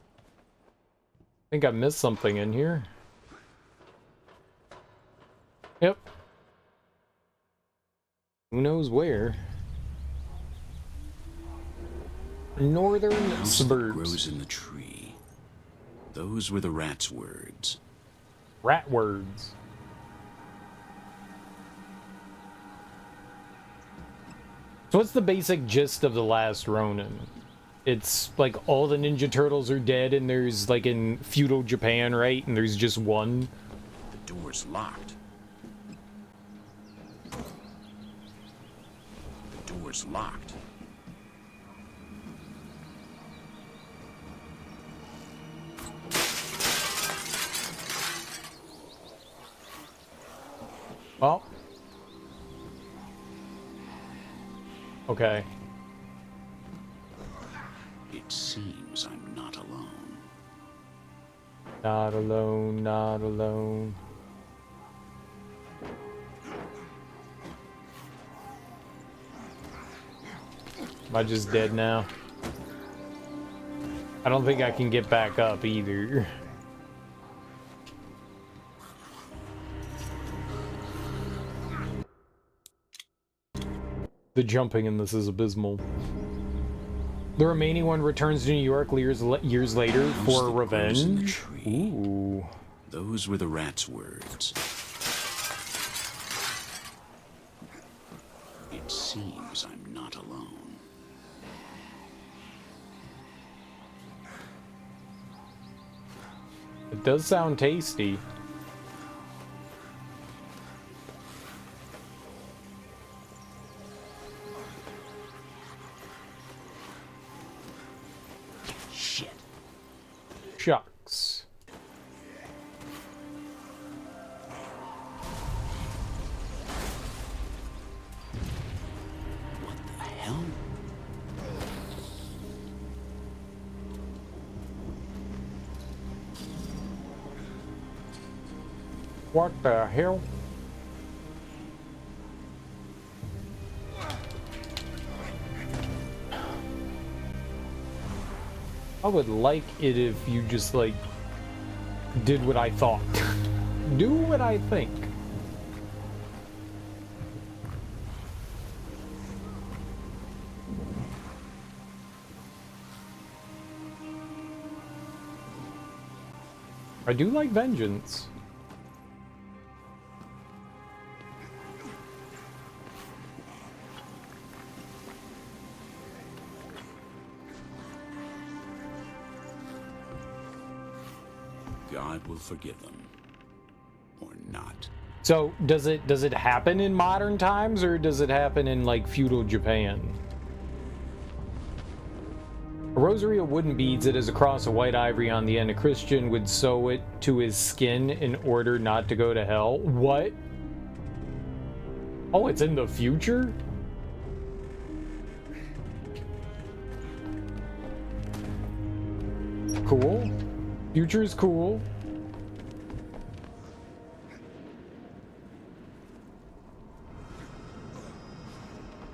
think I missed something in here. Yep. Who knows where? Northern House that suburbs. grows in the tree. Those were the rat's words. Rat words. So what's the basic gist of The Last Ronin? It's like all the Ninja Turtles are dead and there's like in feudal Japan, right? And there's just one. The door's locked. The door's locked. Well. Okay. It seems I'm not alone. Not alone, not alone. Am I just dead now? I don't think I can get back up either. The jumping in this is abysmal. The remaining one returns to New York years later for revenge. Ooh. Those were the rat's words. It seems I'm not alone. It does sound tasty. Shit. Shucks. What the hell? What the hell? I would like it if you just, like, did what I thought. Do what I think. I do like vengeance. God will forgive them. Or not. So, does it happen in modern times, or does it happen in, like, feudal Japan? A rosary of wooden beads that is a cross of white ivory on the end. A Christian would sew it to his skin in order not to go to hell. What? Oh, it's in the future? Cool. Future's cool.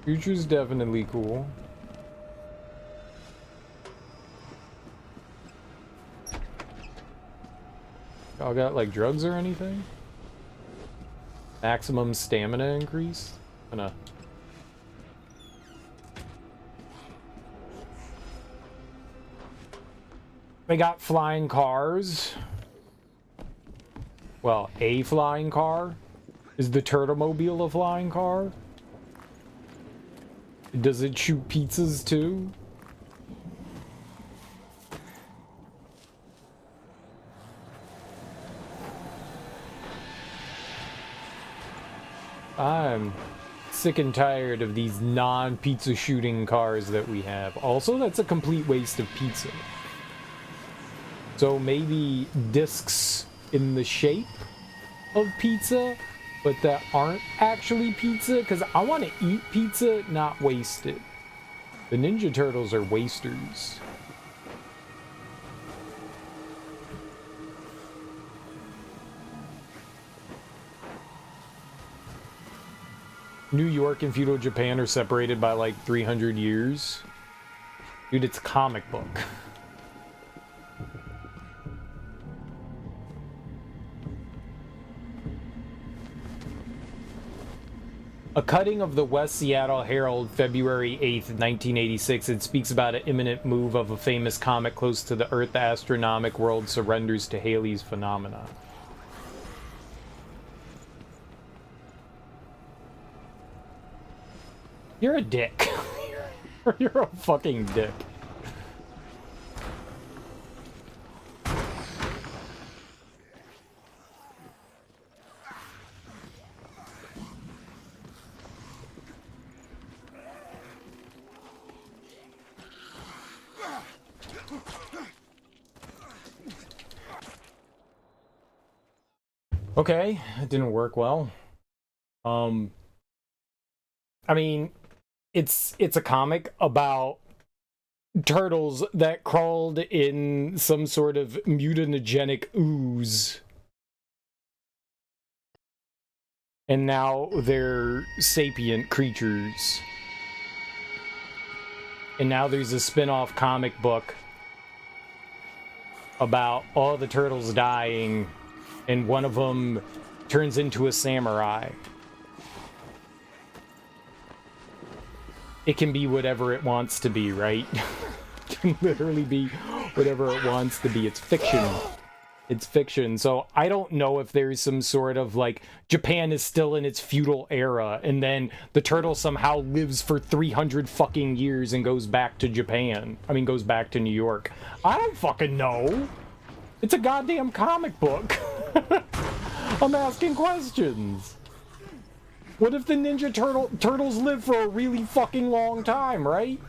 Future's definitely cool. Y'all got, like, drugs or anything? Maximum stamina increase? They got flying cars. Well, a flying car? Is the Turtlemobile a flying car? Does it shoot pizzas too? I'm sick and tired of these non-pizza shooting cars that we have. Also, that's a complete waste of pizza. So maybe discs in the shape of pizza, but that aren't actually pizza, because I want to eat pizza, not waste it. The Ninja Turtles are wasters. New York and feudal Japan are separated by like 300 years. Dude, it's a comic book. A cutting of the West Seattle Herald, February 8th, 1986. It speaks about an imminent move of a famous comet close to the Earth. The astronomic world surrenders to Halley's phenomena. You're a dick. You're a fucking dick. Okay, it didn't work well. I mean, it's a comic about turtles that crawled in some sort of mutagenic ooze. And now they're sapient creatures. And now there's a spin-off comic book about all the turtles dying, and one of them turns into a samurai. It can be whatever it wants to be, right? It can literally be whatever it wants to be. It's fiction. It's fiction. So I don't know if there's some sort of like Japan is still in its feudal era and then the turtle somehow lives for 300 fucking years and goes back to Japan. I mean, goes back to New York. I don't fucking know. It's a goddamn comic book. I'm asking questions. What if the Ninja Turtles live for a really fucking long time, right?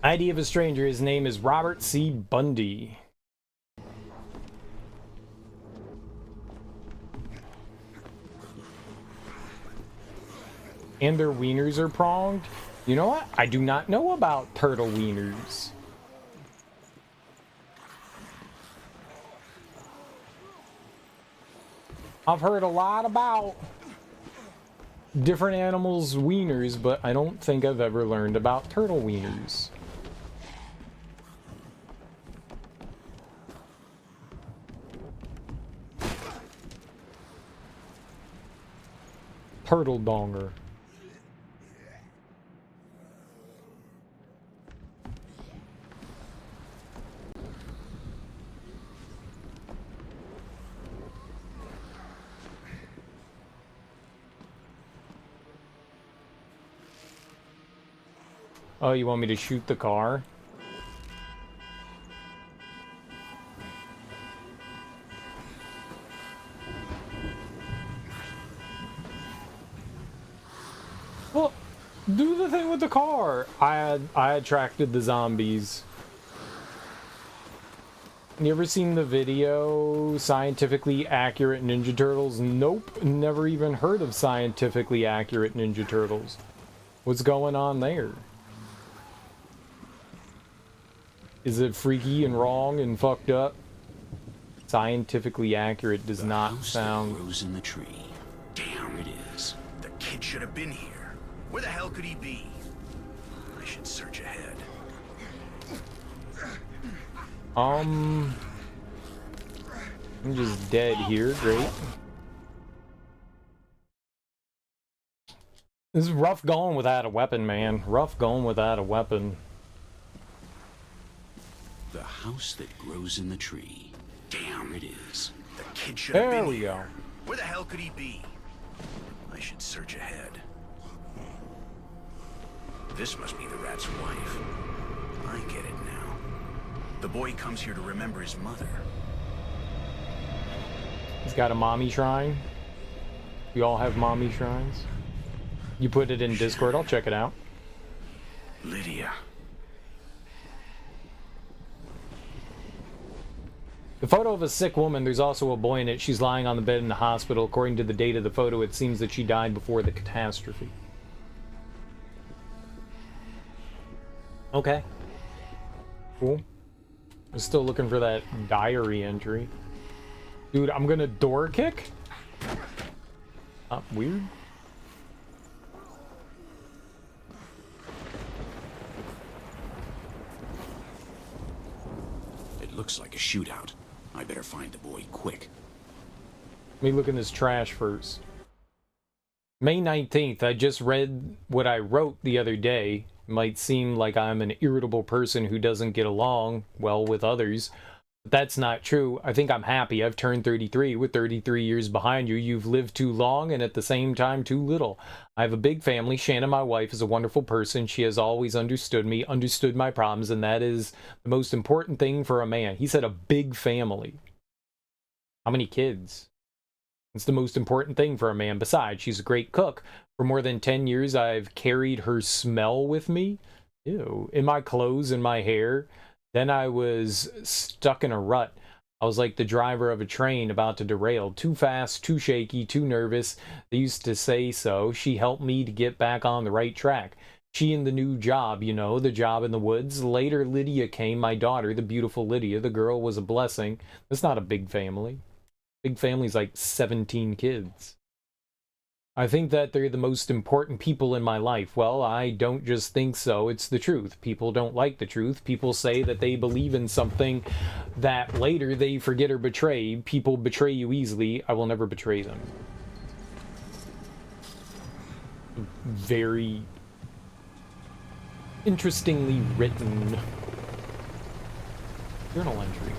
ID of a stranger. His name is Robert C. Bundy. And their wieners are pronged? You know what? I do not know about turtle wieners. I've heard a lot about different animals' wieners, but I don't think I've ever learned about turtle wieners. Turtle donger. Oh, you want me to shoot the car? Well, do the thing with the car. I attracted the zombies. You ever seen the video, Scientifically Accurate Ninja Turtles? Nope, never even heard of Scientifically Accurate Ninja Turtles. What's going on there? Is it freaky and wrong and fucked up? Scientifically accurate does not sound... grows in the tree. Damn, it is. The kid should have been here. Where the hell could he be? I should search ahead. I'm just dead here. Great. This is rough going without a weapon, man. Rough going without a weapon. The house that grows in the tree. Damn, it is. The kid should have been There we here. go. Where the hell could he be? I should search ahead. This must be the rat's wife. I get it now. The boy comes here to remember his mother. He's got a mommy shrine. We all have mommy shrines. You put it in Discord, I'll check it out. Lydia. The photo of a sick woman, there's also a boy in it. She's lying on the bed in the hospital. According to the date of the photo, it seems that she died before the catastrophe. Okay. Cool. I'm still looking for that diary entry. Dude, I'm gonna door kick? Weird. It looks like a shootout. I better find the boy quick. Let me look in this trash first. May 19th, I just read what I wrote the other day. It might seem like I'm an irritable person who doesn't get along well with others. But that's not true. I think I'm happy. I've turned 33. With 33 years behind you, you've lived too long and at the same time too little. I have a big family. Shannon, my wife, is a wonderful person. She has always understood me, understood my problems, and that is the most important thing for a man. He said a big family. How many kids? It's the most important thing for a man. Besides, she's a great cook. For more than 10 years, I've carried her smell with me. Ew. In my clothes and my hair. Then I was stuck in a rut. I was like the driver of a train about to derail. Too fast, too shaky, too nervous. They used to say so. She helped me to get back on the right track. She and the new job, you know, the job in the woods. Later, Lydia came, my daughter, the beautiful Lydia. The girl was a blessing. It's not a big family. Big family's like 17 kids. I think that they're the most important people in my life. Well, I don't just think so, it's the truth. People don't like the truth. People say that they believe in something that later they forget or betray. People betray you easily. I will never betray them. Very interestingly written journal entry.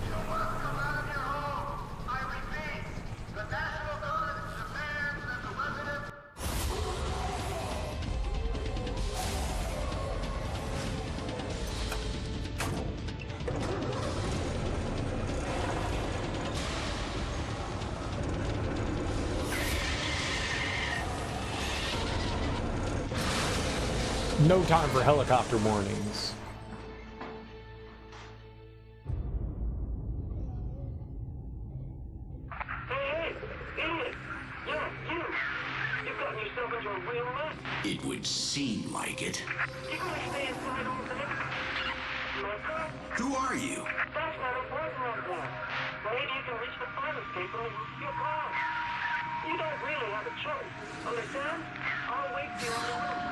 No time for helicopter mornings. Hey, idiot! Yeah, you! You've gotten yourself into a real mess. It would seem like it. You gonna stay inside all day? Marco? Who are you? That's not important right now. Maybe you can reach the fire escape and your car. You don't really have a choice. Understand? I'll wait for you on the roof.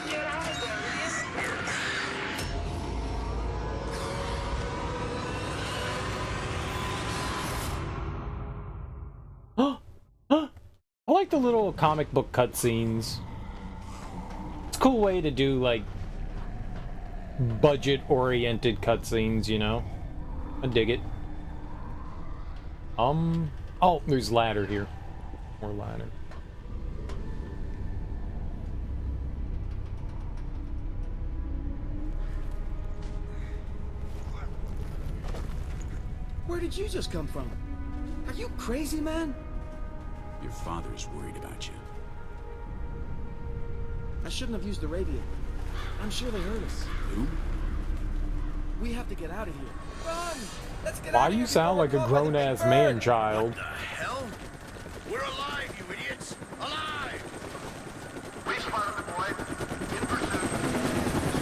Get out of there, idiot! I like the little comic book cutscenes. It's a cool way to do, like, budget-oriented cutscenes, you know? I dig it. Oh, there's ladder here. More ladder. Where did you just come from? Are you crazy, man? Your father's worried about you. I shouldn't have used the radio. I'm sure they heard us. Who? We have to get out of here. Run! Let's get Why out of do here you sound before like a we're caught by the grown-ass big bird. man-child? What the hell? We're alive, you idiots! Alive! We spotted the boy. In pursuit.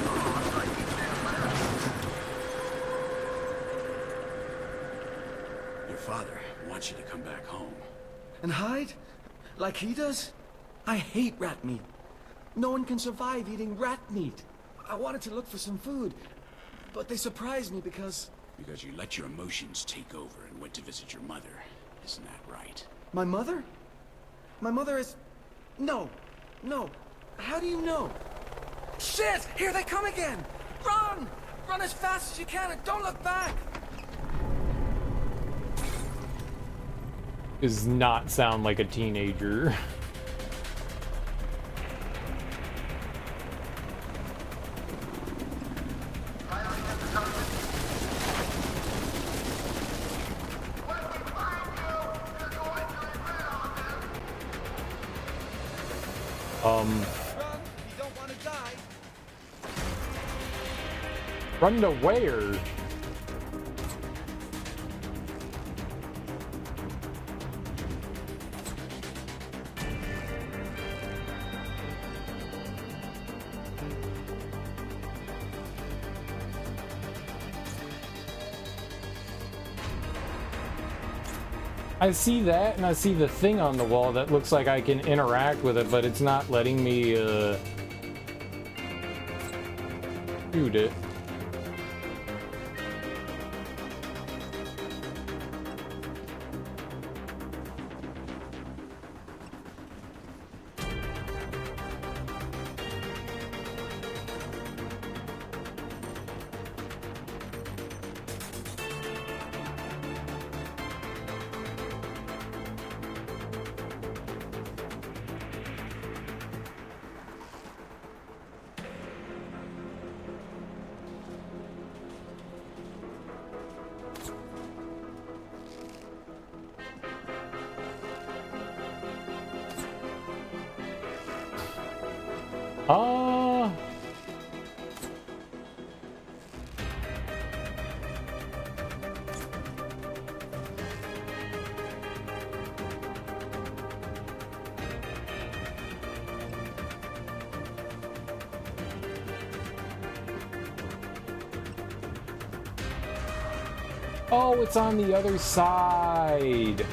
Oh, looks like he's in fire. Your father wants you to come back home. And hide? Like he does? I hate rat meat. No one can survive eating rat meat. I wanted to look for some food, but they surprised me because... Because you let your emotions take over and went to visit your mother. Isn't that right? My mother? My mother is... No. No. How do you know? Shit! Here they come again! Run! Run as fast as you can and don't look back! Does not sound like a teenager. Run! You don't want to die! Run to where? I see that, and I see the thing on the wall that looks like I can interact with it, but it's not letting me, shoot it. Oh, it's on the other side.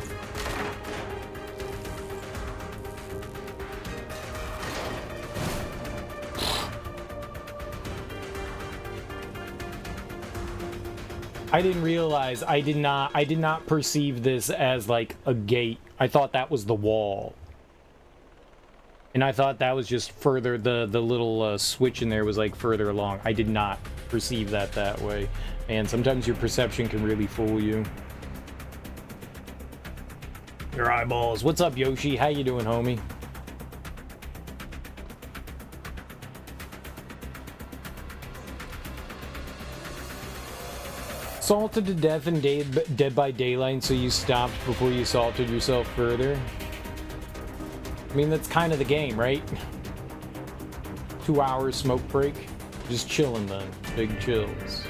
I didn't realize, I did not perceive this as like a gate. I thought that was the wall. And I thought that was just further, the little switch in there was like further along. I did not perceive that way. And sometimes your perception can really fool you. Your eyeballs. What's up, Yoshi? How you doing, homie? Salted to death in Dead by Daylight, so you stopped before you salted yourself further. I mean, that's kind of the game, right? 2 hours smoke break. Just chilling then. Big chills.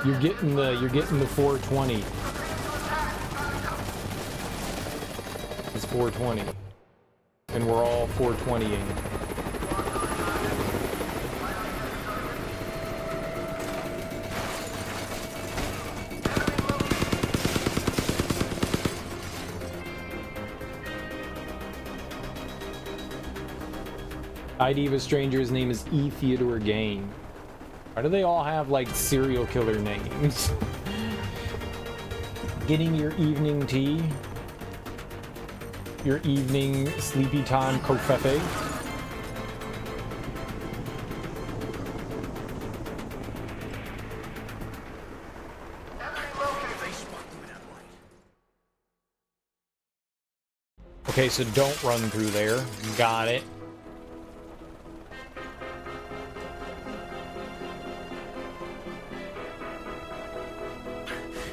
You're getting the 420. It's 420. And we're all 420ing. ID of a stranger's name is E. Theodore Gain. Why do they all have, like, serial killer names? Getting your evening tea? Your evening sleepy time kofefe? Okay, so don't run through there. Got it.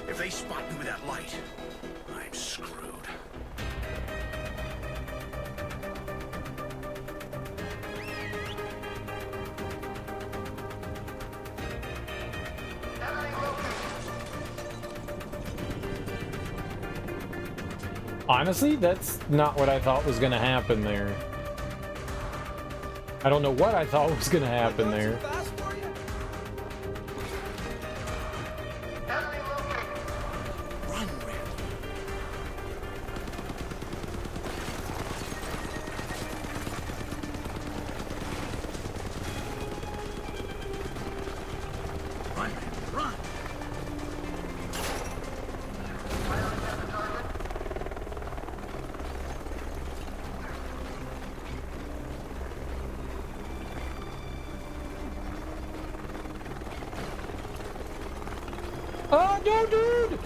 If they spot me with that light, I'm screwed. Honestly, that's not what I thought was gonna happen there. I don't know what I thought was gonna happen there. Oh, no, dude!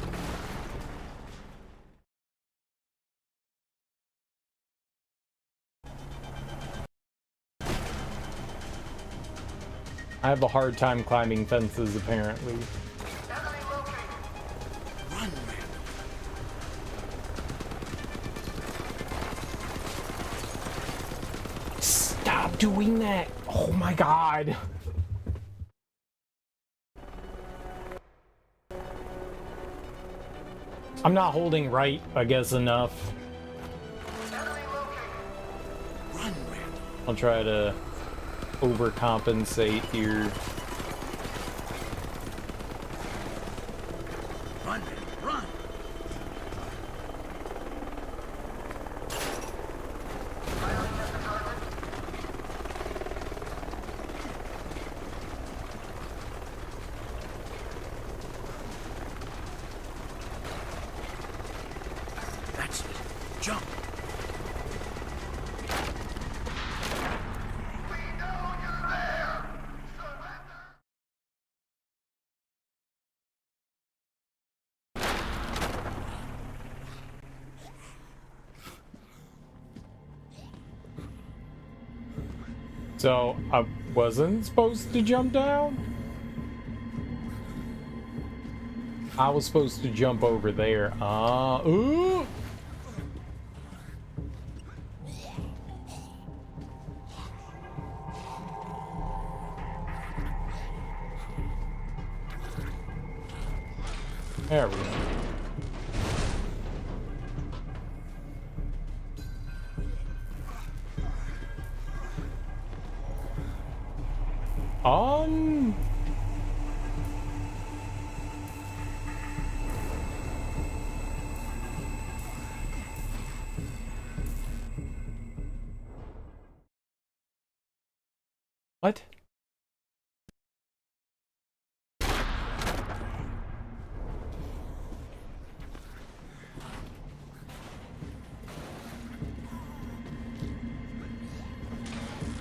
I have a hard time climbing fences, apparently. Run, man. Stop doing that! Oh my god! I'm not holding right, I guess, enough. Run, man. I'll try to overcompensate here. Run, man. Run. That's it. Jump. So, I wasn't supposed to jump down? I was supposed to jump over there. Ooh! There we go. What?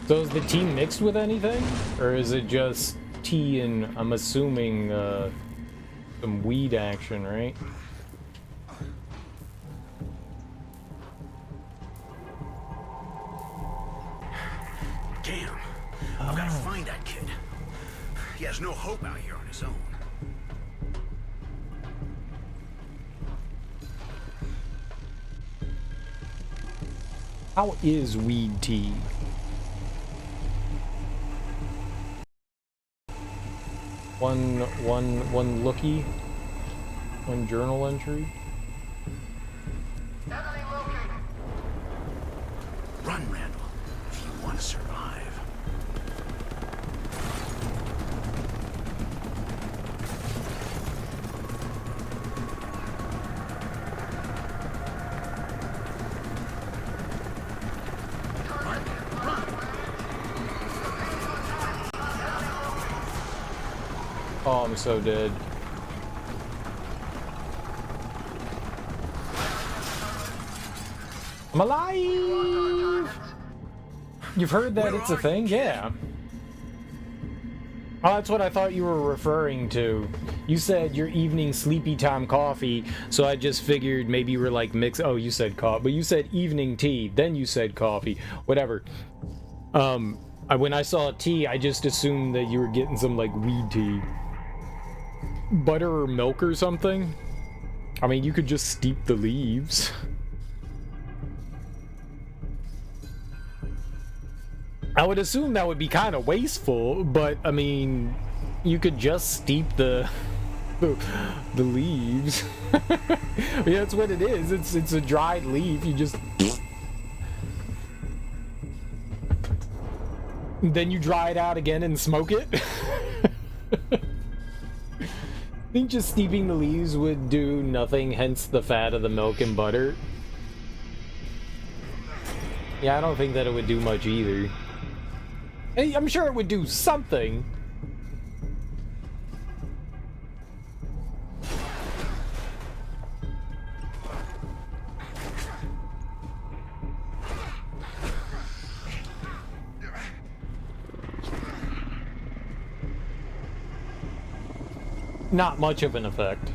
So is the tea mixed with anything? Or is it just tea and, I'm assuming, some weed action, right? Damn. I've got to find that kid. He has no hope out here on his own. How is weed tea? One lookie, one journal entry. Run, Randall, if you want to survive. Oh, I'm so dead. I'm alive! You've heard that it's a thing? Yeah. Oh, that's what I thought you were referring to. You said your evening sleepy time coffee, so I just figured maybe you were like mix. Oh, you said coffee, but you said evening tea, then you said coffee. Whatever. When I saw tea, I just assumed that you were getting some like weed tea. Butter or milk or something? I mean, you could just steep the leaves. I would assume that would be kind of wasteful, but I mean, you could just steep the leaves. Yeah, that's what it is. It's a dried leaf. You just then you dry it out again and smoke it. I think just steeping the leaves would do nothing, hence the fat of the milk and butter. Yeah, I don't think that it would do much either. I'm sure it would do something. Not much of an effect.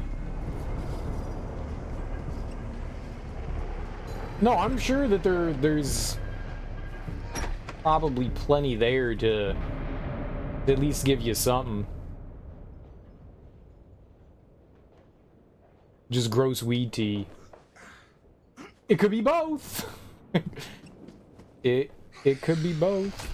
No, I'm sure that there's probably plenty there to at least give you something. Just gross weed tea. It could be both. It could be both.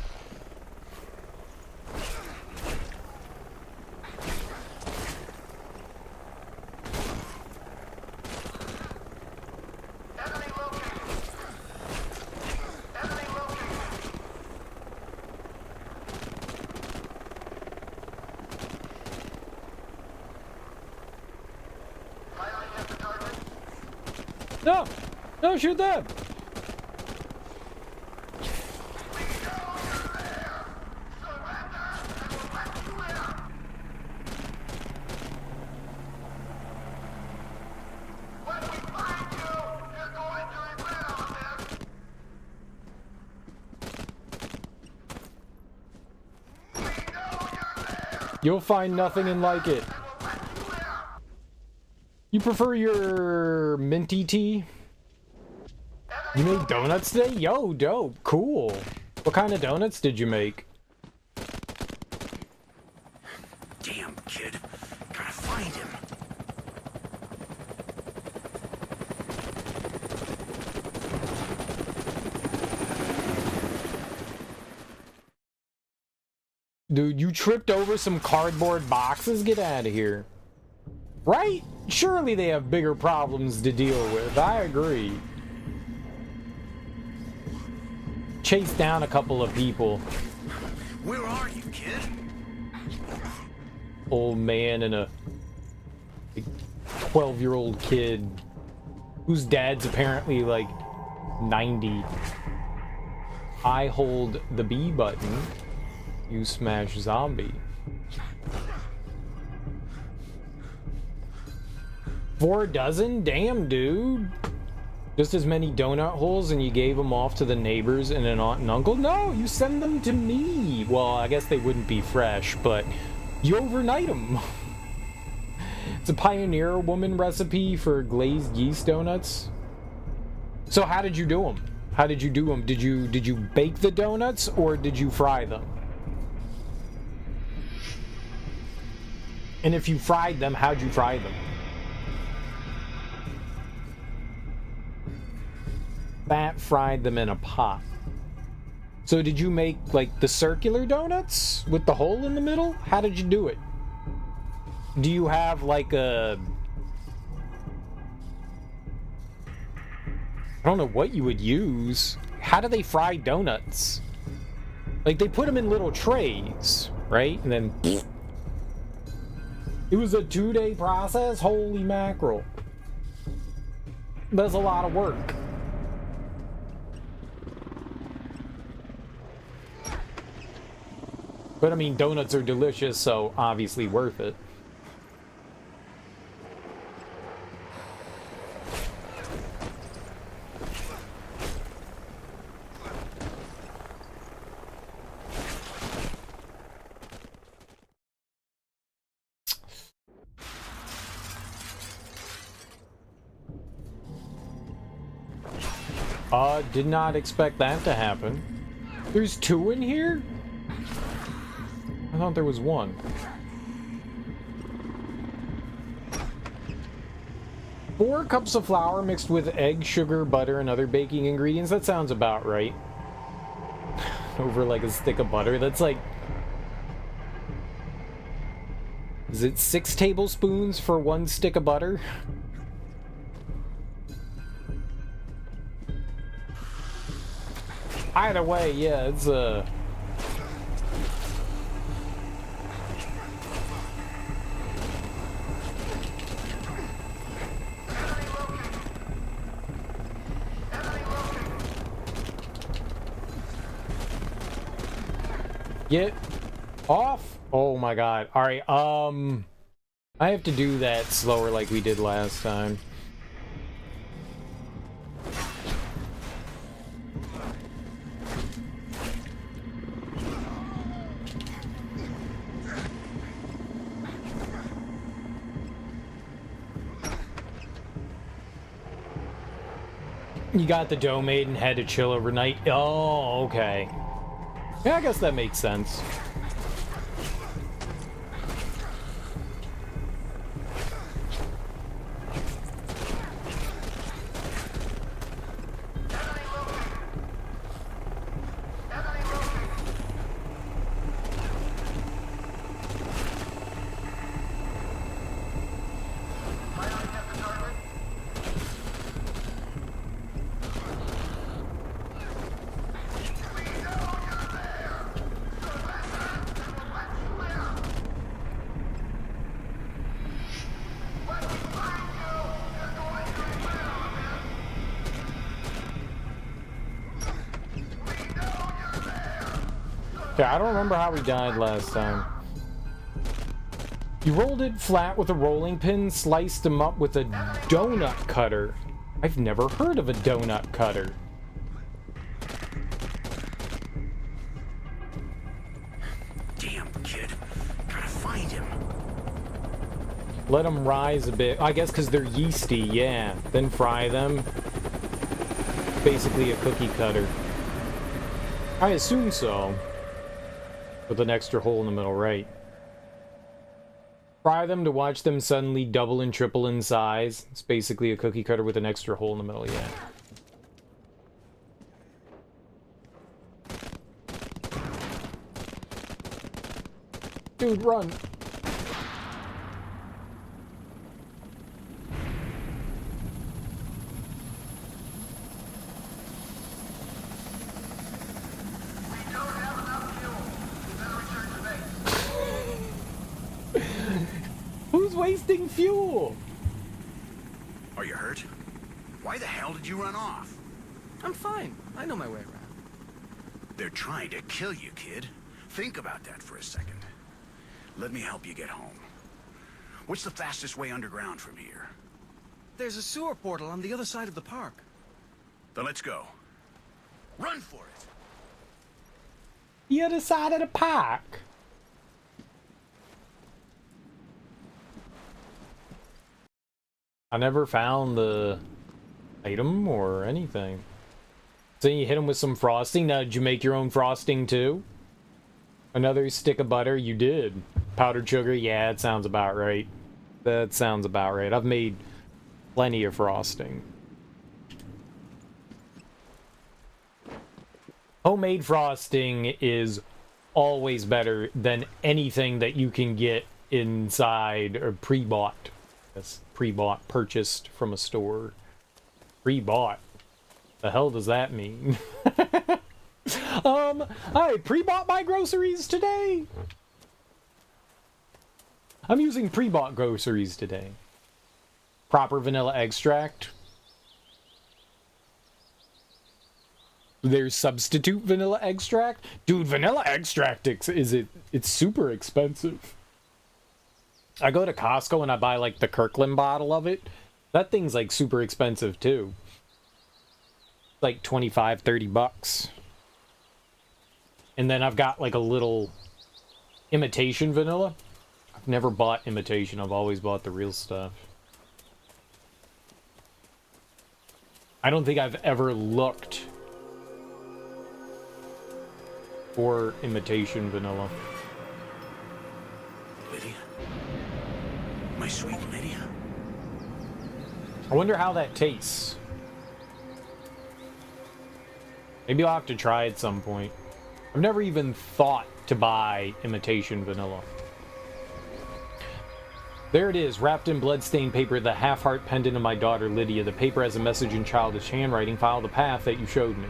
No! No, shoot them! You'll find nothing and like it. You prefer your minty tea? You made donuts today? Yo, dope. Cool. What kind of donuts did you make? Damn, kid. Gotta find him. Dude, you tripped over some cardboard boxes? Get out of here. Right? Surely they have bigger problems to deal with. I agree. Chase down a couple of people. Where are you, kid? Old man and a 12-year-old kid whose dad's apparently like 90. I hold the B button. You smash zombie. 4 dozen? Damn, dude. Just as many donut holes and you gave them off to the neighbors and an aunt and uncle? No, you send them to me. Well, I guess they wouldn't be fresh, but you overnight them. It's a Pioneer Woman recipe for glazed yeast donuts. So how did you do them? How did you do them? Did you bake the donuts or did you fry them? And if you fried them, how'd you fry them? Fat fried them in a pot. So did you make like the circular donuts with the hole in the middle? How did you do it? Do you have like a... I don't know what you would use. How do they fry donuts? Like they put them in little trays, right? And then... It was a 2-day process? Holy mackerel. That's a lot of work. But I mean, donuts are delicious, so obviously worth it. Did not expect that to happen. There's 2 in here? I thought there was 1. Four cups of flour mixed with egg, sugar, butter, and other baking ingredients. That sounds about right. Over like a stick of butter. That's like... Is it 6 tablespoons for 1 stick of butter? Either way, yeah, it's Get off! Oh my god. Alright, I have to do that slower like we did last time. You got the dough made and had to chill overnight? Oh, okay. Yeah, I guess that makes sense. Yeah, I don't remember how we died last time. You rolled it flat with a rolling pin, sliced them up with a donut cutter. I've never heard of a donut cutter. Damn, kid. Gotta find him. Let them rise a bit. I guess because they're yeasty, yeah. Then fry them. Basically a cookie cutter. I assume so. With an extra hole in the middle, right? Fry them to watch them suddenly double and triple in size. It's basically a cookie cutter with an extra hole in the middle, yeah. Dude, run! Who's wasting fuel? Are you hurt? Why the hell did you run off? I'm fine. I know my way around. They're trying to kill you, kid. Think about that for a second. Let me help you get home. What's the fastest way underground from here? There's a sewer portal on the other side of the park. Then let's go. Run for it! The other side of the park. I never found the item or anything. So you hit him with some frosting. Now, did you make your own frosting too? Another stick of butter? You did. Powdered sugar? Yeah, it sounds about right. That sounds about right. I've made plenty of frosting. Homemade frosting is always better than anything that you can get inside or pre-bought. Yes, pre-bought, purchased from a store. Pre-bought. The hell does that mean? I pre-bought my groceries today. I'm using pre-bought groceries today. Proper vanilla extract. There's substitute vanilla extract. Dude, vanilla extract it's super expensive. I go to Costco and I buy like the Kirkland bottle of it. That thing's like super expensive too. Like 25, 30 bucks. And then I've got like a little imitation vanilla. I've never bought imitation. I've always bought the real stuff. I don't think I've ever looked for imitation vanilla. Lydia? My sweet Lydia? I wonder how that tastes. Maybe I'll have to try at some point. I've never even thought to buy imitation vanilla. There it is, wrapped in bloodstained paper, the half-heart pendant of my daughter, Lydia. The paper has a message in childish handwriting. Follow the path that you showed me.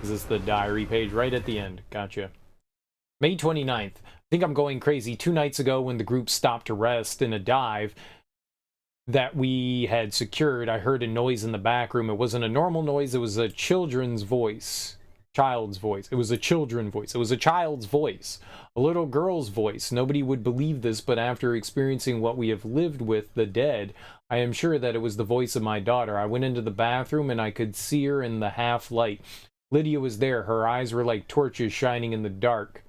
Is this the diary page right at the end? Gotcha. May 29th. I think I'm going crazy. 2 nights ago when the group stopped to rest in a dive that we had secured, I heard a noise in the back room. It wasn't a normal noise. It was a children's voice. Child's voice. It was a children's voice. It was a child's voice. A little girl's voice. Nobody would believe this, but after experiencing what we have lived with, the dead, I am sure that it was the voice of my daughter. I went into the bathroom and I could see her in the half light. Lydia was there. Her eyes were like torches shining in the dark.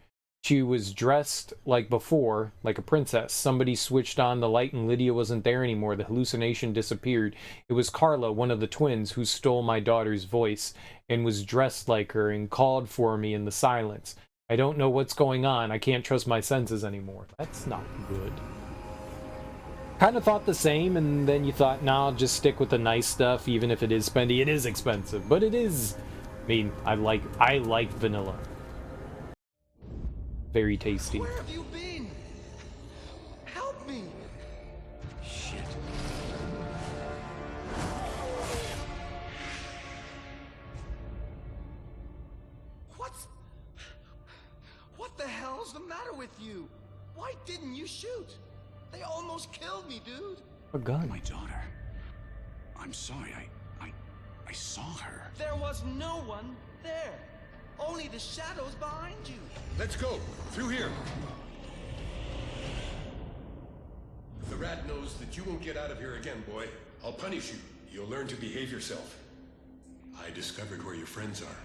She was dressed like before, like a princess. Somebody switched on the light and Lydia wasn't there anymore. The hallucination disappeared. It was Carla, one of the twins, who stole my daughter's voice and was dressed like her and called for me in the silence. I don't know what's going on. I can't trust my senses anymore. That's not good. Kind of thought the same, and then you thought, nah, I'll just stick with the nice stuff, even if it is spendy. It is expensive, but it is... I mean, I like vanilla. Very tasty. Where have you been? Help me! Shit. What the hell's the matter with you? Why didn't you shoot? They almost killed me, dude. A gun. My daughter. I'm sorry, I saw her. There was no one there. Only the shadows behind you. Let's go. Through here. If the rat knows that you won't get out of here again, boy, I'll punish you. You'll learn to behave yourself. I discovered where your friends are.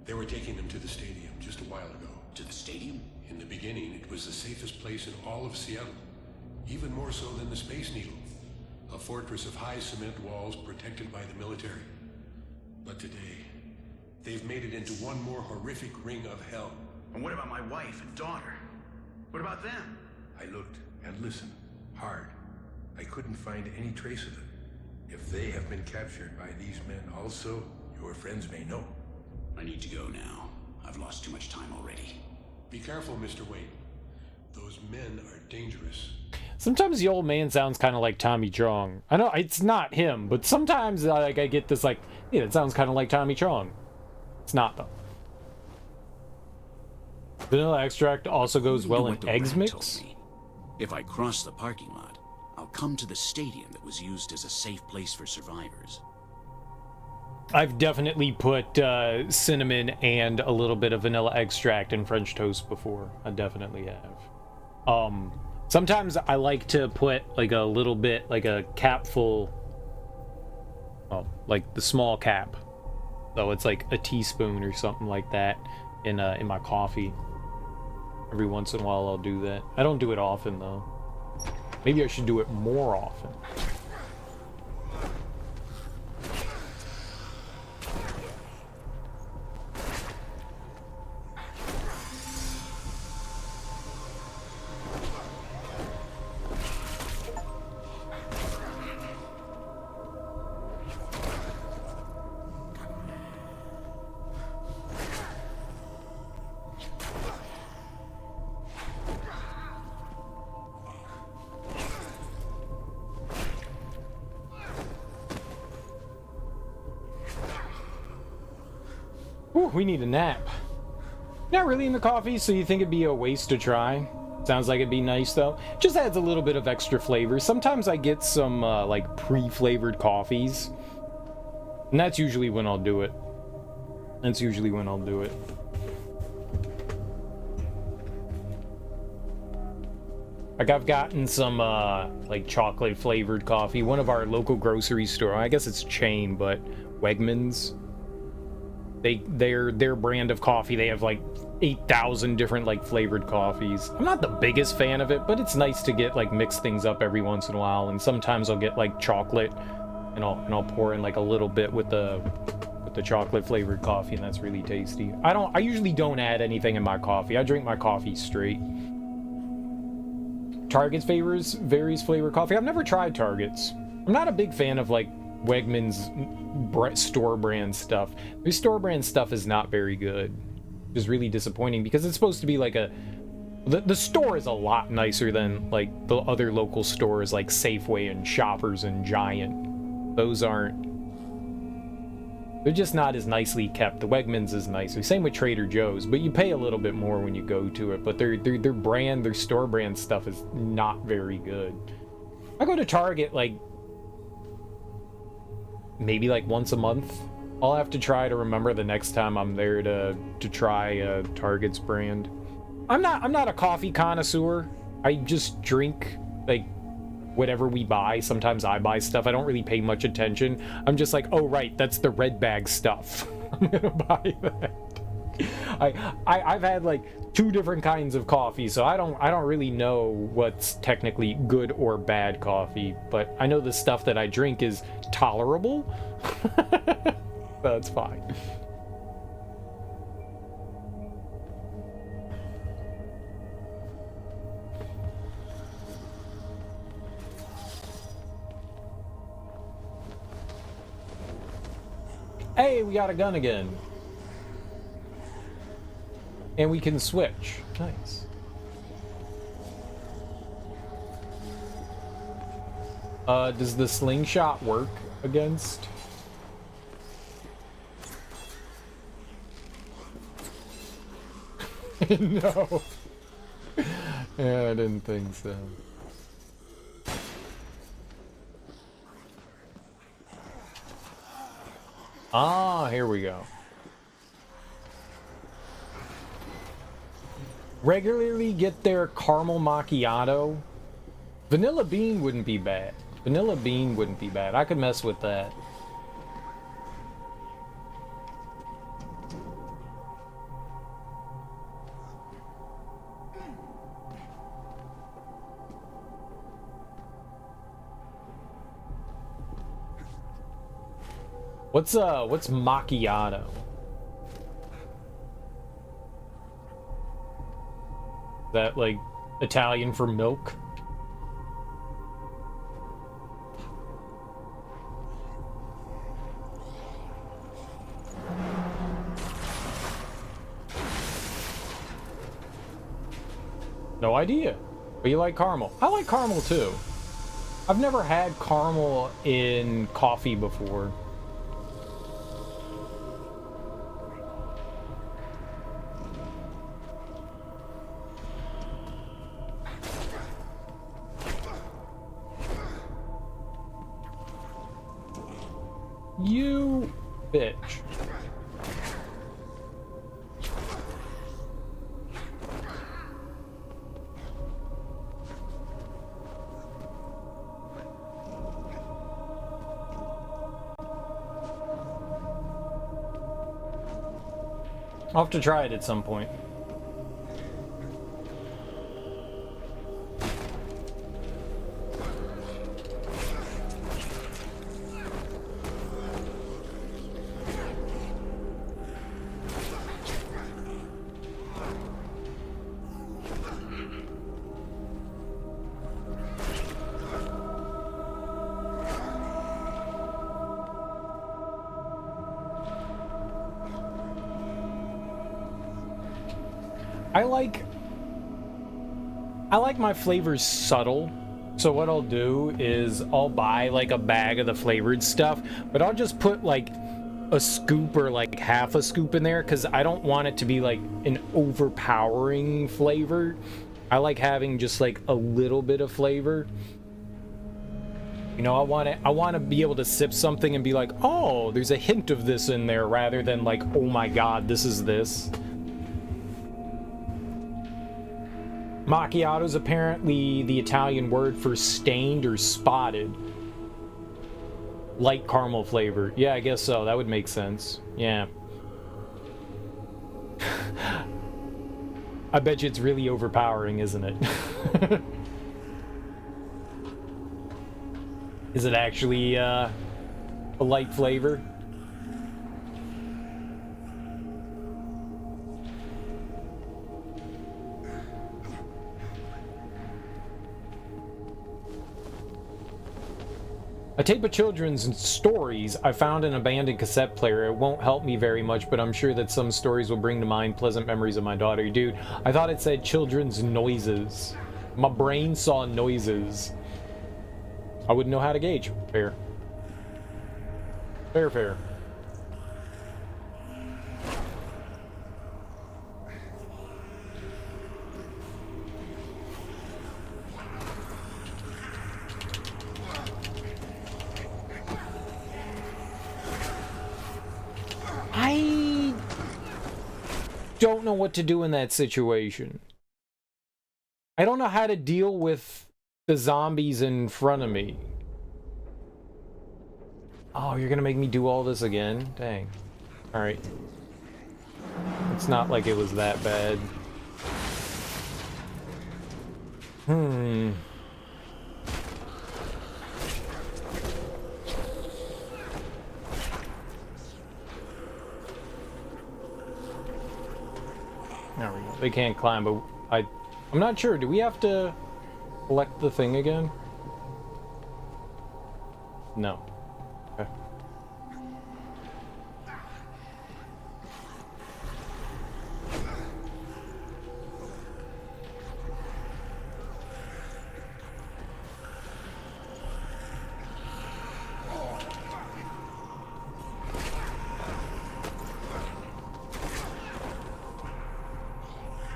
They were taking them to the stadium just a while ago. To the stadium? In the beginning, it was the safest place in all of Seattle. Even more so than the Space Needle. A fortress of high cement walls protected by the military. But today, they've made it into one more horrific ring of hell. And what about my wife and daughter? What about them? I looked and listened hard. I couldn't find any trace of them. If they have been captured by these men also, your friends may know. I need to go now. I've lost too much time already. Be careful, Mr. Wayne. Those men are dangerous. Sometimes the old man sounds kind of like Tommy Chong. I know it's not him, but sometimes like I get this like, yeah, it sounds kind of like Tommy Chong. It's not though. Vanilla extract also goes well in eggs mix. If I cross the parking lot, I'll come to the stadium that was used as a safe place for survivors. I've definitely put cinnamon and a little bit of vanilla extract in French toast before. I definitely have. Sometimes I like to put like a little bit, like a capful, like the small cap. So it's like a teaspoon or something like that in my coffee. Every once in a while I'll do that. I don't do it often though. Maybe I should do it more often. Ooh, we need a nap. Not really in the coffee, so you think it'd be a waste to try. Sounds like it'd be nice though. Just adds a little bit of extra flavor. Sometimes I get some like pre-flavored coffees, and that's usually when I'll do it. Like I've gotten some like chocolate flavored coffee. One of our local grocery store, I guess it's a chain, but Wegmans. Their brand of coffee, they have like 8,000 different like flavored coffees. I'm not the biggest fan of it, but it's nice to get like mix things up every once in a while. And sometimes I'll get like chocolate, and I'll pour in like a little bit with the chocolate flavored coffee, and that's really tasty. I usually don't add anything in my coffee. I drink my coffee straight. Target's varies flavor coffee. I've never tried Target's. I'm not a big fan of like Wegmans store brand stuff. Their store brand stuff is not very good. It's really disappointing because it's supposed to be like the store is a lot nicer than like the other local stores like Safeway and Shoppers and Giant. They're just not as nicely kept. The Wegmans is nicer. Same with Trader Joe's, but you pay a little bit more when you go to it. But their store brand stuff is not very good. I go to Target like maybe like once a month. I'll have to try to remember the next time I'm there to try Target's brand. I'm not a coffee connoisseur. I just drink like whatever we buy. Sometimes I buy stuff. I don't really pay much attention. I'm just like, oh right, that's the red bag stuff. I'm gonna buy that. I've had like 2 different kinds of coffee, so I don't really know what's technically good or bad coffee, but I know the stuff that I drink is tolerable. That's fine. Hey, we got a gun again. And we can switch. Nice. Does the slingshot work against? No. Yeah, I didn't think so. Ah, here we go. Regularly get their caramel macchiato. Vanilla bean wouldn't be bad. I could mess with that. What's macchiato? Is that like Italian for milk? No idea. But you like caramel. I like caramel too. I've never had caramel in coffee before. You bitch. I'll have to try it at some point. I like my flavors subtle, so what I'll do is I'll buy like a bag of the flavored stuff, but I'll just put like a scoop or like half a scoop in there because I don't want it to be like an overpowering flavor. I like having just like a little bit of flavor. You know, I want to be able to sip something and be like, oh, there's a hint of this in there, rather than like, oh my god, this is this. Macchiato is apparently the Italian word for stained or spotted. Light caramel flavor. Yeah, I guess so. That would make sense. Yeah. I bet you it's really overpowering, isn't it? Is it actually a light flavor? A tape of children's stories. I found an abandoned cassette player. It won't help me very much, but I'm sure that some stories will bring to mind pleasant memories of my daughter. Dude, I thought it said children's noises. My brain saw noises. I wouldn't know how to gauge. Fair. Fair, fair. I don't know what to do in that situation. I don't know how to deal with the zombies in front of me. Oh, you're gonna make me do all this again? Dang. Alright. It's not like it was that bad. There we go. They can't climb, but I'm not sure. Do we have to collect the thing again? No. Okay.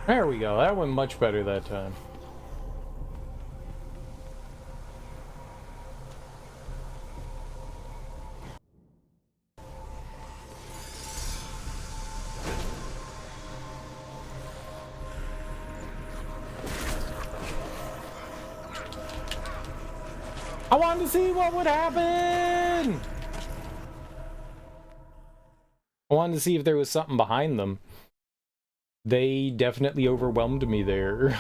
There we go. That went much better that time. I wanted to see what would happen! I wanted to see if there was something behind them. They definitely overwhelmed me there.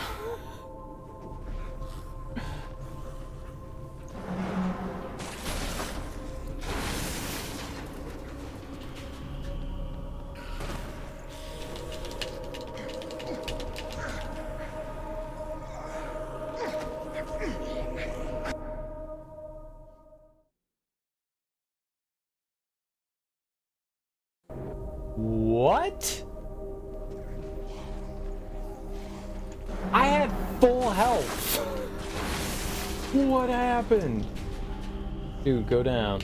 What? I had full health. What happened? Dude, go down.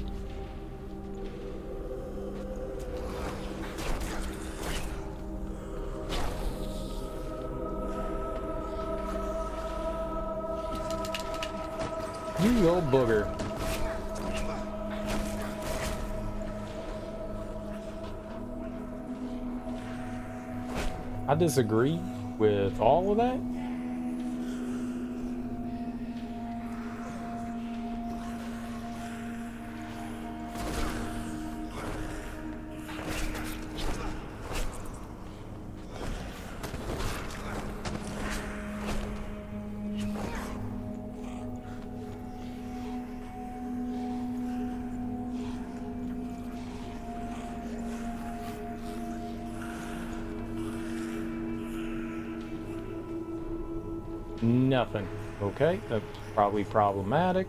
You old booger. I disagree with all of that. Nothing. Okay, that's probably problematic.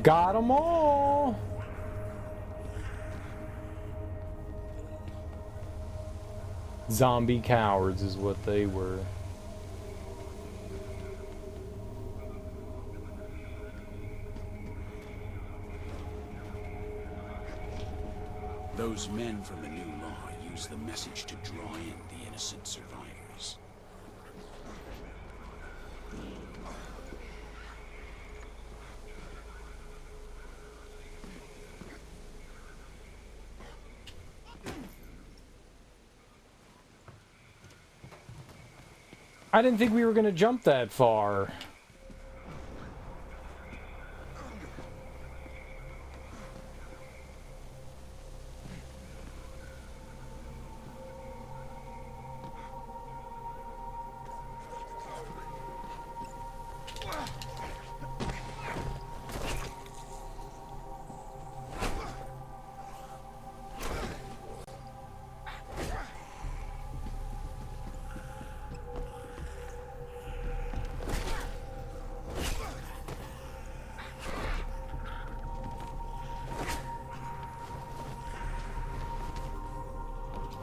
Got them all! Zombie cowards is what they were. Those men from the new law use the message to draw in the innocent survivors. I didn't think we were gonna jump that far.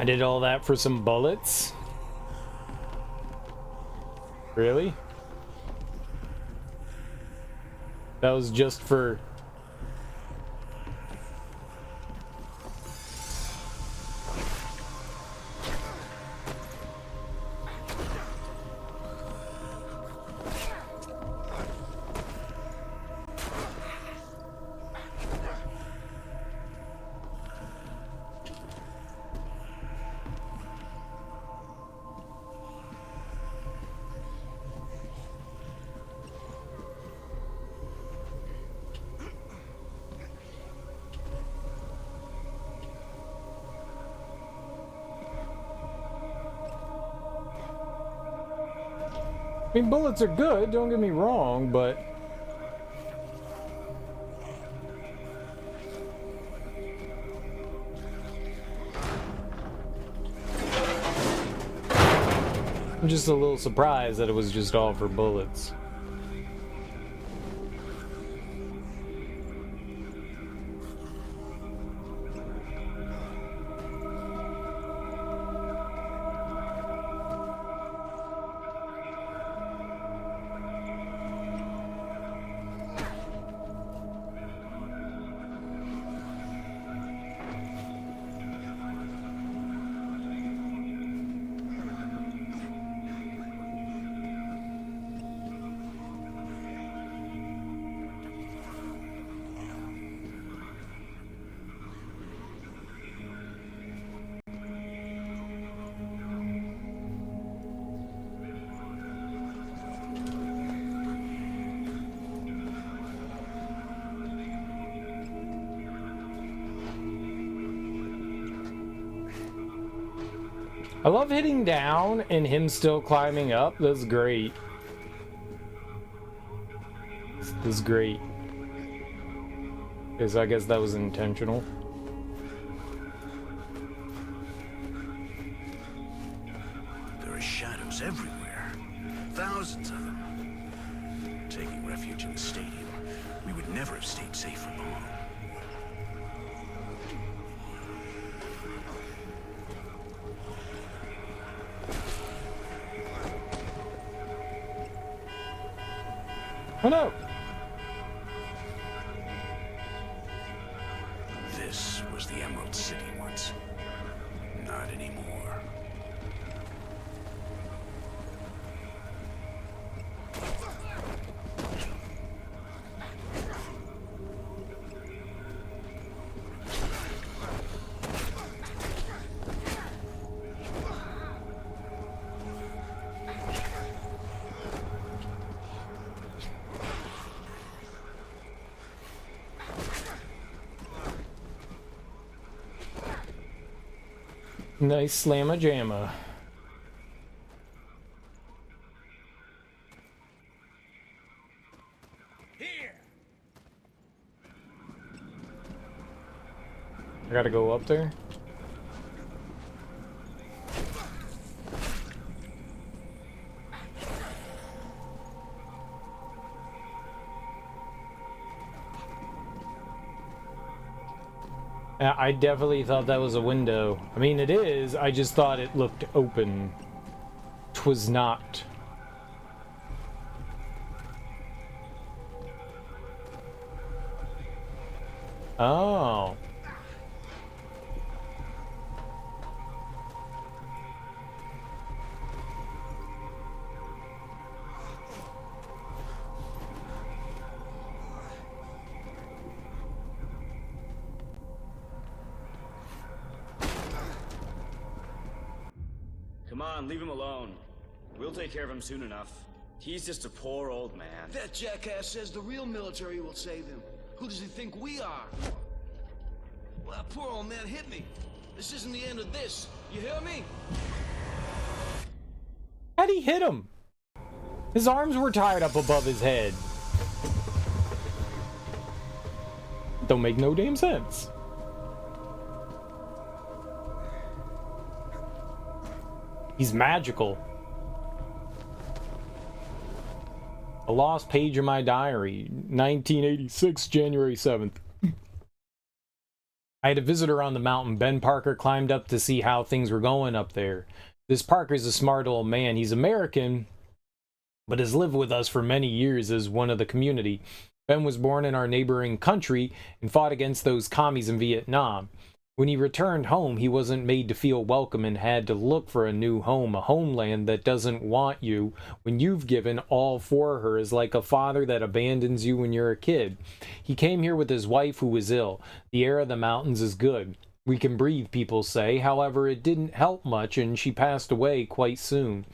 I did all that for some bullets? Really? That was just for... I mean, bullets are good, don't get me wrong, but... I'm just a little surprised that it was just all for bullets. I love hitting down and him still climbing up. That's great. That's great. Because I guess that was intentional. There are shadows everywhere. Thousands of them. Taking refuge in the stadium, we would Oh no! This was the Emerald City once. Not anymore. Nice slamma jamma. I gotta go up there. I definitely thought that was a window. I mean, it is. I just thought it looked open. 'Twas not. Oh. Come on, leave him alone. We'll take care of him soon enough. He's just a poor old man. That jackass says the real military will save him. Who does he think we are? Well, that poor old man hit me. This isn't the end of this. You hear me? How'd he hit him? His arms were tied up above his head. Don't make no damn sense. He's magical. A lost page in my diary, 1986, January 7th. I had a visitor on the mountain. Ben Parker climbed up to see how things were going up there. This Parker's a smart old man. He's American, but has lived with us for many years as one of the community. Ben was born in our neighboring country and fought against those commies in Vietnam. When he returned home, he wasn't made to feel welcome and had to look for a new home, a homeland that doesn't want you when you've given all for her, is like a father that abandons you when you're a kid. He came here with his wife who was ill. The air of the mountains is good. We can breathe, people say. However, it didn't help much and she passed away quite soon.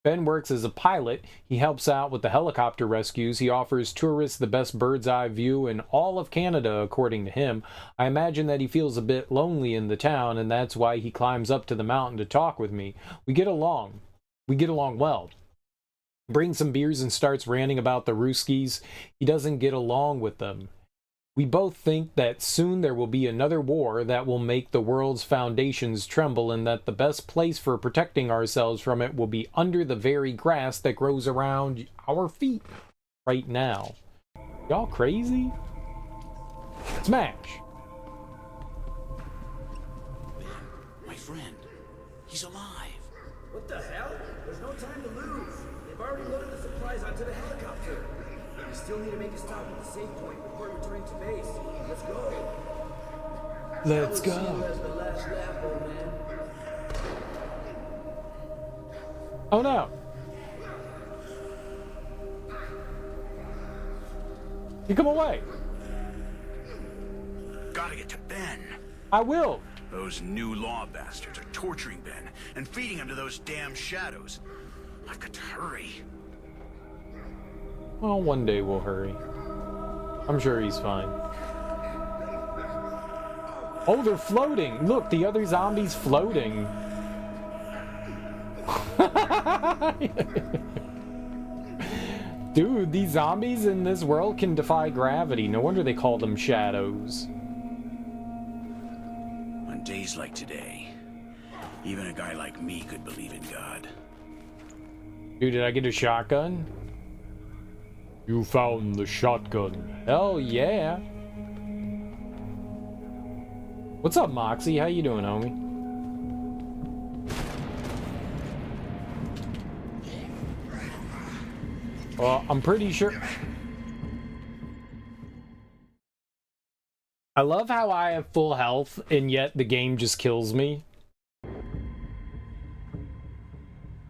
Ben works as a pilot. He helps out with the helicopter rescues. He offers tourists the best bird's eye view in all of Canada, according to him. I imagine that he feels a bit lonely in the town, and that's why he climbs up to the mountain to talk with me. We get along. We get along well. Brings some beers and starts ranting about the Ruskies. He doesn't get along with them. We both think that soon there will be another war that will make the world's foundations tremble, and that the best place for protecting ourselves from it will be under the very grass that grows around our feet right now. Y'all crazy? Smash! My friend, he's alive. What the hell? There's no time to lose. They've already loaded the supplies onto the helicopter. We still need to make a stop at the safe point before returning to base. Let's go. Let's go. As the last lap, old man. Oh no. You come away. Gotta get to Ben. I will. Those new law bastards are torturing Ben and feeding him to those damn shadows. I've got to hurry. Well, one day we'll hurry. I'm sure he's fine. Oh, they're floating! Look, the other zombie's floating. Dude, these zombies in this world can defy gravity. No wonder they call them shadows. On days like today, even a guy like me could believe in God. Dude, did I get a shotgun? You found the shotgun. Hell yeah. What's up, Moxie? How you doing, homie? Well, I'm pretty sure... I love how I have full health, and yet the game just kills me.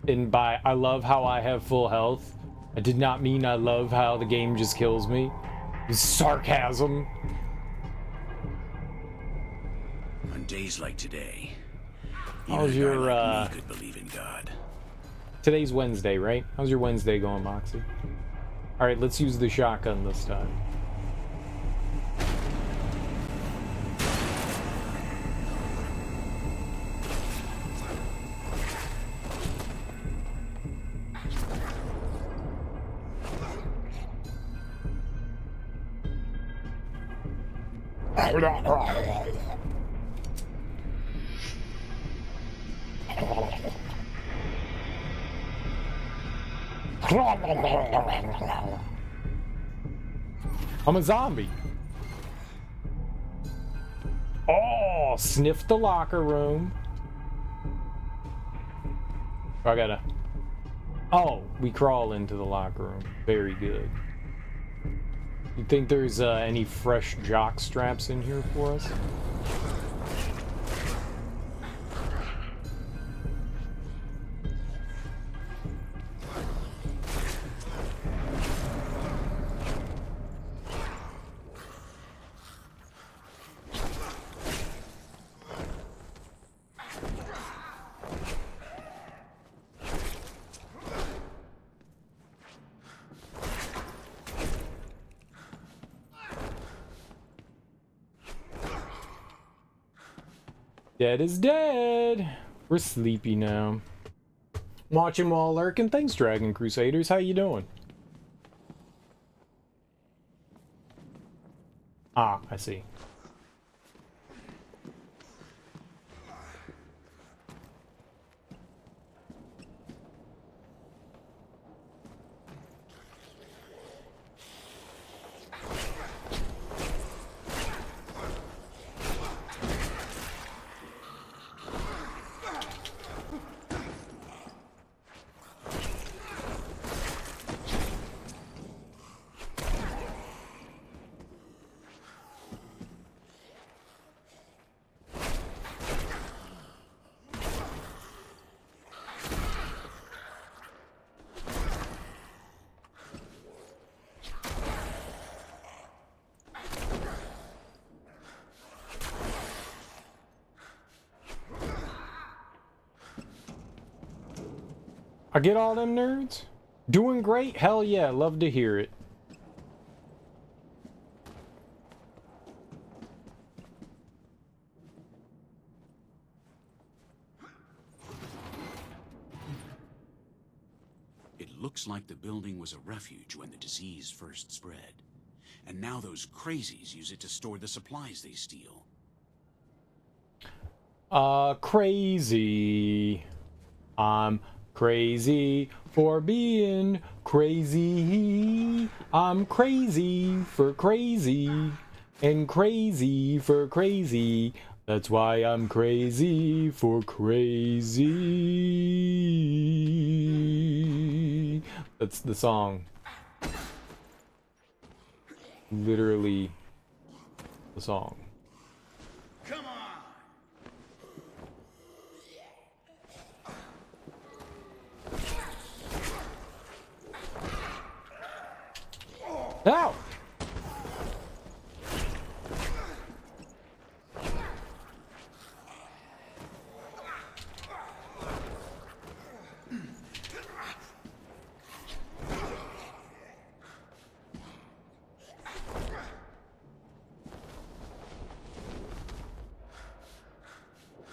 And by I love how I have full health, I did not mean I love how the game just kills me. It's sarcasm. On days like today, How's even a your, guy like me could believe in God. Today's Wednesday, right? How's your Wednesday going, Moxie? Alright, let's use the shotgun this time. I'm a zombie. Oh, sniff the locker room. I gotta... Oh, we crawl into the locker room. Very good. You think there's any fresh jock straps in here for us? Dead is dead. We're sleepy now. Watching while lurking. Thanks, Dragon Crusaders. How you doing? Ah, I see. I get all them nerds? Doing great? Hell yeah, love to hear it. It looks like the building was a refuge when the disease first spread. And now those crazies use it to store the supplies they steal. Crazy. I'm crazy for being crazy. I'm crazy for crazy. And crazy for crazy. That's why I'm crazy for crazy. That's the song. Literally the song. Come on! Ow!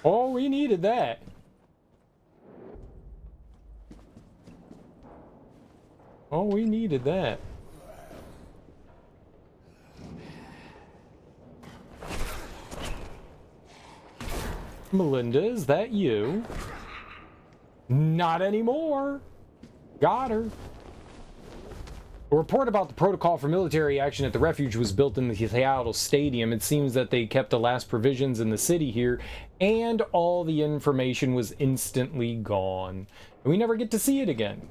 Oh, we needed that. Oh, we needed that. Melinda, is that you? Not anymore. Got her. A report about the protocol for military action at the refuge was built in the Seattle Stadium. It seems that they kept the last provisions in the city here, and all the information was instantly gone. And we never get to see it again.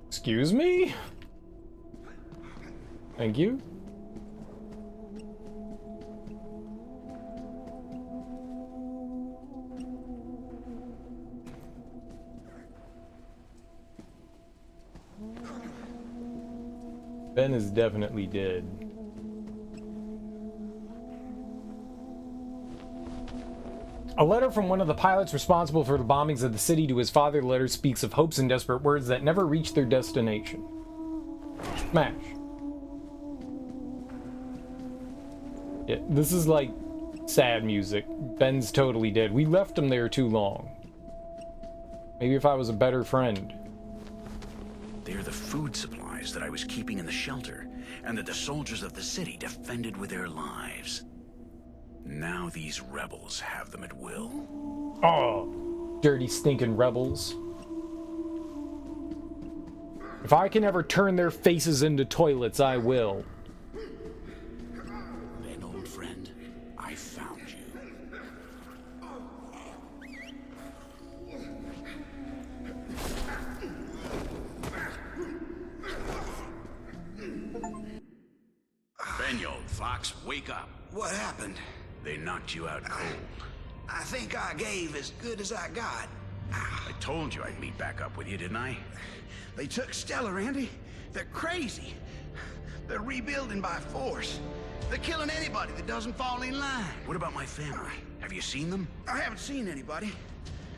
Excuse me? Thank you. Ben is definitely dead. A letter from one of the pilots responsible for the bombings of the city to his father. The letter speaks of hopes and desperate words that never reach their destination. Smash. Yeah, this is like sad music. Ben's totally dead. We left him there too long. Maybe if I was a better friend. They're the food supplies that I was keeping in the shelter, and that the soldiers of the city defended with their lives. Now these rebels have them at will. Oh, dirty stinking rebels. If I can ever turn their faces into toilets, I will. Ben, old friend, I found you. Ben, you old fox, wake up. What happened? They knocked you out cold. I think I gave as good as I got. I told you I'd meet back up with you, didn't I? They took Stella, Randy. They're crazy. They're rebuilding by force. They're killing anybody that doesn't fall in line. What about my family? Have you seen them? I haven't seen anybody.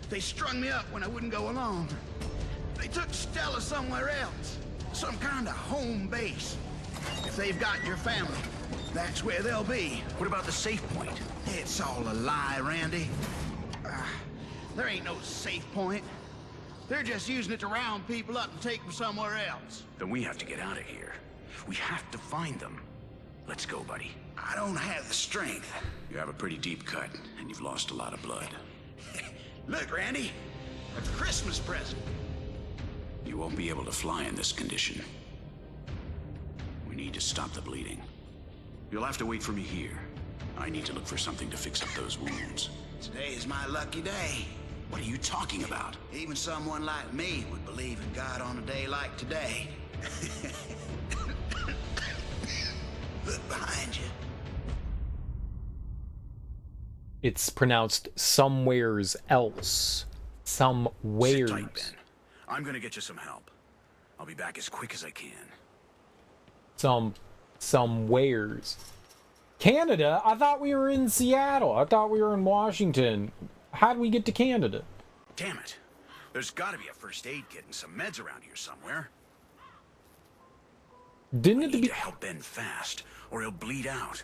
They strung me up when I wouldn't go along. They took Stella somewhere else. Some kind of home base. If they've got your family, that's where they'll be. What about the safe point? It's all a lie, Randy. There ain't no safe point. They're just using it to round people up and take them somewhere else. Then we have to get out of here. We have to find them. Let's go, buddy. I don't have the strength. You have a pretty deep cut, and you've lost a lot of blood. Look, Randy. That's a Christmas present. You won't be able to fly in this condition. We need to stop the bleeding. You'll have to wait for me here. I need to look for something to fix up those wounds. Today is my lucky day. What are you talking about? Even someone like me would believe in God on a day like today. Look behind you. It's pronounced somewheres else. Somewheres. Sit tight, Ben. I'm gonna get you some help. I'll be back as quick as I can. Somewheres. Canada? I thought we were in Seattle. I thought we were in Washington. How'd we get to Canada? Damn it. There's gotta be a first aid kit and some meds around here somewhere. Didn't I it need be to help Ben fast, or he'll bleed out.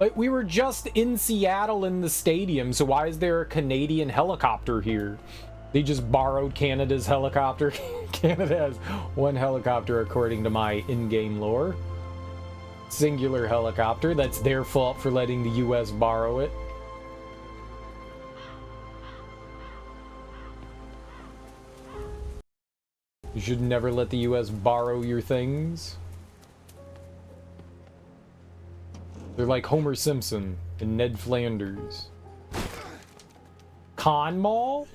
like we were just in Seattle in the stadium, so why is there a Canadian helicopter here? They just borrowed Canada's helicopter. Canada has one helicopter according to my in-game lore. Singular helicopter. That's their fault for letting the US borrow it. You should never let the US borrow your things. They're like Homer Simpson and Ned Flanders. Con Mall?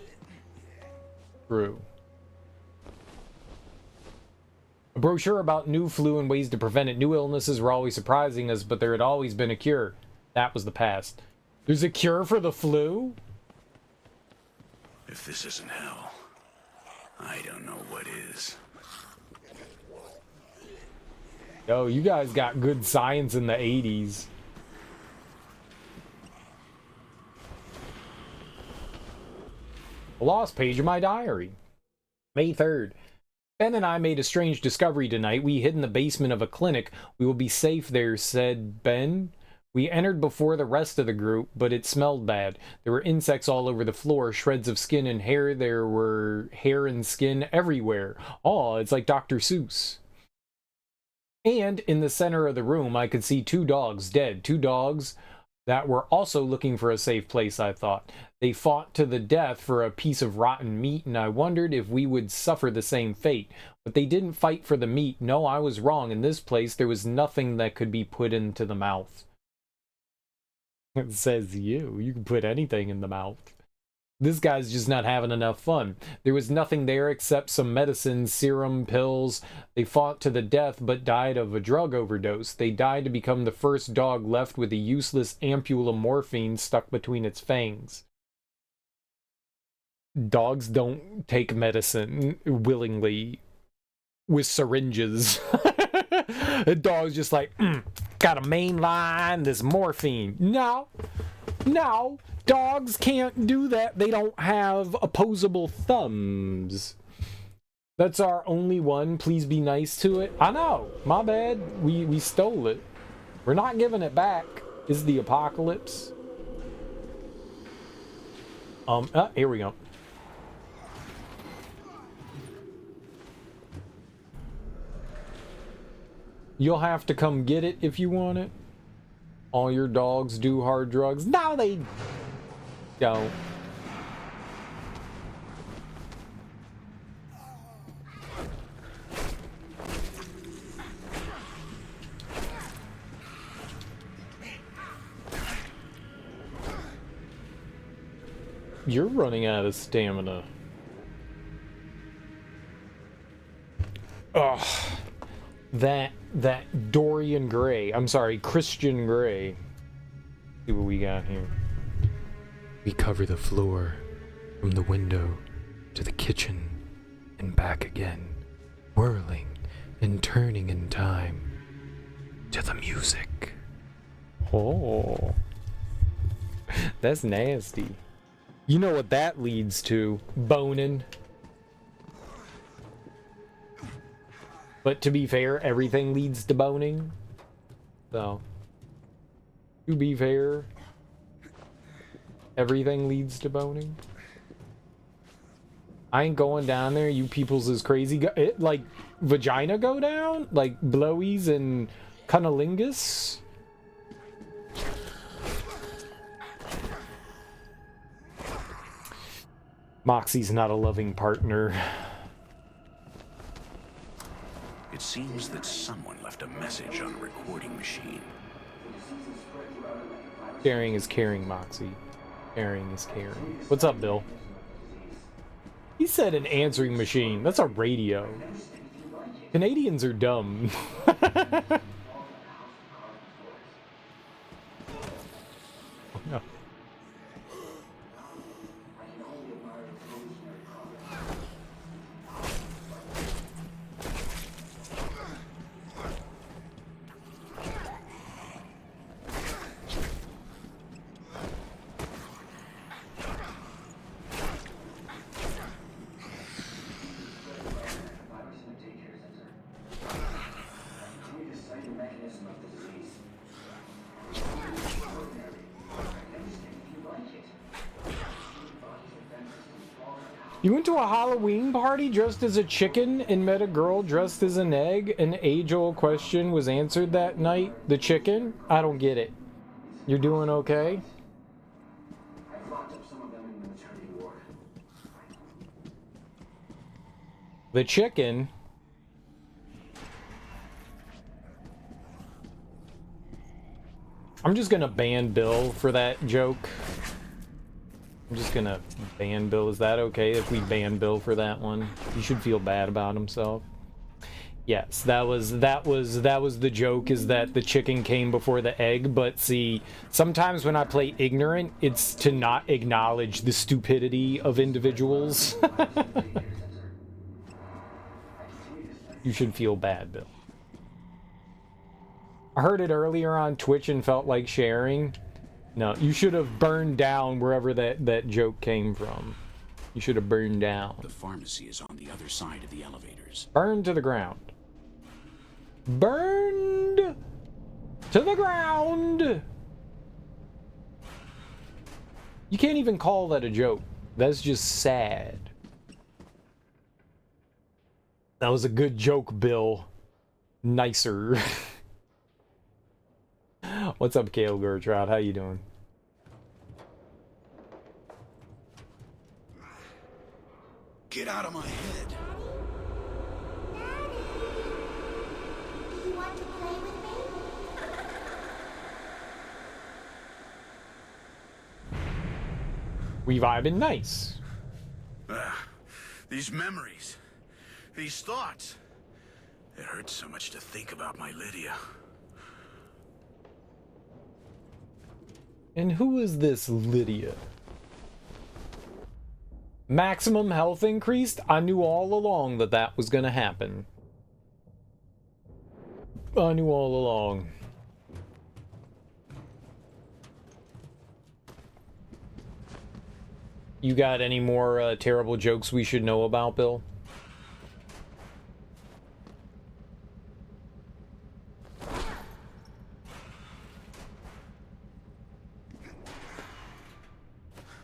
True. A brochure about new flu and ways to prevent it. New illnesses were always surprising us, but there had always been a cure. That was the past. There's a cure for the flu? If this isn't hell, I don't know what is. Yo, you guys got good science in the 80s. A lost page of my diary. May 3rd. Ben and I made a strange discovery tonight. We hid in the basement of a clinic. We will be safe there, said Ben. We entered before the rest of the group, but it smelled bad. There were insects all over the floor, shreds of skin and hair. There were hair and skin everywhere. Oh, it's like Dr. Seuss. And in the center of the room, I could see 2 dogs dead. 2 dogs that were also looking for a safe place, I thought. They fought to the death for a piece of rotten meat, and I wondered if we would suffer the same fate. But they didn't fight for the meat. No, I was wrong. In this place, there was nothing that could be put into the mouth. It says you. You can put anything in the mouth. This guy's just not having enough fun. There was nothing there except some medicine, serum, pills. They fought to the death but died of a drug overdose. They died to become the first dog left with a useless ampule of morphine stuck between its fangs. Dogs don't take medicine willingly with syringes. The dog's just like, got a main line, this morphine. No. Dogs can't do that. They don't have opposable thumbs. That's our only one. Please be nice to it. I know. My bad. We stole it. We're not giving it back. Is the apocalypse. Here we go. You'll have to come get it if you want it. All your dogs do hard drugs. No, they don't. You're running out of stamina. Ugh. That Dorian Gray. I'm sorry, Christian Gray. See what we got here. We cover the floor from the window to the kitchen and back again, whirling and turning in time to the music. Oh, that's nasty. You know what that leads to? Boning. But to be fair, everything leads to boning. So, to be fair, everything leads to boning. I ain't going down there. You peoples is crazy. Like, vagina go down? Like, blowies and cunnilingus? Moxie's not a loving partner. It seems that someone left a message on a recording machine. Sharing is caring, Moxie. Caring is caring. What's up, Bill? He said an answering machine. That's a radio. Canadians are dumb. Oh, no. You went to a Halloween party dressed as a chicken and met a girl dressed as an egg? An age-old question was answered that night. The chicken? I don't get it. You're doing okay? I've locked up some of them in the maternity ward. The chicken? I'm just gonna ban Bill for that joke. I'm just gonna ban Bill. Is that okay if we ban Bill for that one? He should feel bad about himself. Yes, that was the joke, is that the chicken came before the egg. But see, sometimes when I play ignorant, it's to not acknowledge the stupidity of individuals. You should feel bad, Bill. I heard it earlier on Twitch and felt like sharing. No, you should have burned down wherever that joke came from. You should have burned down. The pharmacy is on the other side of the elevators. Burned to the ground. Burned to the ground. You can't even call that a joke. That's just sad. That was a good joke, Bill. Nicer. What's up, Kale Gertrude? How you doing? Get out of my head. Do you want to play with me? We vibing nice. These memories, these thoughts. It hurts so much to think about my Lydia. And who is this Lydia? Maximum health increased? I knew all along that that was gonna happen. I knew all along. You got any more terrible jokes we should know about, Bill?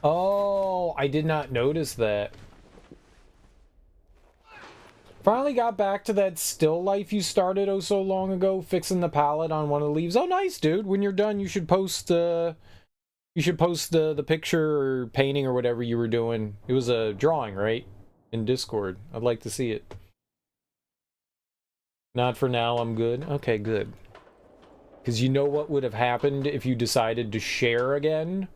Oh, I did not notice that. Finally got back to that still life you started oh so long ago, fixing the palette on one of the leaves. Oh, nice, dude. When you're done, you should post the picture or painting or whatever you were doing. It was a drawing, right? In Discord. I'd like to see it. Not for now, I'm good. Okay, good. Because you know what would have happened if you decided to share again?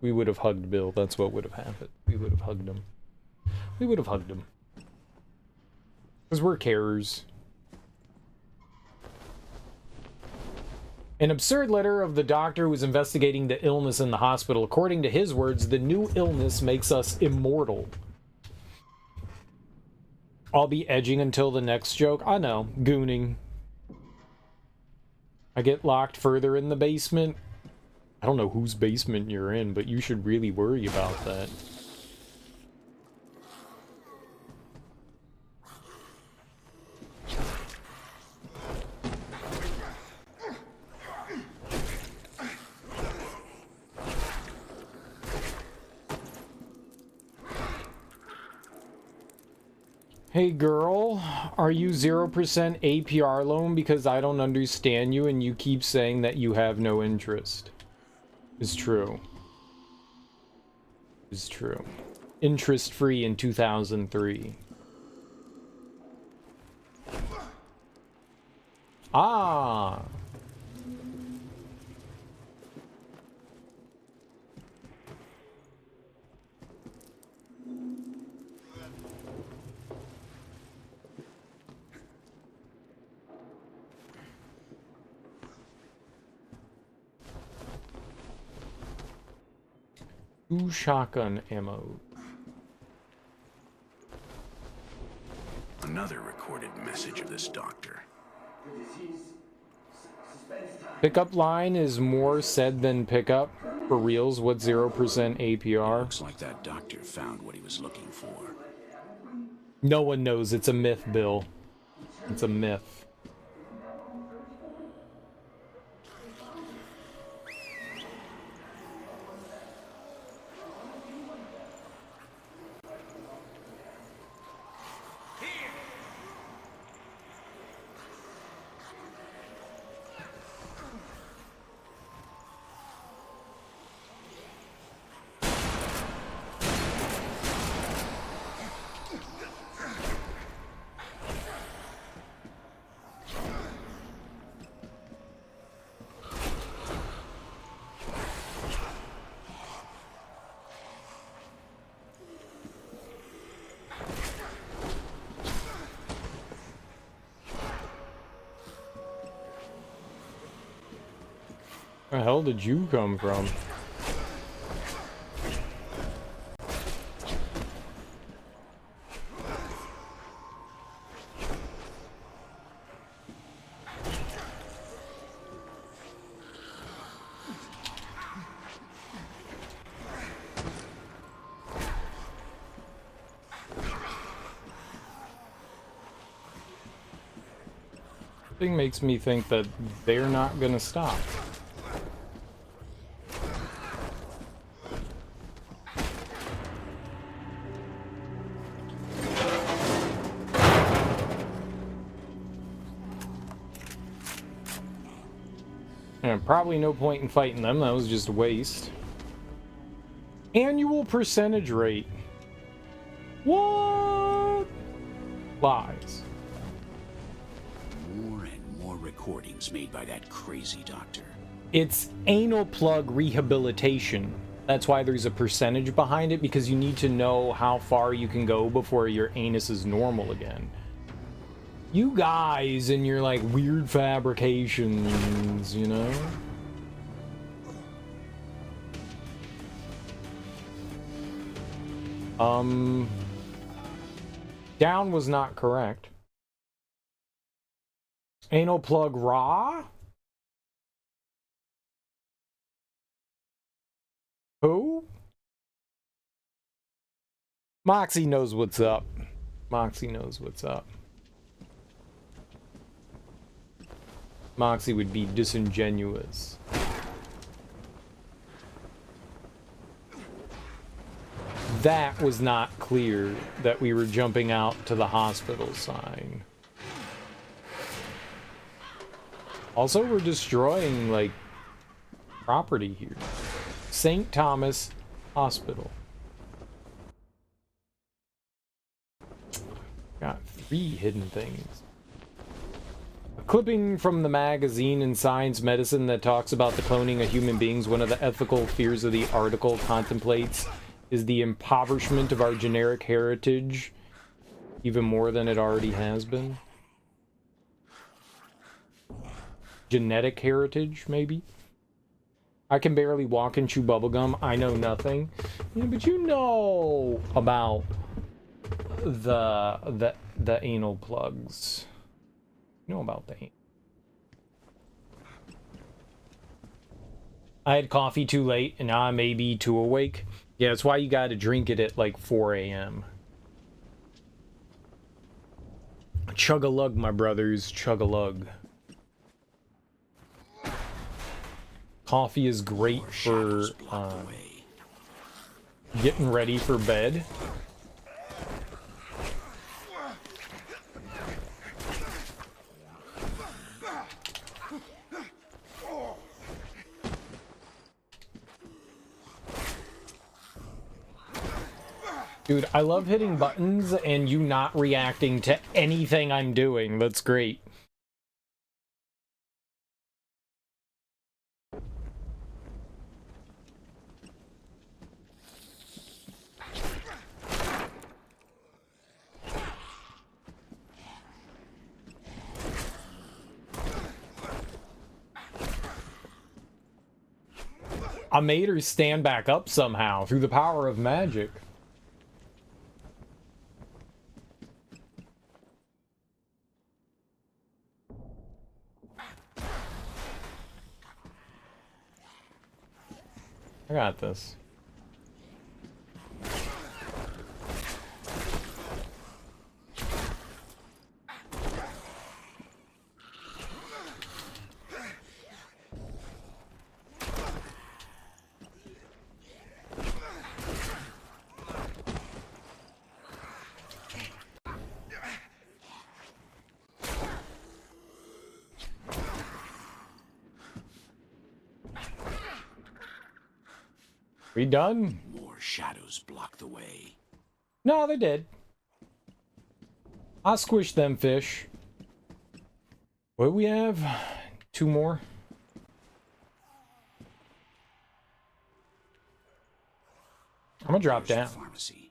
We would have hugged Bill. That's what would have happened. We would have hugged him. We would have hugged him. Because we're carers. An absurd letter of the doctor who was investigating the illness in the hospital. According to his words, the new illness makes us immortal. I'll be edging until the next joke. I know. Gooning. I get locked further in the basement. I don't know whose basement you're in, but you should really worry about that. Hey girl, are you 0% APR loan because I don't understand you and you keep saying that you have no interest? Is true. Is true. Interest free in 2003. Ah. Ooh, shotgun ammo. Another recorded message of this doctor. Pickup line is more said than pickup. For reals, what 0% APR? Looks like that doctor found what he was looking for. No one knows. It's a myth, Bill. It's a myth. Where the hell did you come from? Thing makes me think that they're not gonna stop. And probably no point in fighting them, that was just a waste. Annual percentage rate. What? Lies. More and more recordings recordings made by that crazy doctor. It's anal plug rehabilitation. That's why there's a percentage behind it, because you need to know how far you can go before your anus is normal again. You guys and your, like, weird fabrications, you know? Down was not correct. Anal plug raw? Who? Moxie knows what's up. Moxie knows what's up. Moxie would be disingenuous. That was not clear that we were jumping out to the hospital sign. Also, we're destroying, like, property here. St. Thomas Hospital. Got 3 hidden things. A clipping from the magazine in Science Medicine that talks about the cloning of human beings. One of the ethical fears of the article contemplates is the impoverishment of our generic heritage, even more than it already has been. Genetic heritage, maybe? I can barely walk and chew bubblegum. I know nothing. Yeah, but you know about the anal plugs. You know about the anal. I had coffee too late, and now I may be too awake. Yeah, that's why you gotta drink it at like 4 a.m. Chug-a-lug, my brothers. Chug-a-lug. Coffee is great for getting ready for bed. Dude, I love hitting buttons and you not reacting to anything I'm doing. That's great. I made her stand back up somehow through the power of magic. I got this. We done? More shadows block the way. No, they did. I squished them fish. What do we have? 2 more? I'm gonna drop down. Pharmacy.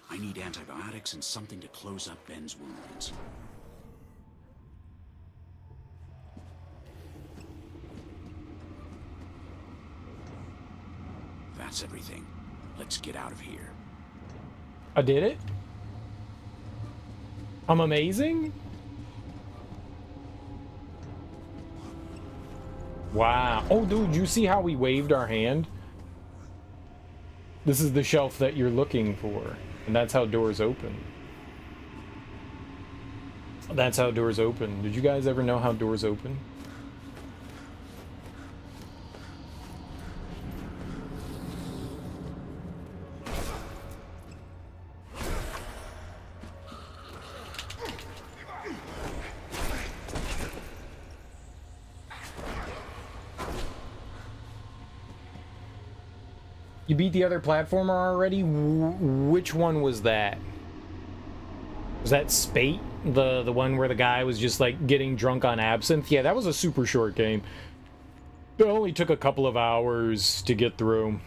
I need antibiotics and something to close up Ben's wounds. That's everything. Let's get out of here. I did it? I'm amazing? Wow. Oh, dude, you see how we waved our hand? This is the shelf that you're looking for. And that's how doors open. That's how doors open. Did you guys ever know how doors open? You beat the other platformer already? Which one was that? Was that Spate? the one where the guy was just like getting drunk on absinthe. Yeah, that was a super short game. It only took a couple of hours to get through.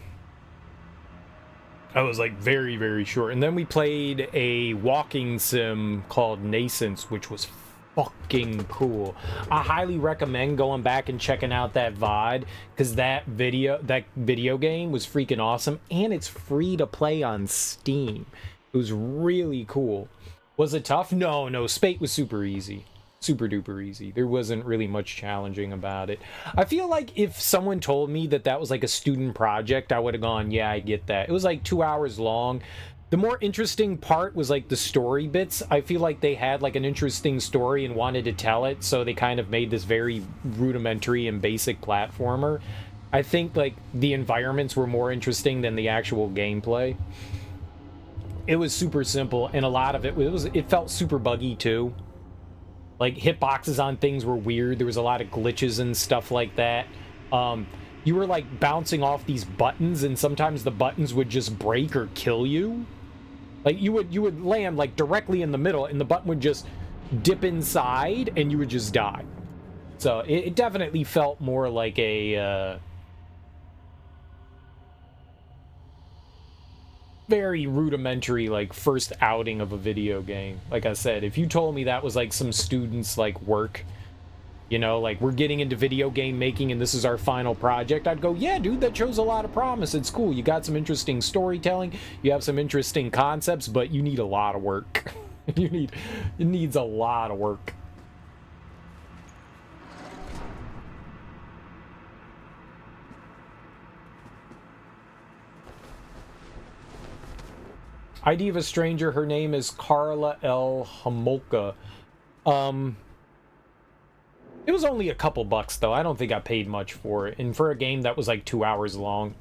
That was like very, very short. And then we played a walking sim called Nascence, which was fucking cool. I highly recommend going back and checking out that VOD, because that video game was freaking awesome, and it's free to play on Steam. It was really cool. Was it tough? No, Spate was super easy. Super duper easy. There wasn't really much challenging about it. I feel like if someone told me that that was like a student project, I would have gone, yeah, I get that. It was like 2 hours long. The more interesting part was like the story bits. I feel like they had like an interesting story and wanted to tell it, so they kind of made this very rudimentary and basic platformer. I think like the environments were more interesting than the actual gameplay. It was super simple, and a lot of it felt super buggy too. Like, hitboxes on things were weird. There was a lot of glitches and stuff like that. You were, like, bouncing off these buttons, and sometimes the buttons would just break or kill you. Like, you would land, like, directly in the middle, and the button would just dip inside, and you would just die. So, it definitely felt more like a, very rudimentary, like, first outing of a video game. Like I said, if you told me that was like some students like work, you know, like we're getting into video game making and this is our final project, I'd go, yeah, dude, that shows a lot of promise. It's cool. You got some interesting storytelling, you have some interesting concepts, but you need a lot of work. It needs a lot of work. ID of a stranger, her name is Carla L. Homolka. It was only a couple bucks, though. I don't think I paid much for it. And for a game that was like 2 hours long.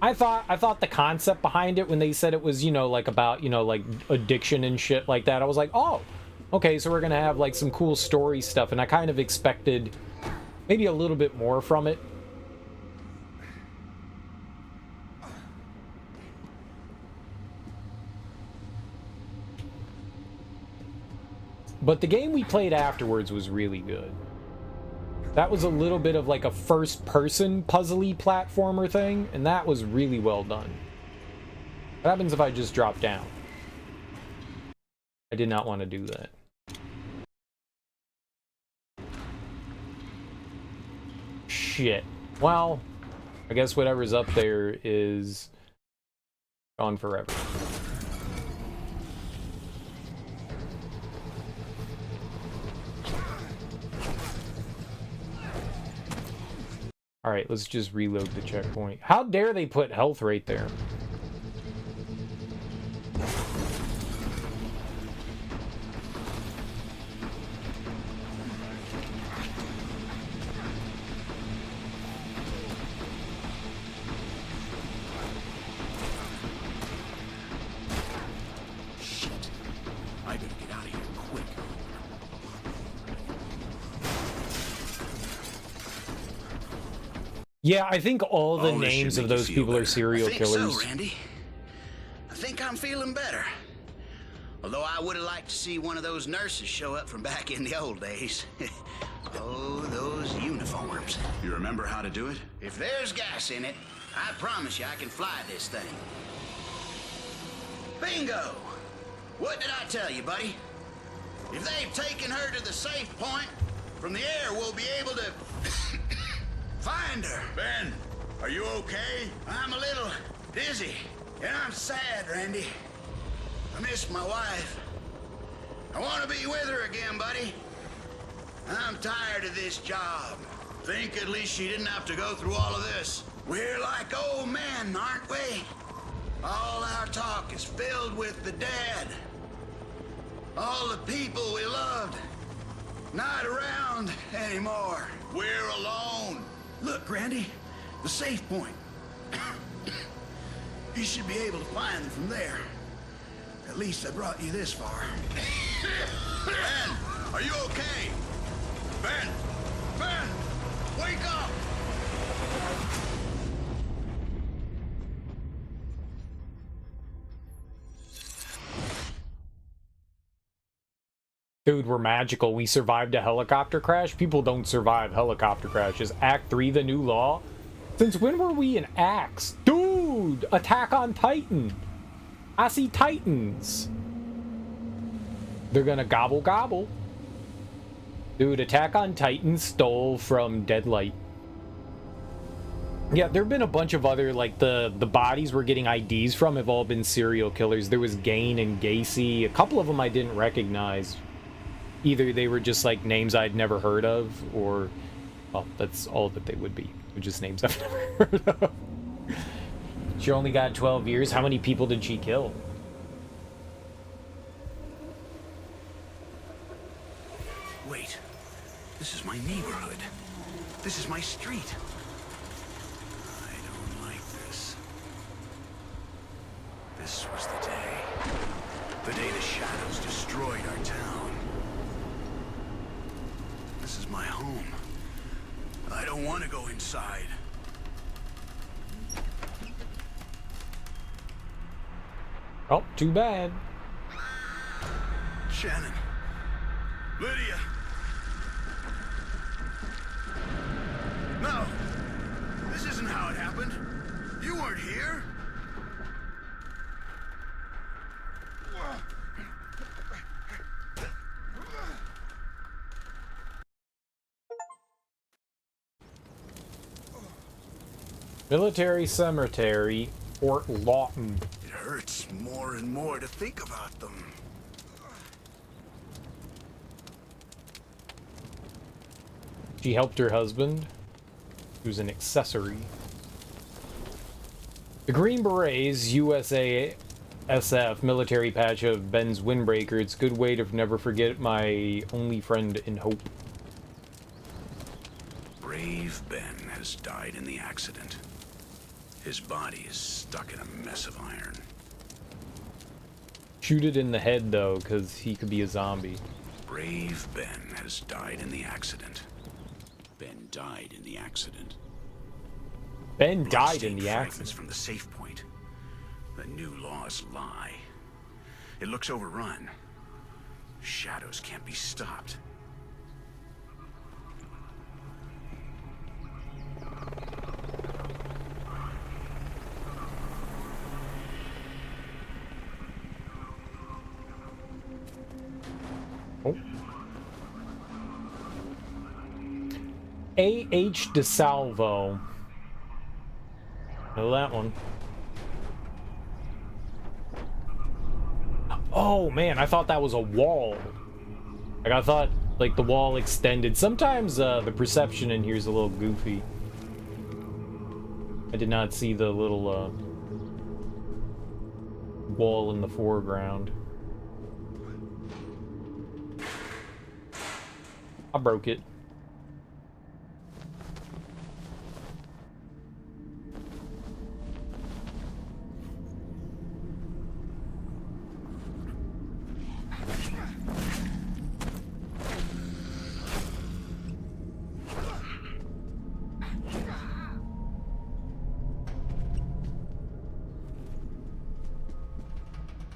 I thought the concept behind it, when they said it was, you know, like about, you know, like addiction and shit like that, I was like, oh, okay, so we're gonna have like some cool story stuff. And I kind of expected maybe a little bit more from it. But the game we played afterwards was really good. That was a little bit of like a first-person puzzly platformer thing, and that was really well done. What happens if I just drop down? I did not want to do that. Shit. Well, I guess whatever's up there is gone forever. Alright, let's just reload the checkpoint. How dare they put health right there? Shit. I better get out of here quick. Yeah, I think all the names of those people are serial killers. So, Randy. I think I'm feeling better. Although I would have liked to see one of those nurses show up from back in the old days. Oh, those uniforms. You remember how to do it? If there's gas in it, I promise you I can fly this thing. Bingo! What did I tell you, buddy? If they've taken her to the safe point, from the air we'll be able to find her. Ben, are you okay? I'm a little dizzy, and I'm sad, Randy. I miss my wife. I want to be with her again, buddy. I'm tired of this job. Think at least she didn't have to go through all of this. We're like old men, aren't we? All our talk is filled with the dead. All the people we loved, not around anymore. We're alone. Look, Randy, the safe point. You should be able to find them from there. At least I brought you this far. Ben, are you okay? Ben! Ben! Wake up! Dude, we're magical. We survived a helicopter crash. People don't survive helicopter crashes. Act 3, the new law. Since when were we in Acts? Dude, Attack on Titan. I see Titans. They're gonna gobble gobble. Dude, Attack on Titan stole from Deadlight. Yeah, there have been a bunch of other, like, the bodies we're getting IDs from have all been serial killers. There was Gain and Gacy. A couple of them I didn't recognize. Either they were just, like, names I'd never heard of, or... well, that's all that they would be. They're just names I've never heard of. She only got 12 years. How many people did she kill? Wait. This is my neighborhood. This is my street. I don't like this. This was the day. The day the shadows destroyed our town. This is my home. I don't want to go inside. Oh, too bad. Shannon. Lydia. No. This isn't how it happened. You weren't here. Military Cemetery, Fort Lawton. It hurts more and more to think about them. She helped her husband, who's an accessory. The Green Berets, USASF military patch of Ben's windbreaker. It's a good way to never forget my only friend in hope. Brave Ben has died in the accident. His body is stuck in a mess of iron. Shoot it in the head, though, because he could be a zombie. Brave Ben has died in the accident. Ben died in the accident. Ben died in the accident. From the safe point. The new laws lie. It looks overrun. Shadows can't be stopped. Oh. A.H. DeSalvo. Know that one. Oh, man, I thought that was a wall. Like, I thought, like, the wall extended. Sometimes, the perception in here is a little goofy. I did not see the little, wall in the foreground. I broke it.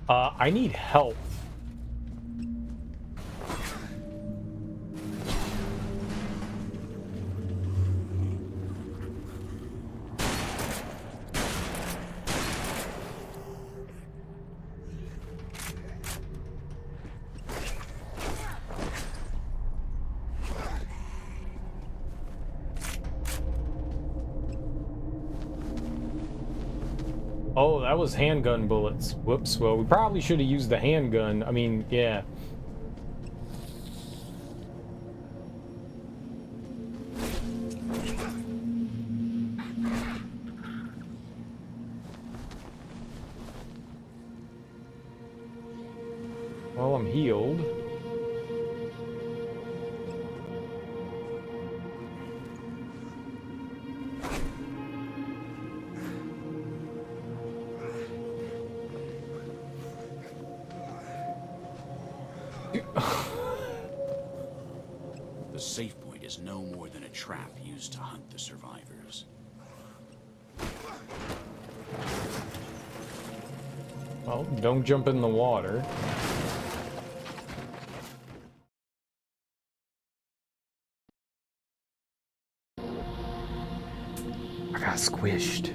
I need help. Oh, that was handgun bullets. Whoops. Well, we probably should have used the handgun. I mean, yeah. Well, I'm healed. The safe point is no more than a trap used to hunt the survivors. Well, don't jump in the water. I got squished.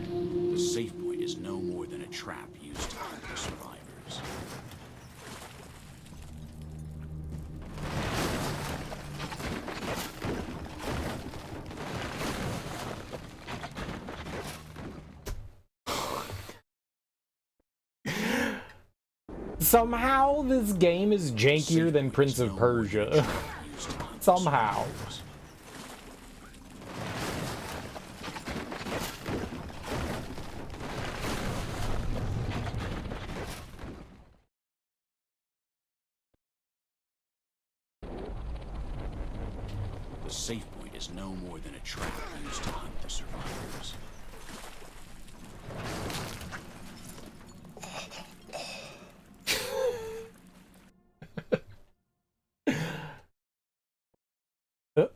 The safe point is no more than a trap used to hunt the survivors. Somehow this game is jankier than Prince of Persia. Somehow. The safe point is no more than a trap used to hunt the survivors. The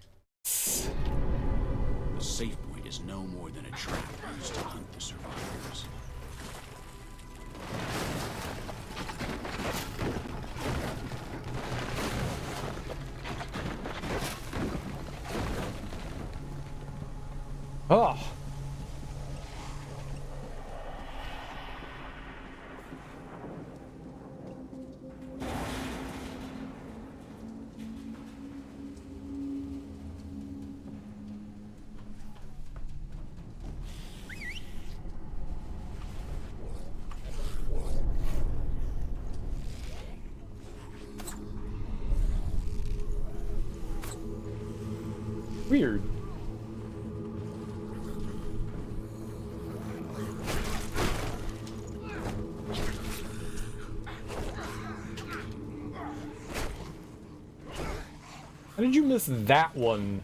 safe point is no more than a trap used to hunt the survivors. Oh. Weird. How did you miss that one?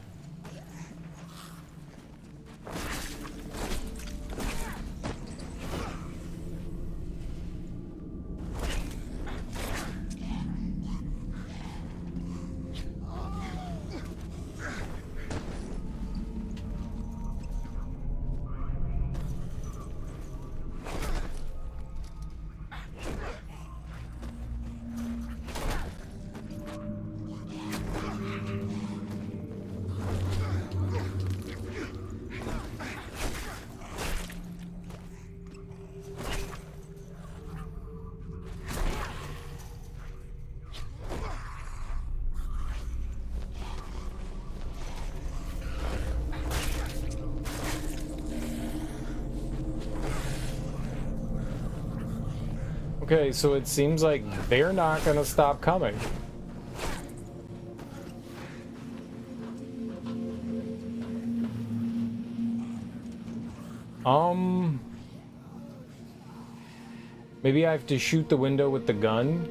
Okay, so it seems like they're not gonna stop coming. Maybe I have to shoot the window with the gun?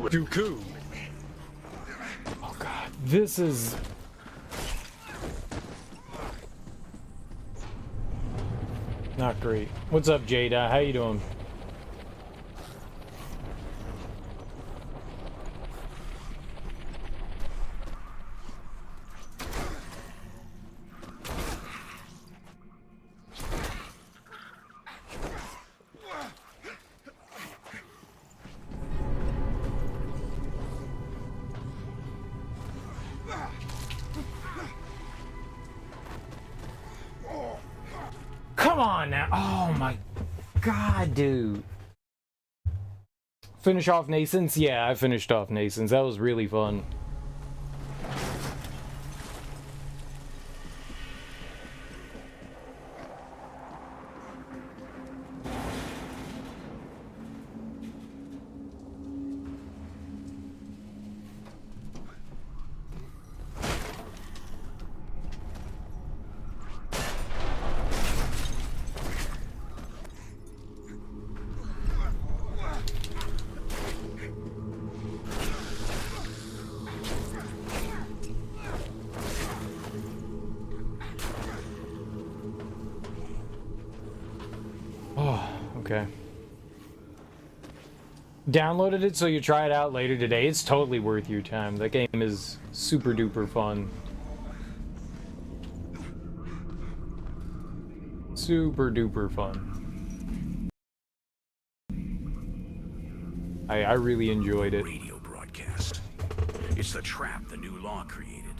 Dooku. Oh god, this is... not great. What's up, Jada? How you doing? Come on now. Oh my god, dude. Finish off Nason's? Yeah, I finished off Nason's. That was really fun. Okay. Downloaded it so you try it out later today. It's totally worth your time. That game is super duper fun. Super duper fun. I really enjoyed it. Radio broadcast. It's the trap the new law created,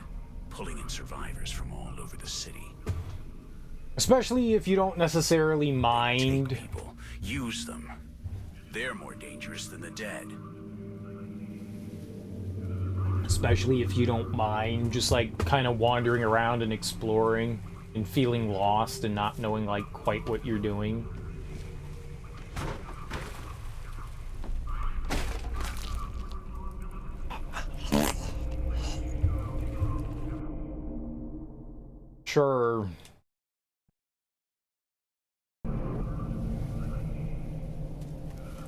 pulling in survivors from all over the city. Especially if you don't necessarily mind. Take people, use them. They're more dangerous than the dead. Especially if you don't mind just like kind of wandering around and exploring and feeling lost and not knowing like quite what you're doing. Sure.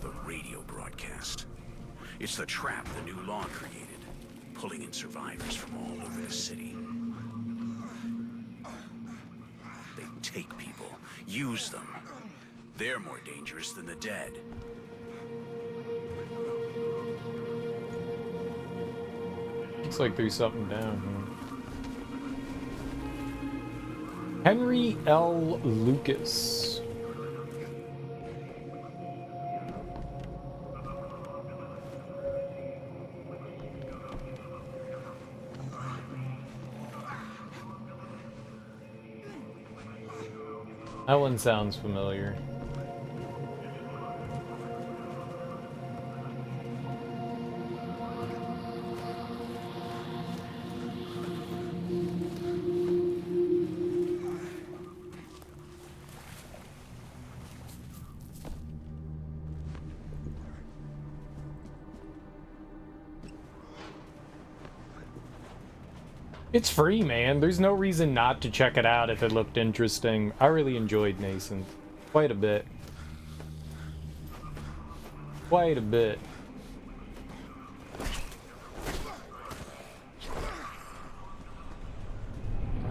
The radio broadcast. It's the trap the new law created, pulling in survivors from all over the city. They take people, use them. They're more dangerous than the dead. Looks like there's something down here. Henry L. Lucas. That one sounds familiar. It's free, man. There's no reason not to check it out if it looked interesting. I really enjoyed Nascent. Quite a bit. Quite a bit.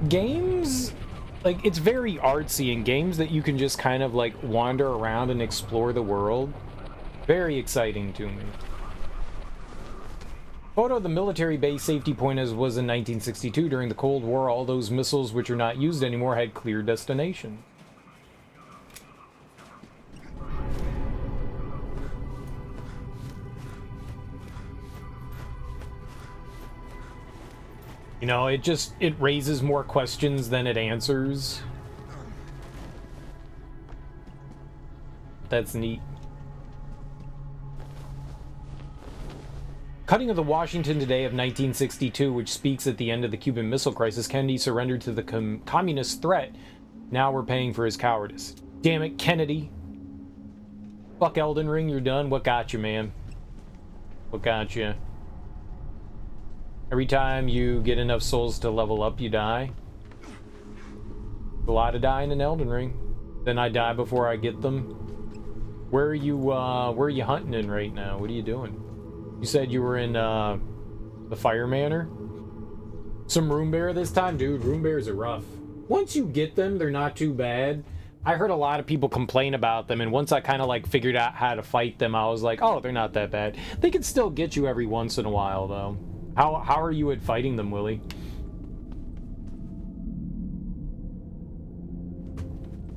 Games, like, it's very artsy, and games that you can just kind of, like, wander around and explore the world. Very exciting to me. Photo of the military base safety point as was in 1962 during the Cold War. All those missiles which are not used anymore had clear destination. You know, it raises more questions than it answers. That's neat. Cutting of the Washington Today of 1962, which speaks at the end of the Cuban Missile Crisis. Kennedy surrendered to the communist threat. Now we're paying for his cowardice. Damn it, Kennedy. Fuck Elden Ring, you're done. What got you, man? What got you? Every time you get enough souls to level up, you die. A lot of dying in Elden Ring. Then I die before I get them. Where are you hunting in right now? What are you doing? You said you were in, the Fire Manor? Some Room Bear this time? Dude, Room Bears are rough. Once you get them, they're not too bad. I heard a lot of people complain about them, and once I kind of, like, figured out how to fight them, I was like, oh, they're not that bad. They can still get you every once in a while, though. How are you at fighting them, Willie?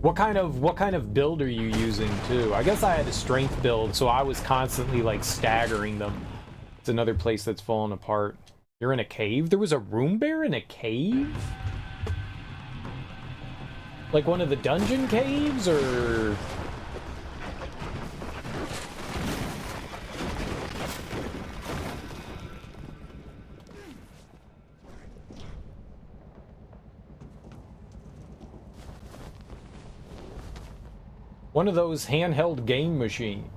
What kind of build are you using, too? I guess I had a strength build, so I was constantly, like, staggering them. It's another place that's fallen apart. You're in a cave? There was a Room Bear in a cave? Like one of the dungeon caves, or... one of those handheld game machines.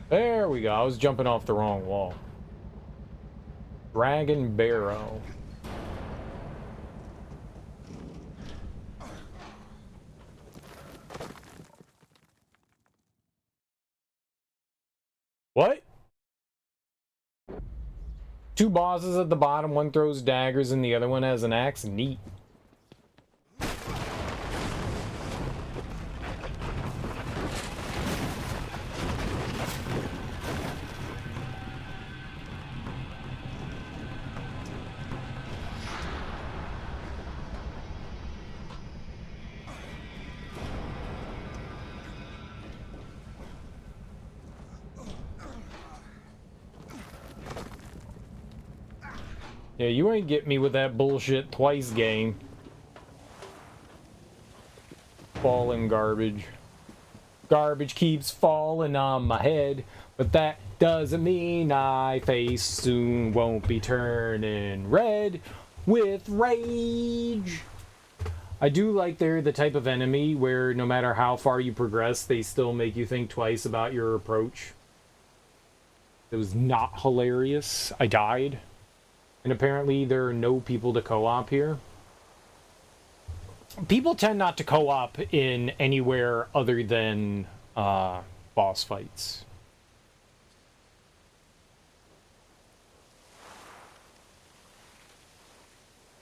There we go. I was jumping off the wrong wall. Dragon Barrow. Two bosses at the bottom, one throws daggers and the other one has an axe. Neat. Yeah, you ain't get me with that bullshit twice game. Falling garbage. Garbage keeps falling on my head, but that doesn't mean my face soon won't be turning red with rage. I do like they're the type of enemy where no matter how far you progress, they still make you think twice about your approach. It was not hilarious. I died. And apparently there are no people to co-op here. People tend not to co-op in anywhere other than boss fights.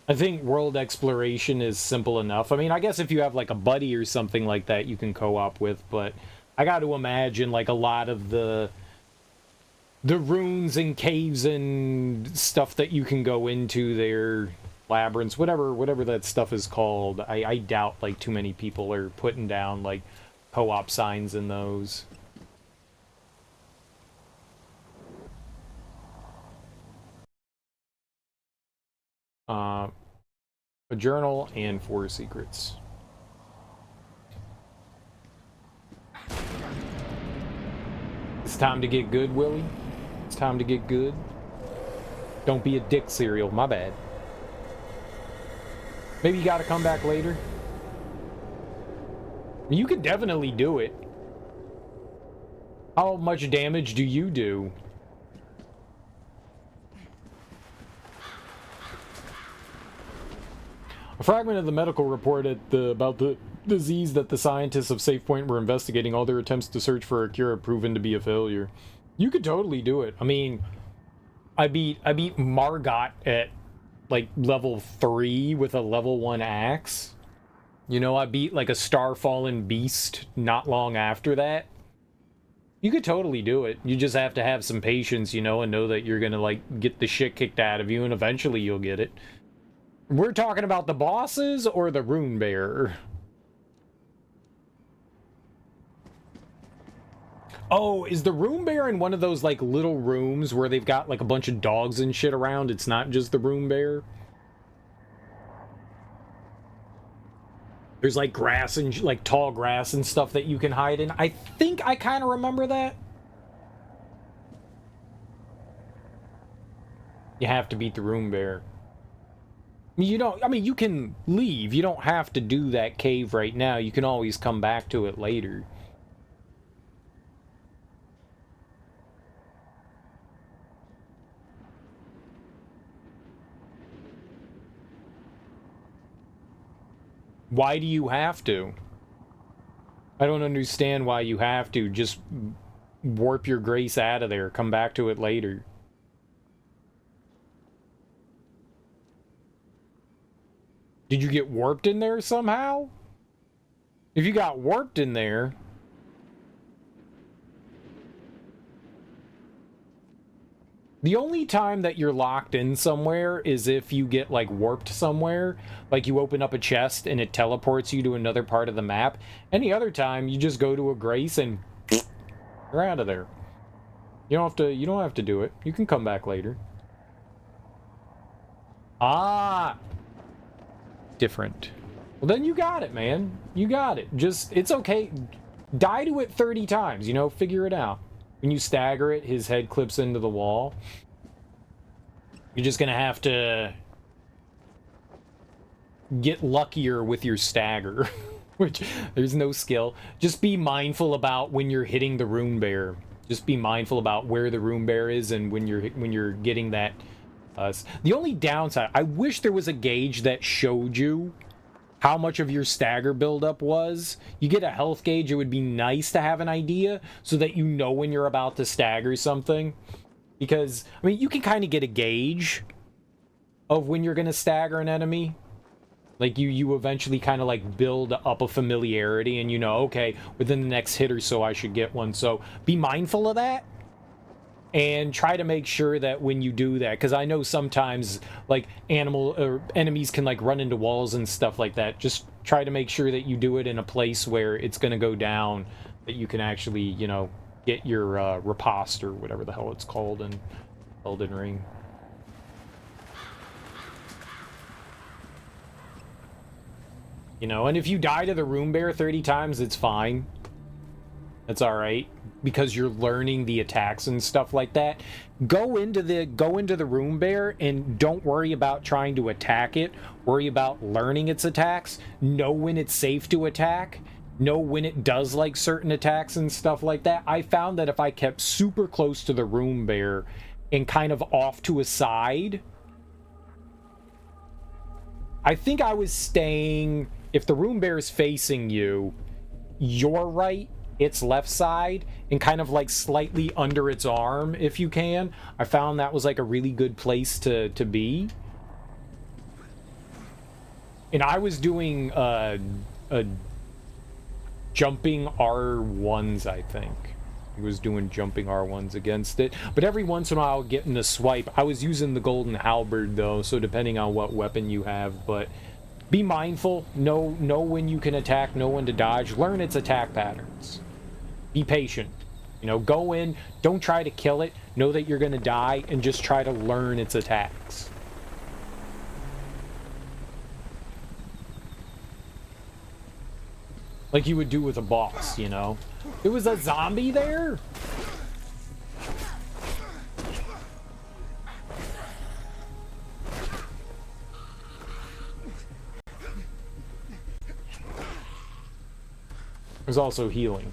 I think world exploration is simple enough. I mean, I guess if you have like a buddy or something like that you can co-op with, but I got to imagine like a lot of the runes and caves and stuff that you can go into there, labyrinths, whatever that stuff is called. I doubt like too many people are putting down like co-op signs in those. A journal and 4 secrets. It's time to get good, Willie. It's time to get good. Don't be a dick cereal. My bad. Maybe you gotta come back later. You could definitely do it. How much damage do you do? A fragment of the medical report about the disease that the scientists of Safe Point were investigating, all their attempts to search for a cure have proven to be a failure. You could totally do it. I mean, I beat Margot at like level 3 with a level 1 axe. You know, I beat like a Starfallen beast not long after that. You could totally do it. You just have to have some patience, you know, and know that you're gonna like get the shit kicked out of you, and eventually you'll get it. We're talking about the bosses or the rune bearer? Oh, is the room bear in one of those like little rooms where they've got like a bunch of dogs and shit around? It's not just the room bear. There's like grass and like tall grass and stuff that you can hide in. I think I kind of remember that. You have to beat the room bear. You don't, I mean, you can leave. You don't have to do that cave right now. You can always come back to it later. Why do you have to? I don't understand why you have to. Just warp your grace out of there. Come back to it later. Did you get warped in there somehow? If you got warped in there... The only time that you're locked in somewhere is if you get, like, warped somewhere. Like, you open up a chest and it teleports you to another part of the map. Any other time, you just go to a grace and you're out of there. You don't have to do it. You can come back later. Ah! Different. Well, then you got it, man. You got it. Just, it's okay. Die to it 30 times, you know? Figure it out. When you stagger it, his head clips into the wall. You're just gonna have to get luckier with your stagger. Which, there's no skill. Just be mindful about when you're hitting the rune bear. Just be mindful about where the rune bear is and when you're getting that. The only downside, I wish there was a gauge that showed you how much of your stagger buildup was. You get a health gauge, it would be nice to have an idea so that you know when you're about to stagger something. Because, I mean, you can kind of get a gauge of when you're going to stagger an enemy. Like, you eventually kind of, like, build up a familiarity, and you know, okay, within the next hit or so, I should get one. So, be mindful of that. And try to make sure that when you do that, because I know sometimes, like, enemies can, like, run into walls and stuff like that. Just try to make sure that you do it in a place where it's going to go down, that you can actually, you know, get your riposte or whatever the hell it's called in Elden Ring. You know, and if you die to the room bear 30 times, it's fine. That's all right, because you're learning the attacks and stuff like that. Go into the room bear and don't worry about trying to attack it. Worry about learning its attacks. Know when it's safe to attack. Know when it does like certain attacks and stuff like that. I found that if I kept super close to the room bear and kind of off to a side, I think I was staying, if the room bear is facing you, your right, its left side, and kind of like slightly under its arm if you can. I found that was like a really good place to be. And I was doing a jumping R1s, I think. He was doing jumping R1s against it. But every once in a while, getting a swipe. I was using the golden halberd, though, so depending on what weapon you have. But be mindful. Know when you can attack, know when to dodge. Learn its attack patterns. Be patient. You know, go in. Don't try to kill it. Know that you're going to die, and just try to learn its attacks. Like you would do with a boss, you know? There was a zombie there? There's also healing.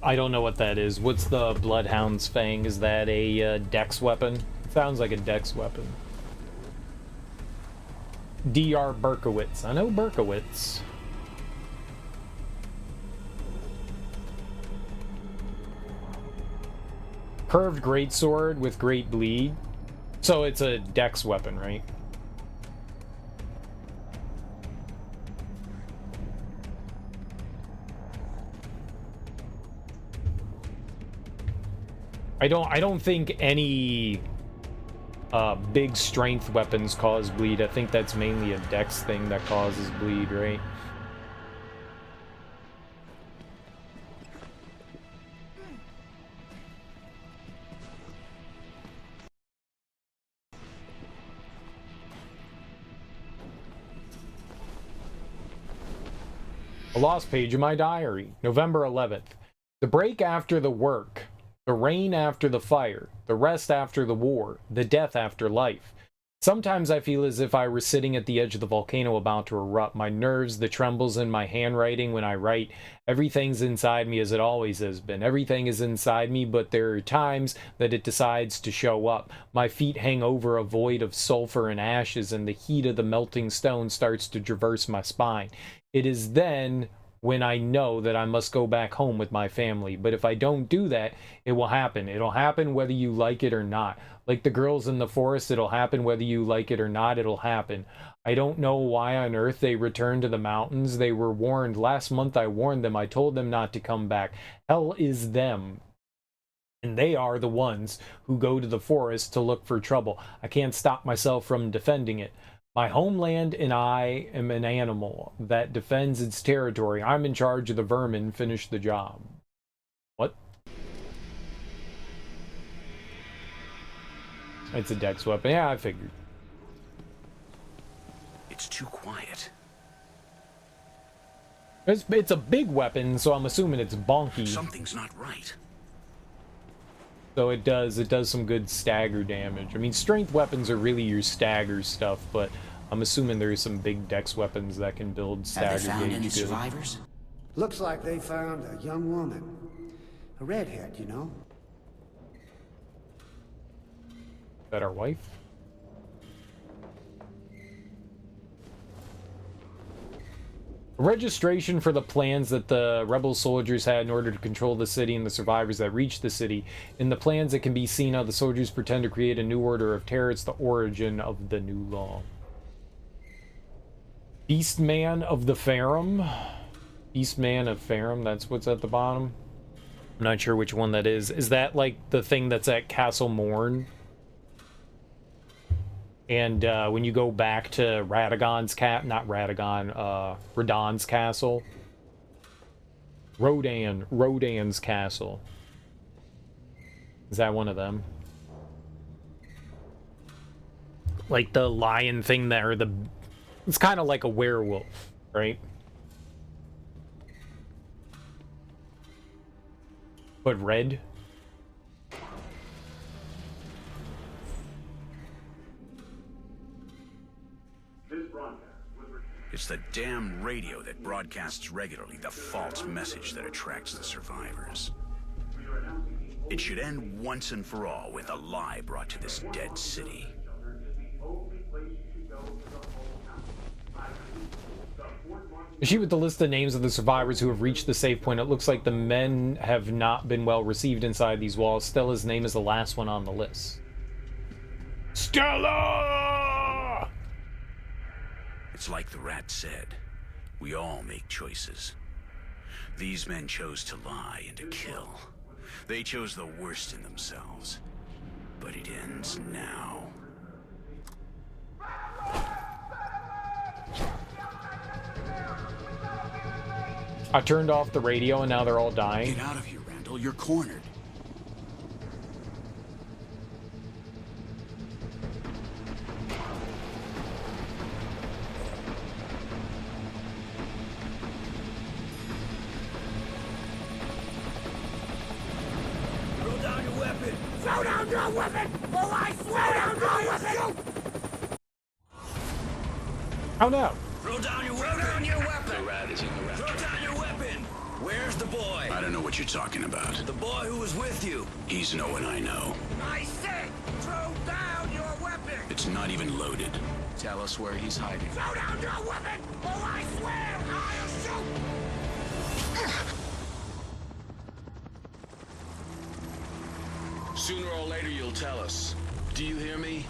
I don't know what that is. What's the Bloodhound's Fang? Is that a dex weapon? Sounds like a dex weapon. Dr. Berkowitz. I know Berkowitz. Curved greatsword with great bleed. So it's a dex weapon, right? I don't think any big strength weapons cause bleed. I think that's mainly a dex thing that causes bleed, right? A lost page in my diary, November 11th. The break after the work, the rain after the fire, the rest after the war, the death after life. Sometimes I feel as if I were sitting at the edge of the volcano about to erupt. My nerves, the trembles in my handwriting when I write. Everything's inside me as it always has been. Everything is inside me, but there are times that it decides to show up. My feet hang over a void of sulfur and ashes, and the heat of the melting stone starts to traverse my spine. It is then when I know that I must go back home with my family. But if I don't do that, it will happen. It'll happen whether you like it or not. Like the girls in the forest, it'll happen whether you like it or not, it'll happen. I don't know why on earth they returned to the mountains. They were warned. Last month I warned them. I told them not to come back. Hell is them. And they are the ones who go to the forest to look for trouble. I can't stop myself from defending it. My homeland and I am an animal that defends its territory. I'm in charge of the vermin. Finish the job. What? It's a dex weapon. Yeah, I figured. It's too quiet. It's a big weapon, so I'm assuming it's bonky. Something's not right. So it does some good stagger damage. I mean, strength weapons are really your stagger stuff, but I'm assuming there's some big dex weapons that can build stagger Have they found gauge any good. survivors? Looks like they found a young woman. A redhead, you know? Is that our wife? Registration for the plans that the rebel soldiers had in order to control the city and the survivors that reached the city. In the plans, it can be seen how the soldiers pretend to create a new order of terror. It's the origin of the new law. Beastman of the Farum. Beastman of Farum, that's what's at the bottom. I'm not sure which one that is. Is that like the thing that's at Castle Morn? And when you go back to Radagon's Radon's castle. Rodan's castle. Is that one of them? Like the lion thing there, it's kind of like a werewolf, right? But red. It's the damn radio that broadcasts regularly the false message that attracts the survivors. It should end once and for all with a lie brought to this dead city. A sheet with the list of names of the survivors who have reached the safe point. It looks like the men have not been well received inside these walls. Stella's name is the last one on the list. Stella! It's like the rat said. We all make choices. These men chose to lie and to kill. They chose the worst in themselves. But it ends now. I turned off the radio and now they're all dying. Get out of here, Randall. You're cornered. Throw down your weapon! Throw down your weapon! Or I swear down your weapon! Oh no! Throw down your weapon! Throw down your weapon! The rat is in the rat. Throw down your weapon! Where's the boy? I don't know what you're talking about. The boy who was with you. He's no one I know. I said, throw down your weapon! It's not even loaded. Tell us where he's hiding. Throw down your weapon! Or I swear I'll shoot! Sooner or later you'll tell us. Do you hear me?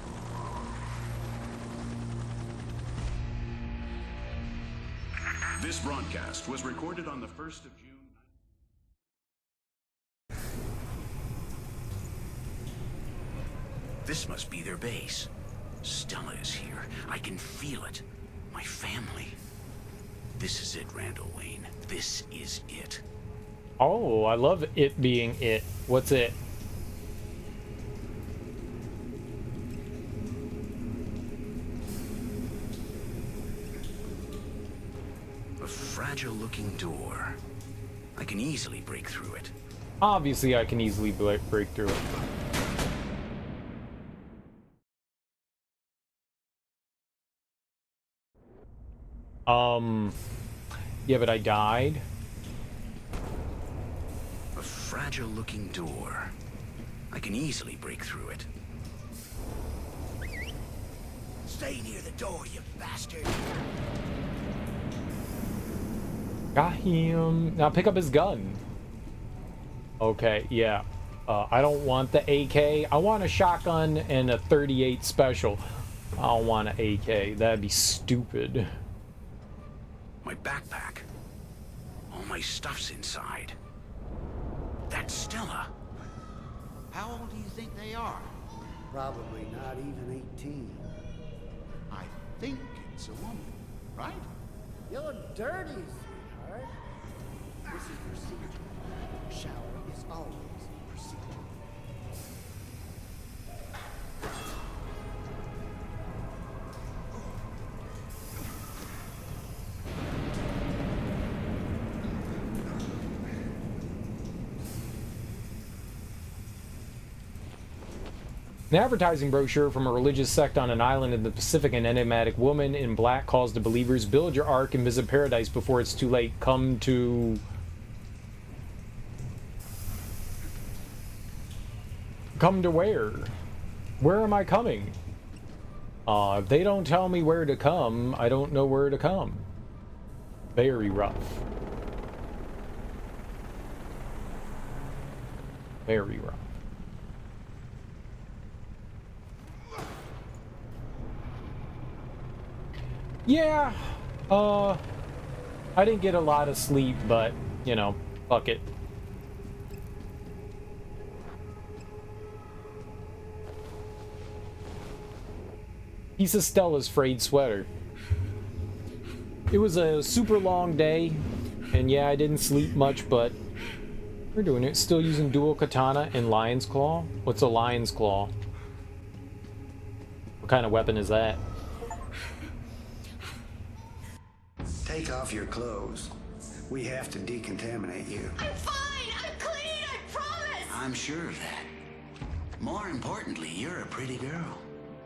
This broadcast was recorded on the 1st of June. This must be their base. Stella is here. I can feel it. My family. This is it, Randall Wayne. This is it. Oh, I love it being it. What's it? A fragile-looking door. I can easily break through it. Obviously, I can easily break through it. Yeah, but I died. A fragile-looking door. I can easily break through it. Stay near the door, you bastard! Got him. Now pick up his gun. Okay, yeah. I don't want the AK. I want a shotgun and a 38 special. I don't want an AK. That'd be stupid. My backpack. All my stuff's inside. That's Stella. How old do you think they are? Probably not even 18. I think it's a woman, right? You're dirty, sweetheart. This is procedure. Shower is always procedure. An advertising brochure from a religious sect on an island in the Pacific. An enigmatic woman in black calls to believers, build your ark and visit paradise before it's too late. Come to where? Where am I coming? If they don't tell me where to come, I don't know where to come. Very rough. Very rough. Yeah, I didn't get a lot of sleep, but, you know, fuck it. Piece of Stella's frayed sweater. It was a super long day, and yeah, I didn't sleep much, but we're doing it. Still using dual katana and lion's claw? What's a lion's claw? What kind of weapon is that? Take off your clothes. We have to decontaminate you. I'm fine! I'm clean! I promise! I'm sure of that. More importantly, you're a pretty girl.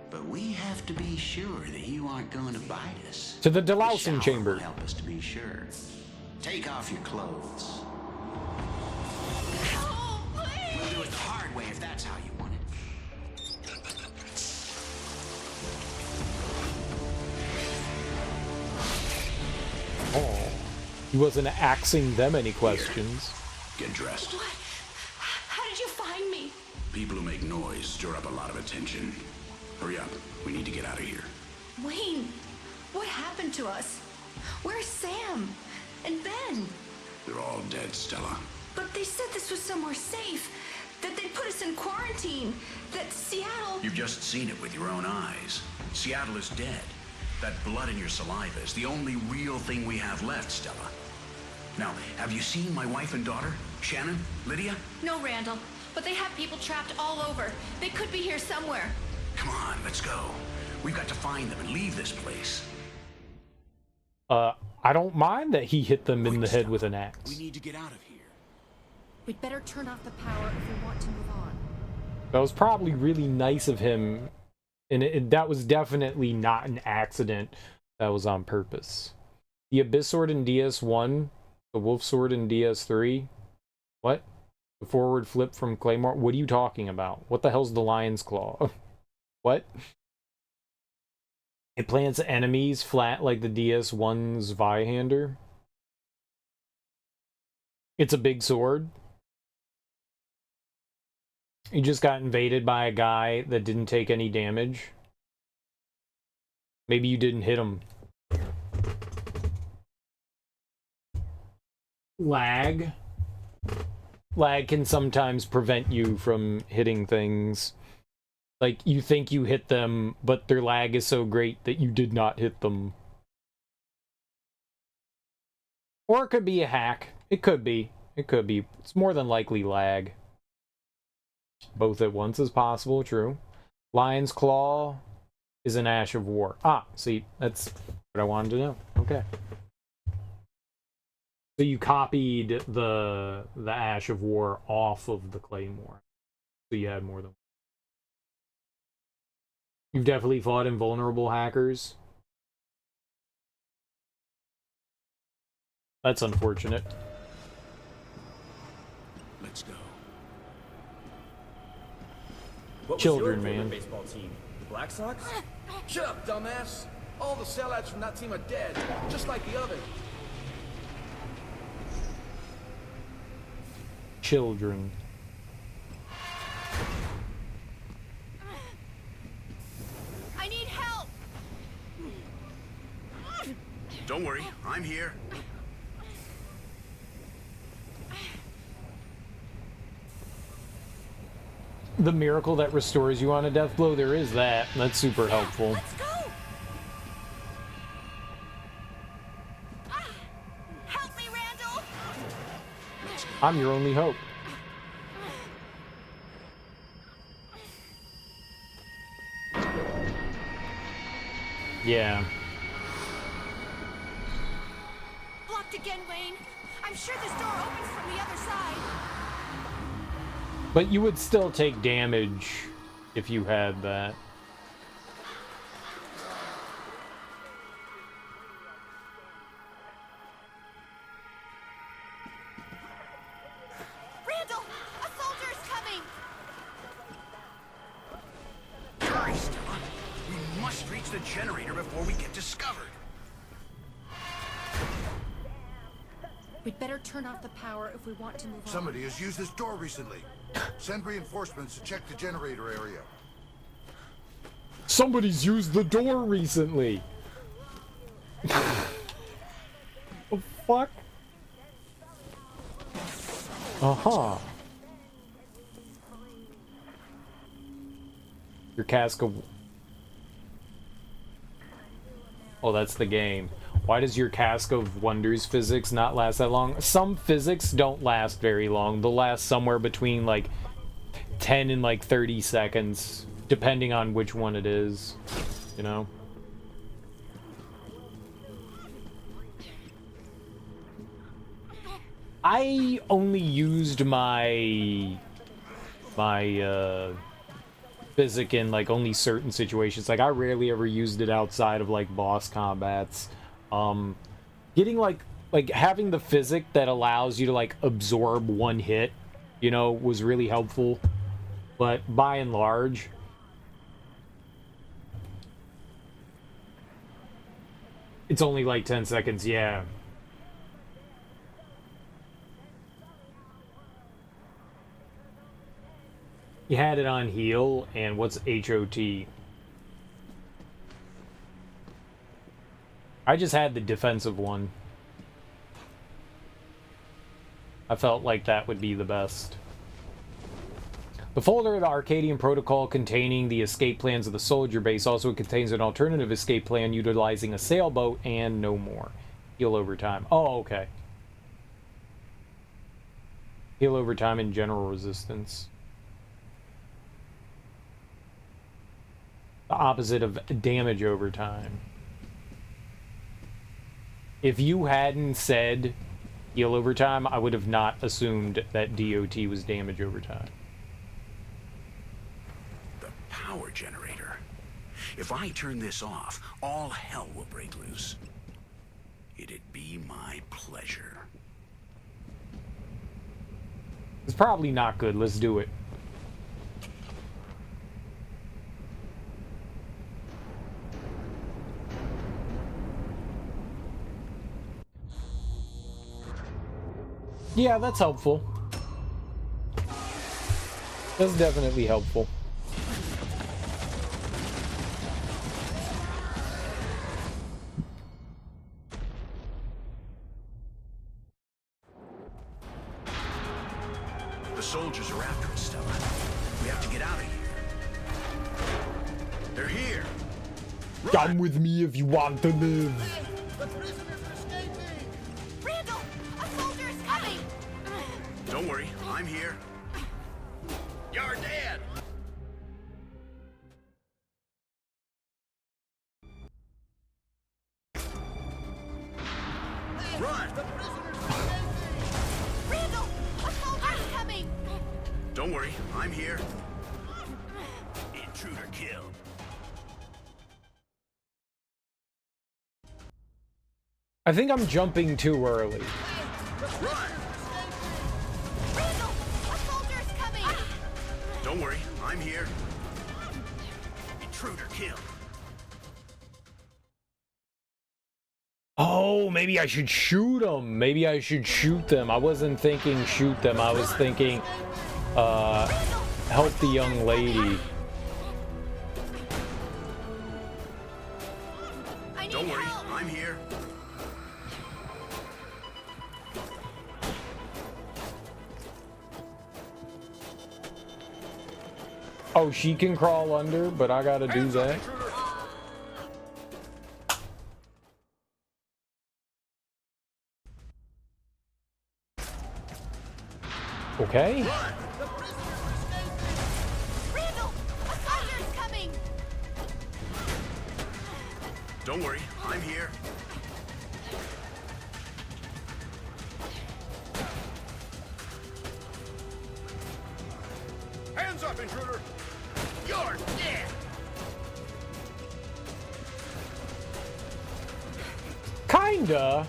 But we have to be sure that you aren't going to bite us. To the delousing The shower chamber. will help us to be sure. Take off your clothes. Oh, please! We'll do it the hard way if that's how you want it. Oh. He wasn't axing them any questions. Get dressed. What? How did you find me? People who make noise stir up a lot of attention. Hurry up. We need to get out of here. Wayne, what happened to us? Where's Sam? And Ben? They're all dead, Stella. But they said this was somewhere safe. That they'd put us in quarantine. That Seattle... You've just seen it with your own eyes. Seattle is dead. That blood in your saliva is the only real thing we have left, Stella. Now, have you seen my wife and daughter? Shannon? Lydia? No, Randall. But they have people trapped all over. They could be here somewhere. Come on, let's go. We've got to find them and leave this place. I don't mind that he hit them in the head with an axe. We need to get out of here. We'd better turn off the power if we want to move on. That was probably really nice of him, and that was definitely not an accident. That was on purpose. The Abyss Sword in DS1, the Wolf Sword in DS3. What? The forward flip from Claymore? What are you talking about? What the hell's the Lion's Claw? What? It plants enemies flat like the DS1's Vihander. It's a big sword. You just got invaded by a guy that didn't take any damage. Maybe you didn't hit him. Lag. Lag can sometimes prevent you from hitting things. Like, you think you hit them, but their lag is so great that you did not hit them. Or it could be a hack. It could be. It could be. It's more than likely lag. Both at once is possible, true. Lion's Claw is an Ash of War. Ah, see, that's what I wanted to know. Okay. So you copied the Ash of War off of the Claymore. So you had more than one. You've definitely fought invulnerable hackers. That's unfortunate. Let's go. What was Children, your favorite man. baseball team? The Black Sox? Shut up, dumbass! All the sellouts from that team are dead, just like the others. Children. I need help! Don't worry, I'm here. The miracle that restores you on a death blow, there is that. That's super helpful. Let's go! Help me, Randall! I'm your only hope. Yeah. Blocked again, Wayne. I'm sure this door opens from the other side. But you would still take damage if you had that. Randall! A soldier is coming! Hurry, Stella. We must reach the generator before we get discovered. We'd better turn off the power if we want to move on. Somebody has used this door recently. Send reinforcements to check the generator area. Somebody's used the door recently. The fuck? Uh-huh. Your cask of... Oh, that's the game. Why does your Cask of Wonders physics not last that long? Some physics don't last very long. They'll last somewhere between, like, 10 and, like, 30 seconds, depending on which one it is, you know? I only used my physic in like only certain situations. Like I rarely ever used it outside of like boss combats. Getting like having the physic that allows you to like absorb one hit, you know, was really helpful. But by and large, it's only like 10 seconds, yeah. You had it on heal, and what's HOT? I just had the defensive one. I felt like that would be the best. The folder of the Arcadian Protocol containing the escape plans of the soldier base also contains an alternative escape plan utilizing a sailboat and no more. Heal over time. Oh, okay. Heal over time and general resistance. The opposite of damage over time. If you hadn't said heal over time, I would have not assumed that DOT was damage over time. The power generator. If I turn this off, all hell will break loose. It'd be my pleasure. It's probably not good. Let's do it. Yeah, that's helpful. That's definitely helpful. The soldiers are after us, Stella. We have to get out of here. They're here. Come with me if you want to live. Don't worry, I'm here. You're dead! Run! Randall! A soldier's coming! Don't worry, I'm here. Intruder kill. I think I'm jumping too early. Run! Randall! A soldier's coming! Don't worry, I'm here. Intruder kill. Oh, maybe I should shoot them. Maybe I should shoot them. I wasn't thinking shoot them. I was thinking, help the young lady. Don't worry, I'm here. Oh, she can crawl under, but I gotta do that. Okay. Randall! A soldier's coming! Don't worry, I'm here. Hands up, intruder! You're dead! Kinda.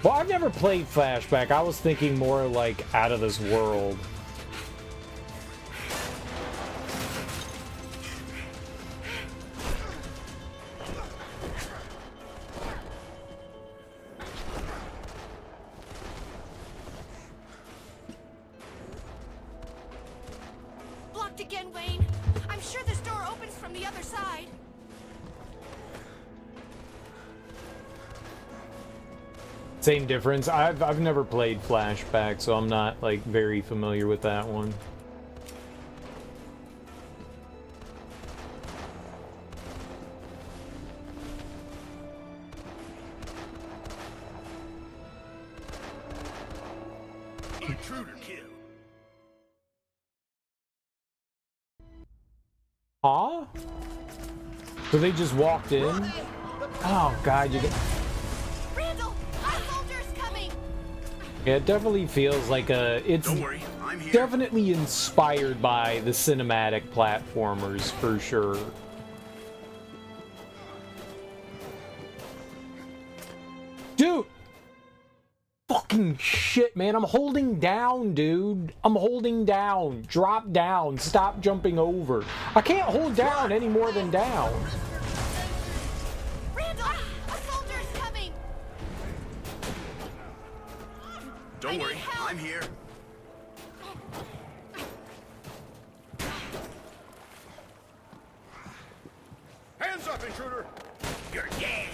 Well, I've never played Flashback. I was thinking more like Out of This World. again, Wayne. I'm sure this door opens from the other side. Same difference. I've never played Flashback, so I'm not like very familiar with that one. Intruder kill. Huh? So they just walked in? Oh god, you get. Randall, our soldier's coming. Yeah, it definitely feels like it's Don't worry, I'm here. definitely inspired by the cinematic platformers for sure. Dude! Fucking shit, man. I'm holding down, dude. I'm holding down. Drop down. Stop jumping over. I can't hold down any more than down. Randall, a soldier's coming. Don't worry, I'm here. Hands up, intruder! You're dead.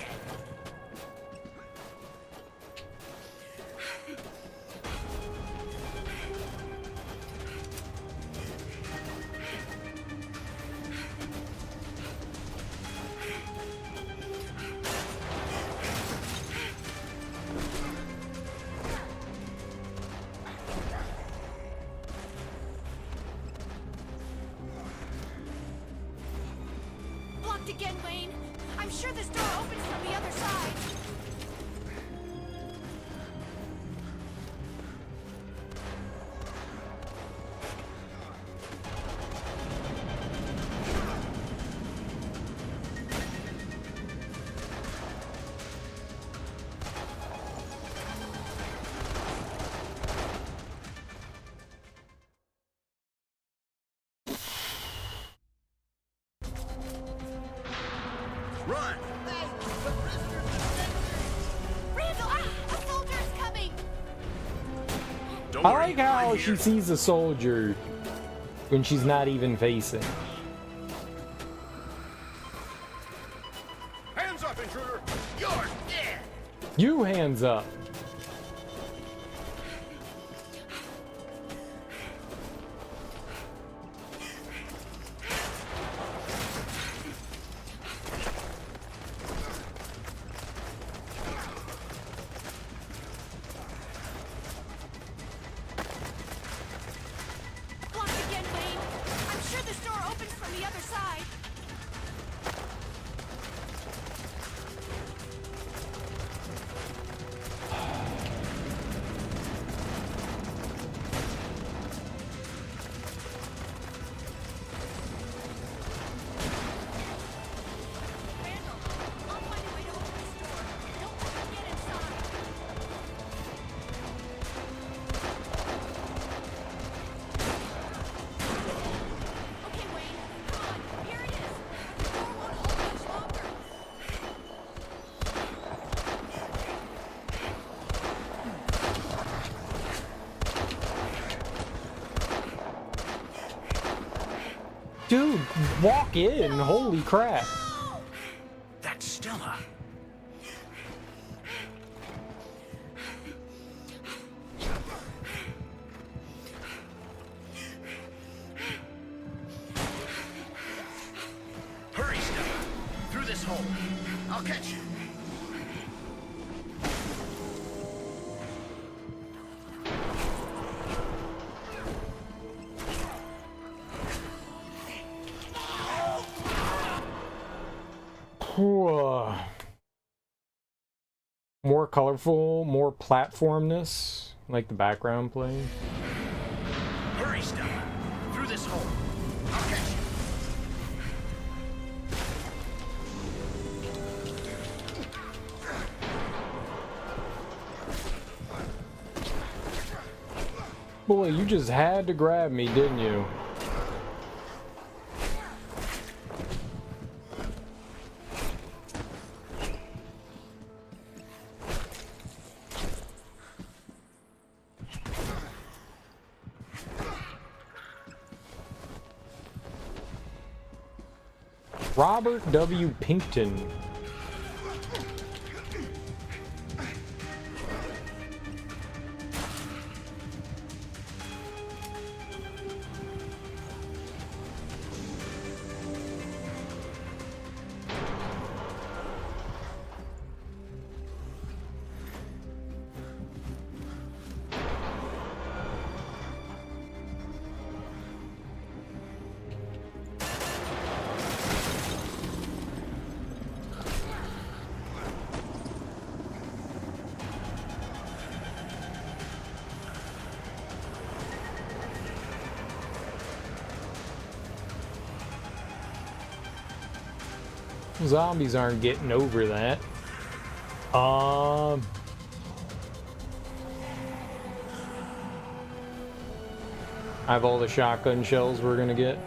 Blocked again, Wayne. I'm sure this door opens from the other side. Run! Randall, a soldier's coming. Don't I worry, like how I'm she here. sees a soldier when she's not even facing. Hands up, intruder! You're dead. You hands up. Blocked again, Wayne. I'm sure this door opens from the other side. Randall, I'll find a way to open this door. Don't let me get inside. Okay, Wayne, come on. Here it is. The door won't hold much longer. Dude, walk in. Holy crap. That's Stella. Hurry, Stella. Through this hole. I'll catch you. More colorful, more platformness, like the background playing. Hurry, Stella. Through this hole. I'll catch you. Boy, you just had to grab me, didn't you? Robert W. Pinkton. Zombies aren't getting over that. I have all the shotgun shells we're gonna get.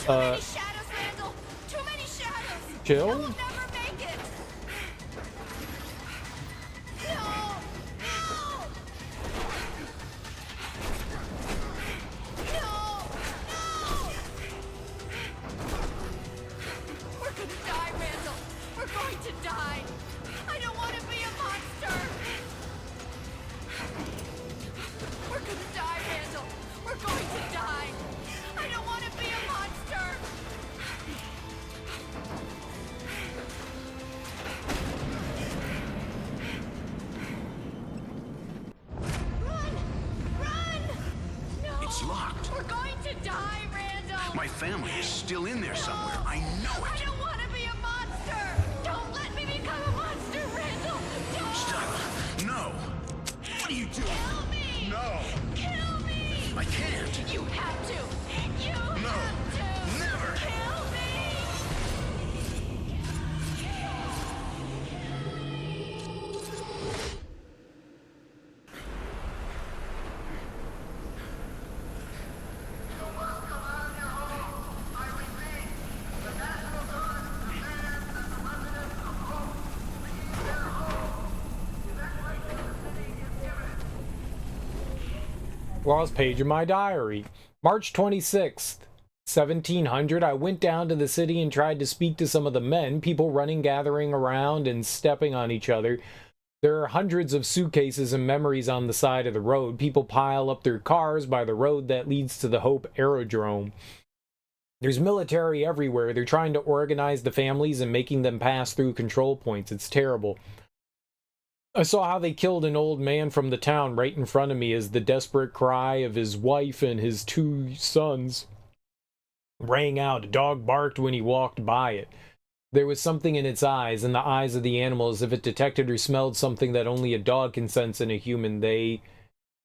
Shadows, Randall! Too many shadows! Chill? I will never make it! No! No! No! No! We're gonna die, Randall! We're going to die! I don't want to be a monster! We're gonna die, Randall! We're going to die! I don't want to be a monster! Run! Run! No! It's locked. We're going to die, Randall! My family is still in there somewhere. I know I it. don't want to be a monster! Don't let me become a monster, Randall! Don't! Stop. No. What are you doing? Kill me! No. Kill me! I can't. You have to! You have to! Never. Kill me! Lost page of my diary. March 26th, 1700. I went down to the city and tried to speak to some of the men. People running, gathering around, and stepping on each other. There are hundreds of suitcases and memories on the side of the road. People pile up their cars by the road that leads to the Hope Aerodrome. There's military everywhere. They're trying to organize the families and making them pass through control points. It's terrible. I saw how they killed an old man from the town right in front of me as the desperate cry of his wife and his 2 sons rang out. A dog barked when he walked by it. There was something in its eyes, in the eyes of the animal, as if it detected or smelled something that only a dog can sense in a human. They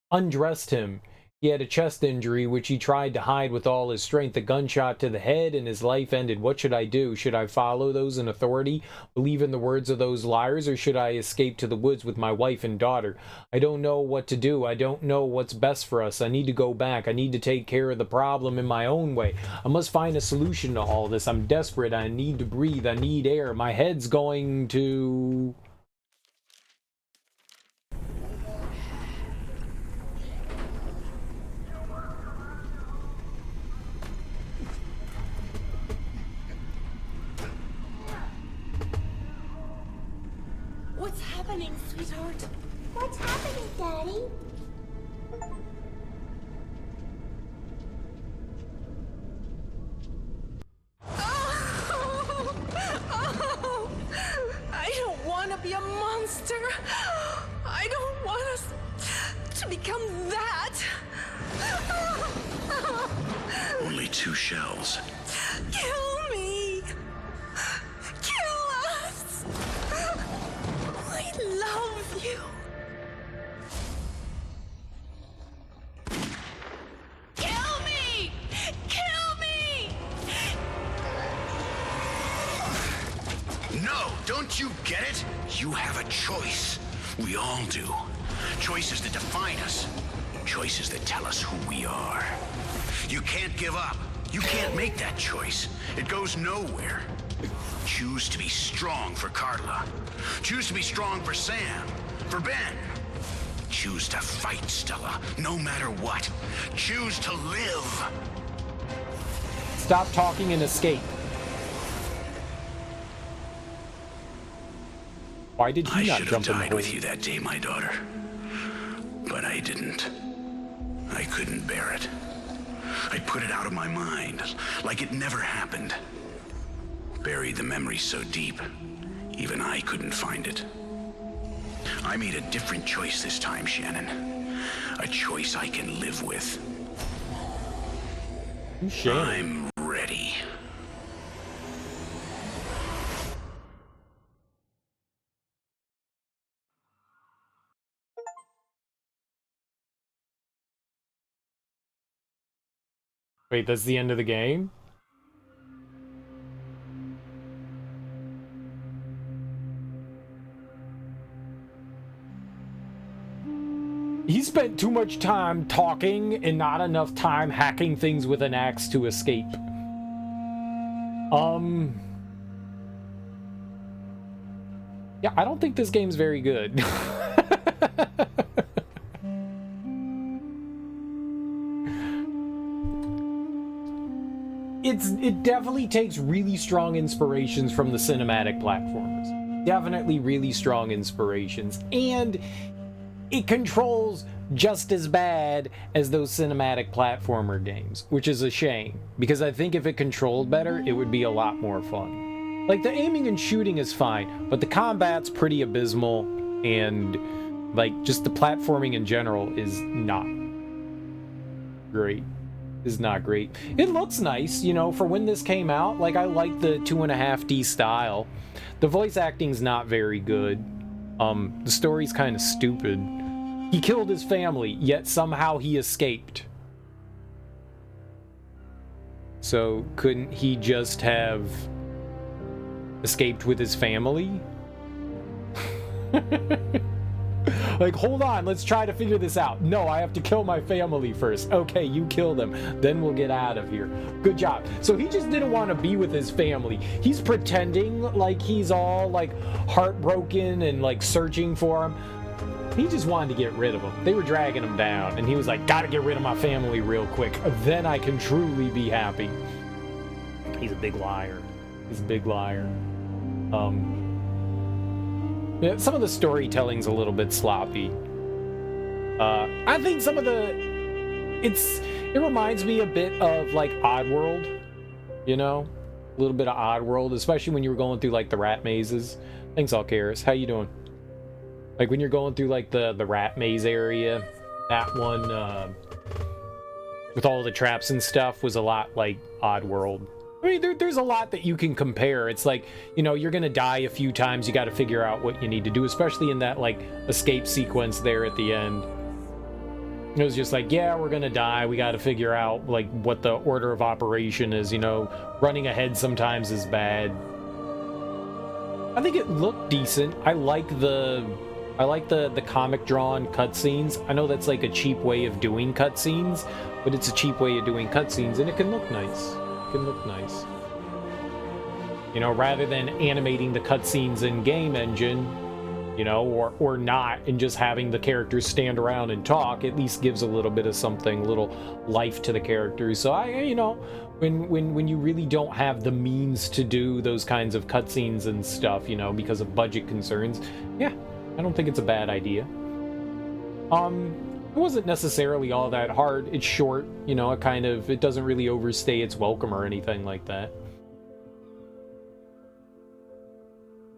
undressed him. He had a chest injury, which he tried to hide with all his strength. A gunshot to the head, and his life ended. What should I do? Should I follow those in authority, believe in the words of those liars, or should I escape to the woods with my wife and daughter? I don't know what to do. I don't know what's best for us. I need to go back. I need to take care of the problem in my own way. I must find a solution to all this. I'm desperate. I need to breathe. I need air. My head's going to... What's happening, sweetheart? What's happening, Daddy? Oh, I don't want to be a monster. I don't want us to become that. Only 2 shells. Kill me. Kill us. I love you. Kill me. Kill me. No, don't you get it? You have a choice. We all do. Choices that define us. Choices that tell us who we are. You can't give up. You can't make that choice. It goes nowhere. Choose to be strong for Carla. Choose to be strong for Sam. For Ben. Choose to fight, Stella, no matter what. Choose to live. Stop talking and escape. Why did he not jump in the hole? I should have died with you that day, my daughter. But I didn't. I couldn't bear it. I put it out of my mind, like it never happened. Buried the memory so deep, even I couldn't find it. I made a different choice this time, Shannon. A choice I can live with. Shannon. I'm ready. Wait, that's the end of the game? He spent too much time talking and not enough time hacking things with an axe to escape. Yeah, I don't think this game's very good. It definitely takes really strong inspirations from the cinematic platformers. Definitely really strong inspirations. And it controls just as bad as those cinematic platformer games, which is a shame, because I think if it controlled better, it would be a lot more fun. Like, the aiming and shooting is fine, but the combat's pretty abysmal, and, like, just the platforming in general is not great. Is not great. It looks nice, you know, for when this came out. Like, I like the 2.5D style. The voice acting's not very good. The story's kind of stupid. He killed his family, yet somehow he escaped. So, couldn't he just have escaped with his family? Like, hold on, let's try to figure this out. No, I have to kill my family first. Okay, you kill them, then we'll get out of here. Good job. So he just didn't want to be with his family. He's pretending like he's all, like, heartbroken and, like, searching for him. He just wanted to get rid of them. They were dragging him down, and he was like, gotta get rid of my family real quick. Then I can truly be happy. He's a big liar. He's a big liar. Yeah, some of the storytelling's a little bit sloppy. I think some of the... It reminds me a bit of, like, Oddworld. You know? A little bit of Oddworld, especially when you were going through, like, the rat mazes. Thanks, Alcaris. How you doing? Like, when you're going through, like, the rat maze area, that one, with all the traps and stuff, was a lot like Oddworld. I mean, there's a lot that you can compare. It's like, you know, you're gonna die a few times. You got to figure out what you need to do, especially in that, like, escape sequence there at the end. It was just like, yeah, we're gonna die. We got to figure out, like, what the order of operation is. You know, running ahead sometimes is bad. I think it looked decent. I like the comic drawn cutscenes. I know that's like a cheap way of doing cutscenes, but it's a cheap way of doing cutscenes, and it can look nice. It can look nice. You know, rather than animating the cutscenes in game engine, you know, or not, and just having the characters stand around and talk, at least gives a little bit of something, a little life to the characters. So you know, when you really don't have the means to do those kinds of cutscenes and stuff, you know, because of budget concerns, yeah, I don't think it's a bad idea. It wasn't necessarily all that hard. It's short, you know, it doesn't really overstay its welcome or anything like that.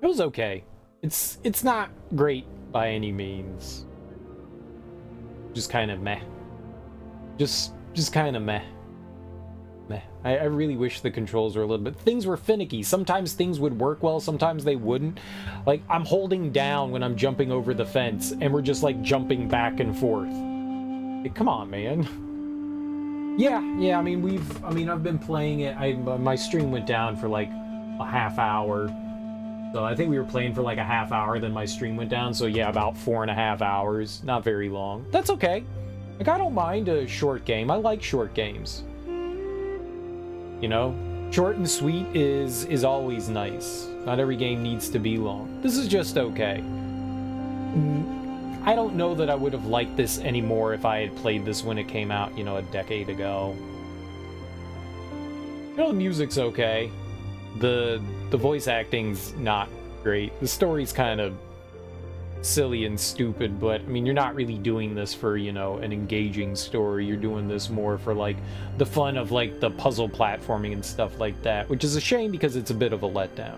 It was okay. It's not great by any means. Just kind of meh. Just kind of meh. Meh. I really wish the controls were a little bit... Things were finicky. Sometimes things would work well, sometimes they wouldn't. Like, I'm holding down when I'm jumping over the fence, and we're just, like, jumping back and forth. Hey, come on, man. Yeah, I mean, I've been playing it. My stream went down for, like, a half hour. So I think we were playing for like a half hour, then my stream went down. So yeah, about 4.5 hours. Not very long. That's okay. Like, I don't mind a short game. I like short games. You know? Short and sweet is always nice. Not every game needs to be long. This is just okay. I don't know that I would have liked this anymore if I had played this when it came out, you know, a decade ago. You know, the music's okay. The voice acting's not great. The story's kind of silly and stupid, but I mean, you're not really doing this for, you know, an engaging story. You're doing this more for like the fun of like the puzzle platforming and stuff like that, which is a shame because it's a bit of a letdown.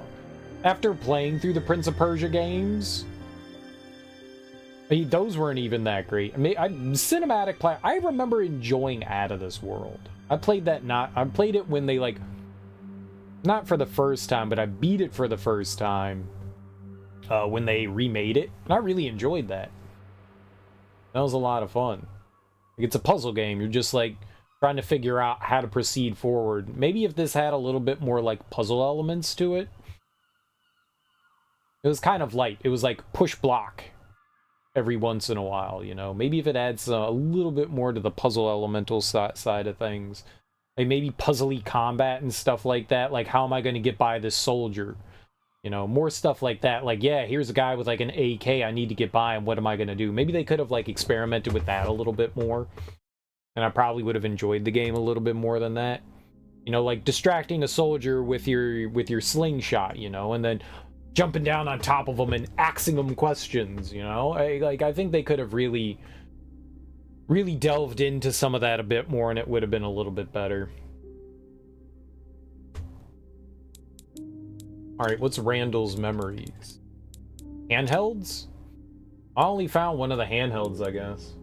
After playing through the Prince of Persia games, I mean, those weren't even that great. I mean, I remember enjoying Out of This World. I played it when they like, not for the first time, but I beat it for the first time when they remade it, and I really enjoyed that. That was a lot of fun. Like, it's a puzzle game. You're just like trying to figure out how to proceed forward. Maybe if this had a little bit more like puzzle elements to it. It was kind of light. It was like push block every once in a while, you know. Maybe if it adds a little bit more to the puzzle elemental side of things. Like maybe puzzly combat and stuff like that. Like, how am I going to get by this soldier? You know, more stuff like that. Like, yeah, here's a guy with like an AK. I need to get by him. What am I going to do? Maybe they could have like experimented with that a little bit more. And I probably would have enjoyed the game a little bit more than that. You know, like distracting a soldier with your slingshot, you know, and then jumping down on top of them and axing them questions, you know? I think they could have really delved into some of that a bit more, and it would have been a little bit better. Alright, what's Randall's memories? Handhelds? I only found one of the handhelds, I guess.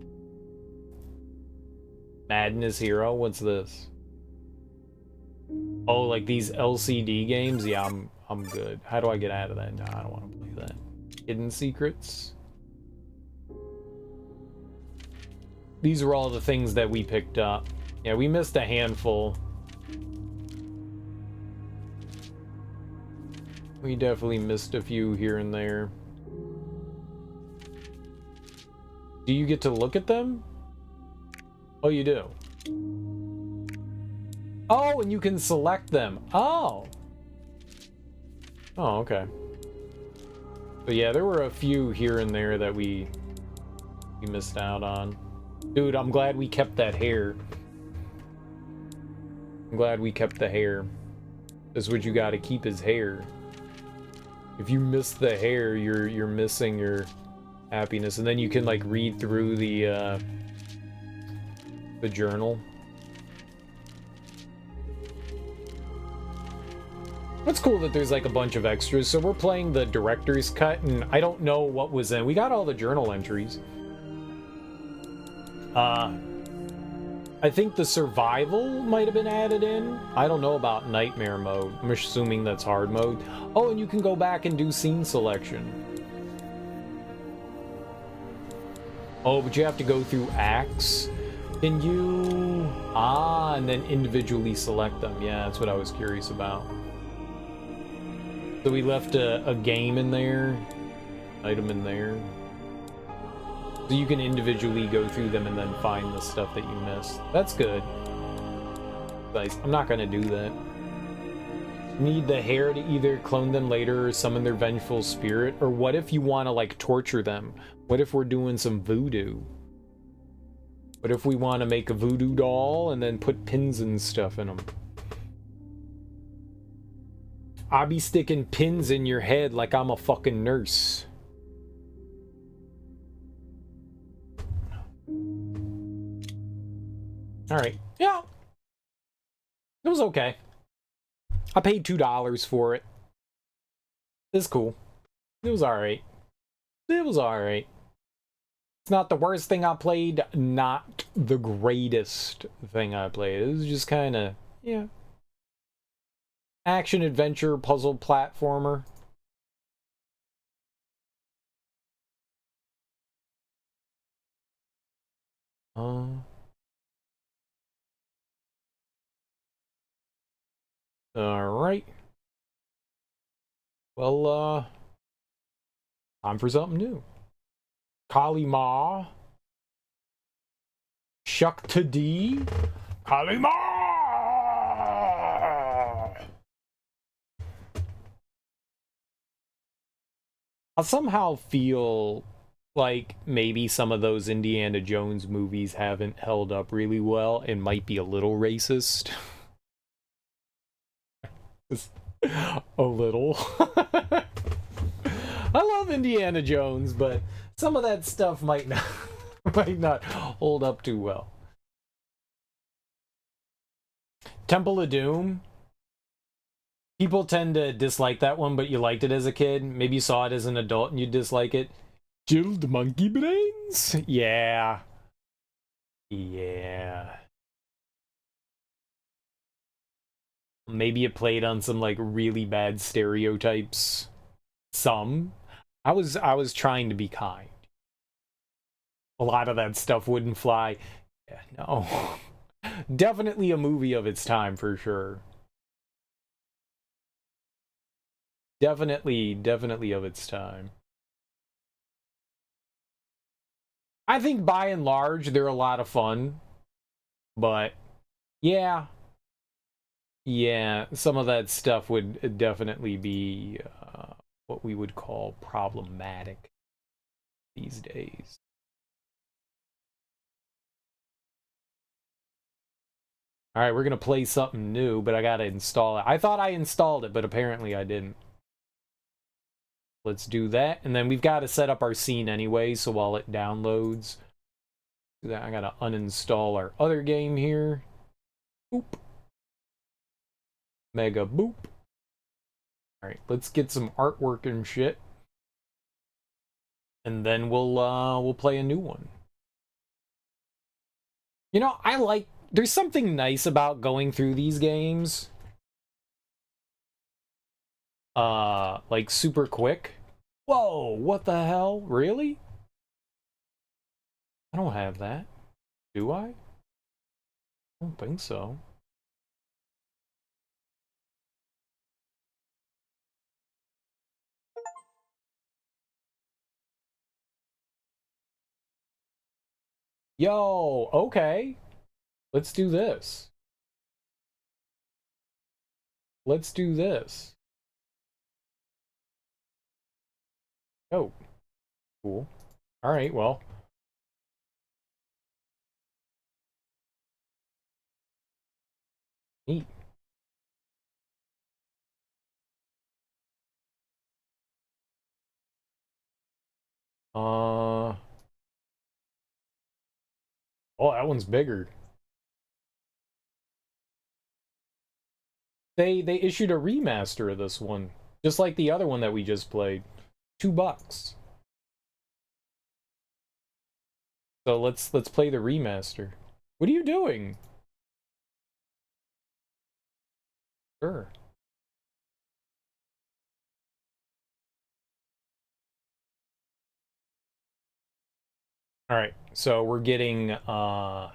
Madness Hero? What's this? Oh, like these LCD games? Yeah, I'm good. How do I get out of that? No, I don't want to play that. Hidden Secrets? These are all the things that we picked up. Yeah, we missed a handful. We definitely missed a few here and there. Do you get to look at them? Oh, you do. Oh, and you can select them. Oh. Oh, okay. But yeah, there were a few here and there that we missed out on. Dude, I'm glad we kept that hair. I'm glad we kept the hair. That's what you gotta keep, is hair. If you miss the hair, you're missing your happiness. And then you can like read through the journal. It's cool that there's like a bunch of extras. So we're playing the director's cut, and I don't know what was in. We got all the journal entries. I think the survival might have been added in. I don't know about nightmare mode. I'm assuming that's hard mode. Oh, and you can go back and do scene selection. Oh, but you have to go through acts. Can you... Ah, and then individually select them. Yeah, that's what I was curious about. So we left a game in there. Item in there. So you can individually go through them and then find the stuff that you missed. That's good. Nice. I'm not gonna do that. Need the hair to either clone them later or summon their vengeful spirit. Or what if you want to like torture them? What if we're doing some voodoo? What if we want to make a voodoo doll and then put pins and stuff in them? I'll be sticking pins in your head like I'm a fucking nurse. Alright, yeah. It was okay. I paid $2 for it. It's cool. It was alright. It was alright. It's not the worst thing I played, not the greatest thing I played. It was just kind of, yeah. Action, adventure, puzzle, platformer. Alright. Well, time for something new. Kali Ma. Shakti D. Kali Ma! I somehow feel like maybe some of those Indiana Jones movies haven't held up really well and might be a little racist. A little. I love Indiana Jones, but some of that stuff might not hold up too well. Temple of Doom. People tend to dislike that one, but you liked it as a kid. Maybe you saw it as an adult and you dislike it. Jill the Monkey Brains? Yeah. Yeah. Maybe it played on some like really bad stereotypes. Some. I was trying to be kind. A lot of that stuff wouldn't fly. Yeah, no. Definitely a movie of its time for sure. Definitely of its time. I think by and large they're a lot of fun. But yeah. Yeah, some of that stuff would definitely be what we would call problematic these days. All right, we're going to play something new, but I got to install it. I thought I installed it, but apparently I didn't. Let's do that. And then we've got to set up our scene anyway, so while it downloads, I got to uninstall our other game here. Boop. Mega boop. All right, let's get some artwork and shit. And then we'll play a new one. You know, there's something nice about going through these games. Like super quick. Whoa, what the hell? Really? I don't have that. Do I? I don't think so. Yo, okay. Let's do this. Let's do this. Oh, cool. All right, well. Neat. Oh, that one's bigger. They issued a remaster of this one, just like the other one that we just played. $2. So let's play the remaster. What are you doing? Sure. All right, so we're getting artwork.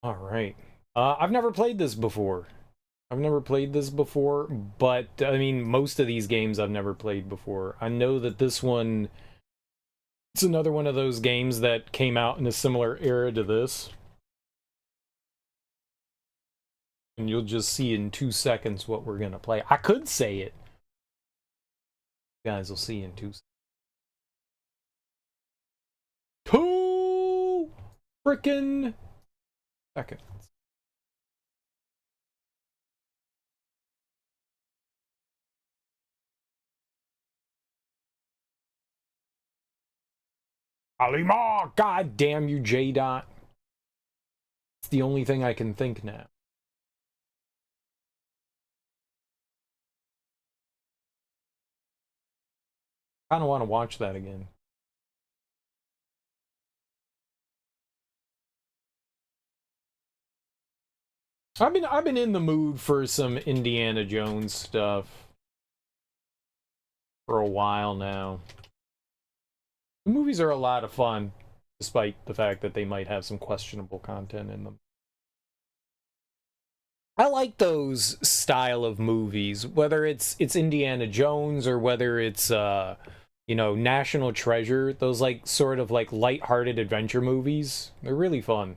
All right. I've never played this before. But I mean, most of these games I've never played before. I know that this one, it's another one of those games that came out in a similar era to this. And you'll just see in 2 seconds what we're gonna play. I could say it. You guys will see in 2 seconds. 2 frickin' seconds. Alima! God damn you, J-Dot. It's the only thing I can think now. I kind of want to watch that again. I've been in the mood for some Indiana Jones stuff for a while now. The movies are a lot of fun, despite the fact that they might have some questionable content in them. I like those style of movies, whether it's Indiana Jones or whether it's you know, National Treasure. Those like sort of like light-hearted adventure movies. They're really fun.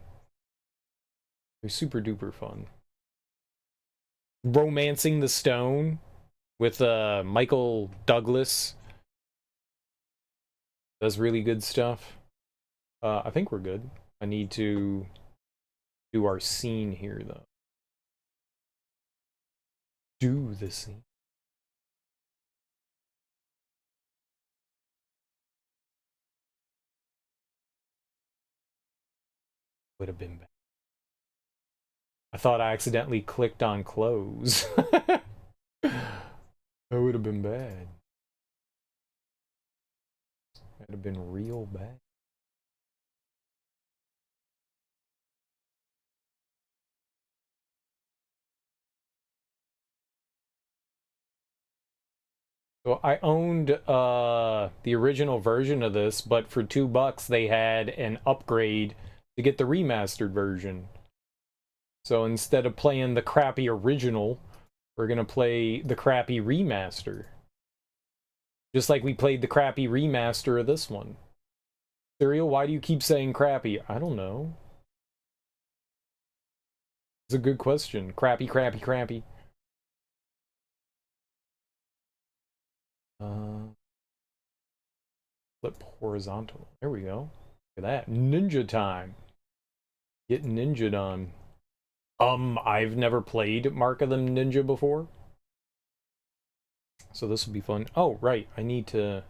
They're super duper fun. Romancing the Stone with Michael Douglas. Does really good stuff. I think we're good. I need to do our scene here though. Do the scene. Would have been bad. I thought I accidentally clicked on close. That would have been bad. That'd have been real bad. So I owned the original version of this, but for $2 they had an upgrade to get the remastered version. So instead of playing the crappy original, we're gonna play the crappy remaster. Just like we played the crappy remaster of this one. Serial, why do you keep saying crappy? I don't know. It's a good question. Crappy, crappy, crappy. Flip horizontal. There we go. Look at that. Ninja time. Get ninja'd on. I've never played Mark of the Ninja before. So this will be fun. Oh, right. I need to